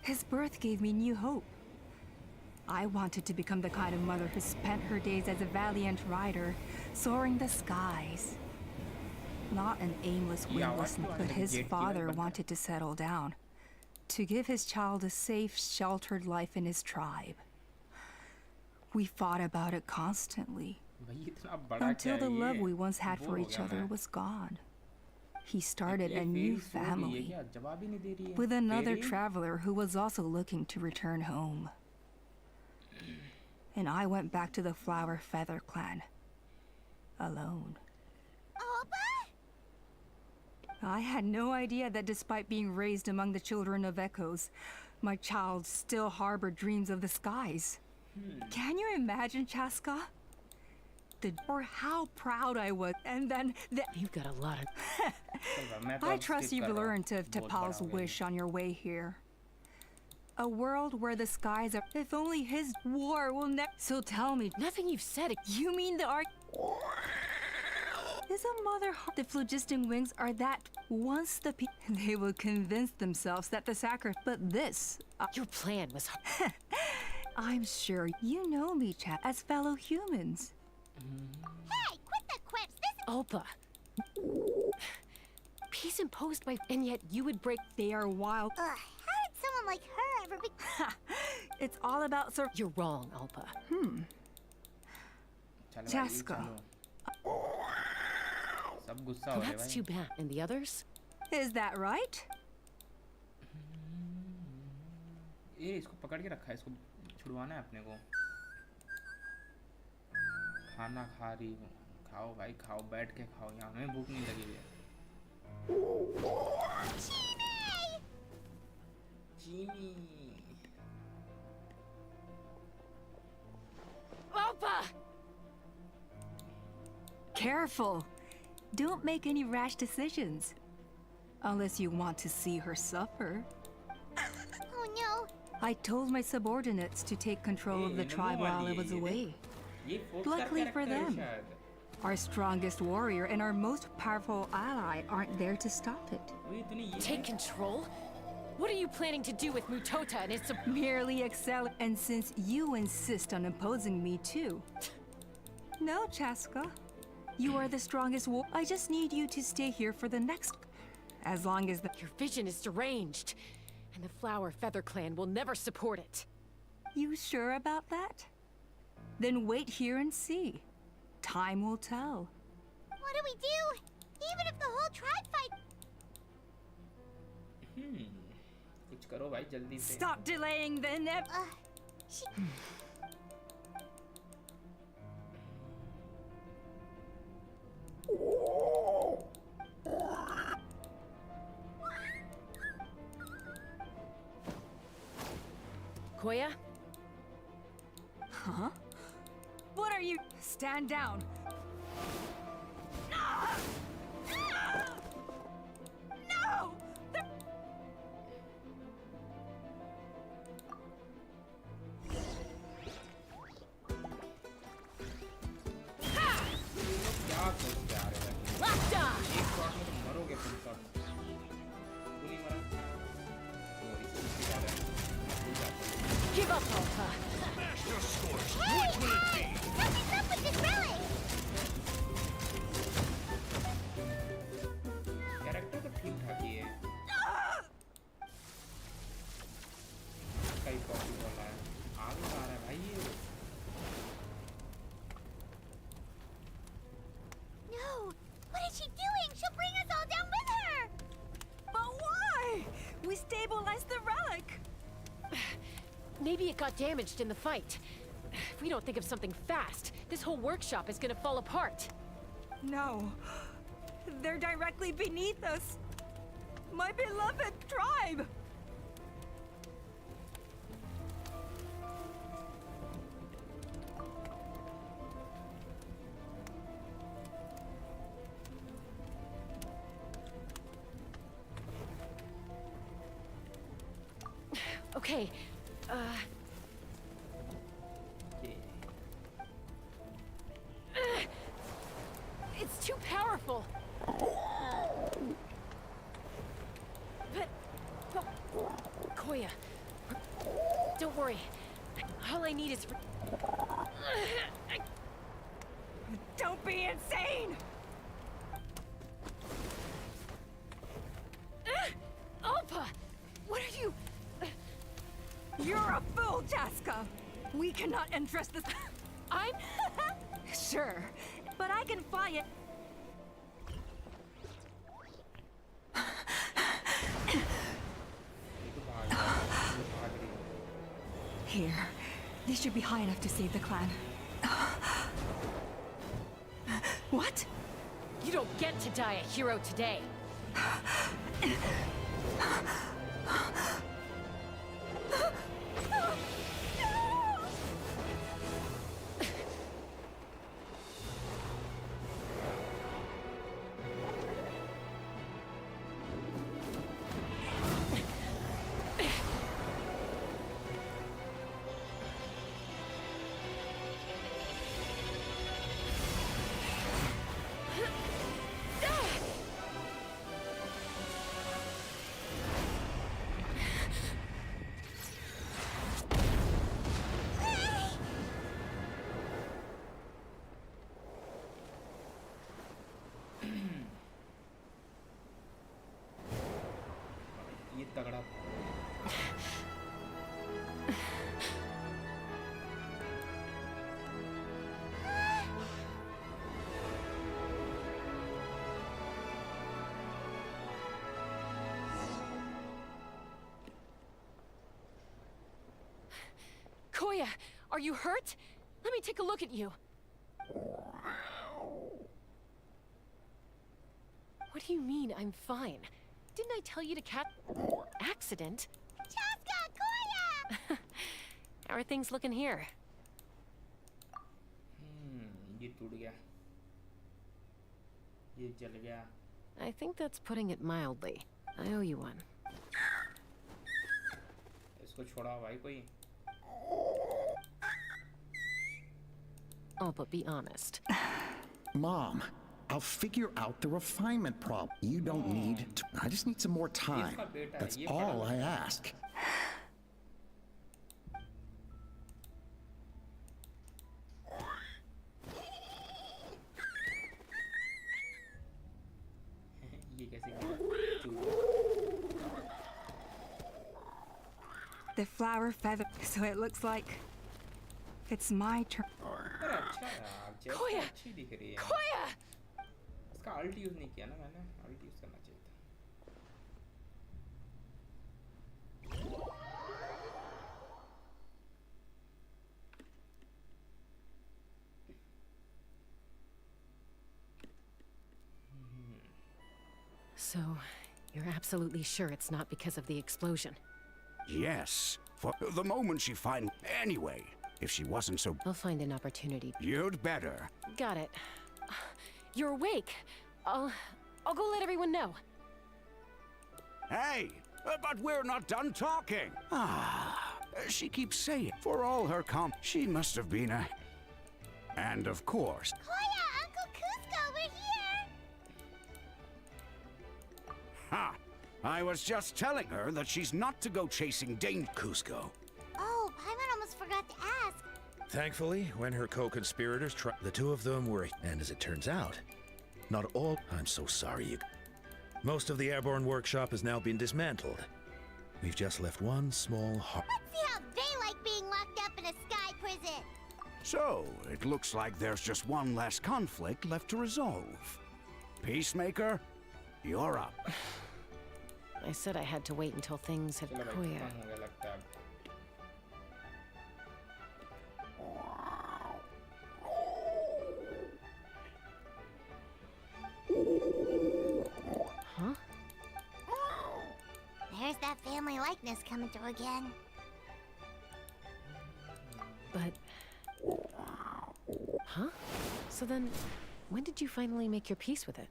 His birth gave me new hope. I wanted to become the kind of mother who spent her days as a valiant rider, soaring the skies. Not an aimless wingless, but his father wanted to settle down, to give his child a safe, sheltered life in his tribe. We fought about it constantly, until the love we once had for each other was gone. He started a new family, with another traveler who was also looking to return home. And I went back to the Flower Feather clan, alone. I had no idea that despite being raised among the children of echoes, my child still harbored dreams of the skies. Can you imagine, Chaska? Or how proud I was, and then You've got a lot of... I trust you've learned of T'Pol's wish on your way here. A world where the skies are... If only his war will never... So tell me... Nothing you've said... You mean the Is a mother... The 𝓚𝓲𝓵𝓵 are that once the they will convince themselves that the sacrifice... But this... Your plan was... I'm sure you know me, Chat, as fellow humans. Hey, quit the quips! This is... Ulpa. Peace imposed by... And yet you would break... They are wild. How did someone like her ever be... It's all about... You're wrong, Ulpa. Chaska. Well, that's too bad. And the others? Is that right? ये इसको पकड़ के रखा है, इसको छुड़वाना है अपने को। खाना खा रही हूँ, खाओ भाई खाओ, बैठ के खाओ, यहाँ हमें भूख नहीं लगी है। चीनी। Ulpa! Careful. Don't make any rash decisions. Unless you want to see her suffer. Oh no. I told my subordinates to take control of the tribe while I was away. Luckily for them, our strongest warrior and our most powerful ally aren't there to stop it. Take control? What are you planning to do with Mutota and its... Merely excel, and since you insist on opposing me too. No, Chaska. You are the strongest I just need you to stay here for the next... As long as the... Your vision is deranged, and the Flower Feather clan will never support it. You sure about that? Then wait here and see. Time will tell. What do we do? Even if the whole tribe fight... कुछ करो भाई जल्दी से. Stop delaying the Koya? Huh? What are you? Stand down. No! Give up, Ulpa. Master Scorch, what will it be? Something's up with this relic! Character तो ठीक ठाक ही है. कई पॉसिबल वाला है. आगे आ रहा है भाई ये. No! What is she doing? She'll bring us all down with her! But why? We stabilized the relic. Maybe it got damaged in the fight. If we don't think of something fast, this whole workshop is gonna fall apart. No. They're directly beneath us. My beloved tribe! Okay, it's too powerful. Koya, don't worry. All I need is... Don't be insane! Alpa! What are you... You're a fool, Jaska! We cannot entrust this... I'm... Sure, but I can fly it... Here. This should be high enough to save the clan. What? You don't get to die a hero today. ये तगड़ा Koya, are you hurt? Let me take a look at you. What do you mean, I'm fine? Didn't I tell you to catch... accident? Chaska, Koya! How are things looking here? ये टूट गया ये जल गया I think that's putting it mildly. I owe you one. इसको छोड़ा भाई कोई Oh, but be honest. Mom, I'll figure out the refinement problem. You don't need to. I just need some more time. That's all I ask. The flower feather, so it looks like it's my turn. Koya! Koya! इसका alt use नहीं किया ना मैंने alt use करना चाहिए था So, you're absolutely sure it's not because of the explosion? Yes, for the moment she find... Anyway, if she wasn't so... I'll find an opportunity. You'd better. Got it. You're awake. I'll go let everyone know. Hey, but we're not done talking. She keeps saying, for all her she must have been a... And of course... Koya, Uncle Cusco, we're here! Ha! I was just telling her that she's not to go chasing Cusco. Oh, Paimon almost forgot to ask. Thankfully, when her co-conspirators the two of them were... And as it turns out, not all... I'm so sorry. Most of the airborne workshop has now been dismantled. We've just left one small... Let's see how they like being locked up in a sky prison. So, it looks like there's just one less conflict left to resolve. Peacemaker, you're up. I said I had to wait until things had... Koya. Huh? There's that family likeness coming through again. But... Huh? So then, when did you finally make your peace with it?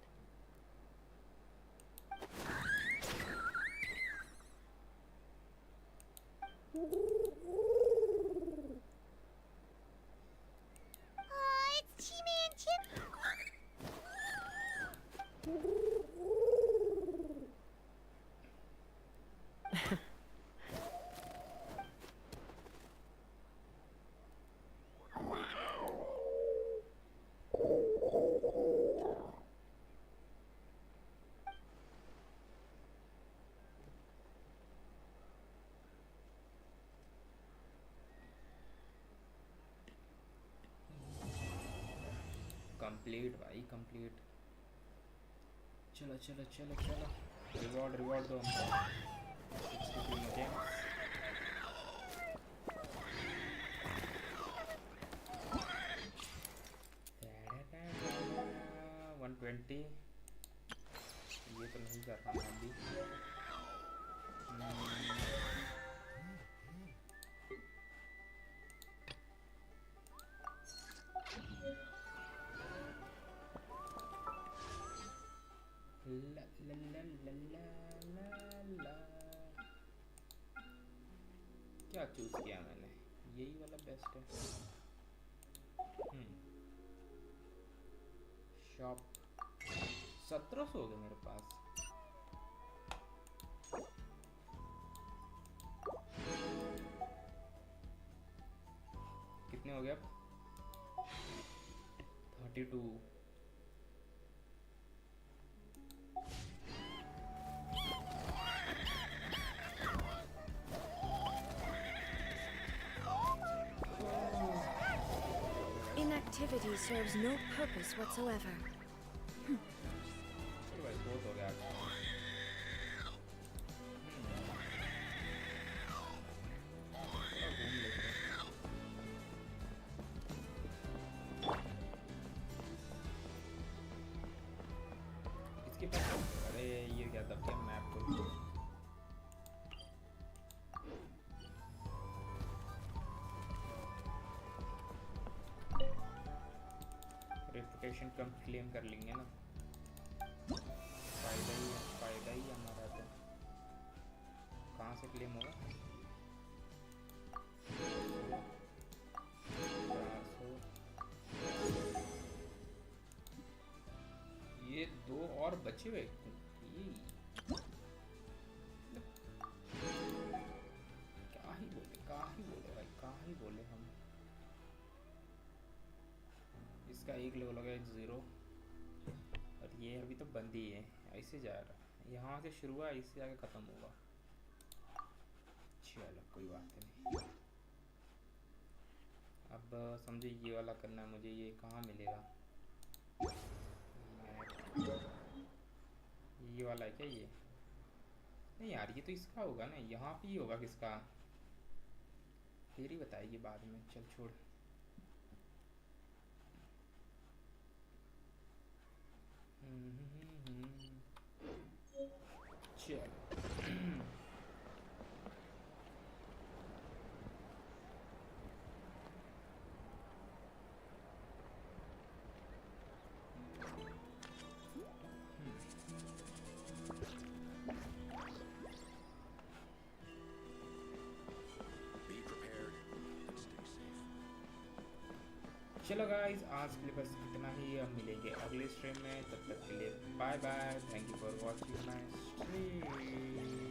Oh, it's Chime and Chip. Complete भाई complete. चलो चलो चलो चलो, reward दो हमको। 63 gems। 120। ये तो नहीं कर रहा मैं अभी। ला ला ला ला ला ला ला। क्या चूज किया मैंने? यही वाला बेस्ट है। शॉप 1700 हो गए मेरे पास। कितने हो गए अब? 32। Inactivity serves no purpose whatsoever. बहुत हो गया। इसके पास अरे ये क्या दब गया मैप को। रेपुटेशन कम क्लेम कर लेंगे ना, फायदा ही हमारा। तो कहाँ से क्लेम होगा? 400। ये 2 और बचे हुए। क्या ही बोले भाई, क्या ही बोले हम। इसका 1 लेवल हो गया 0, और ये अभी तो बंद ही है, ऐसे जा रहा है। यहाँ से शुरू हुआ, इससे आगे ख़त्म होगा। चलो कोई बात नहीं। अब समझो ये वाला करना है मुझे। ये कहाँ मिलेगा? ये वाला है क्या ये? नहीं यार, ये तो इसका होगा ना, यहाँ पे ही होगा। किसका? फिर ही बताइए बाद में। चल छोड़। चल चलो गाइज, आज के लिए बस इतना ही। अब मिलेंगे अगले स्ट्रीम में, तब तक के लिए bye bye. Thank you for watching my stream.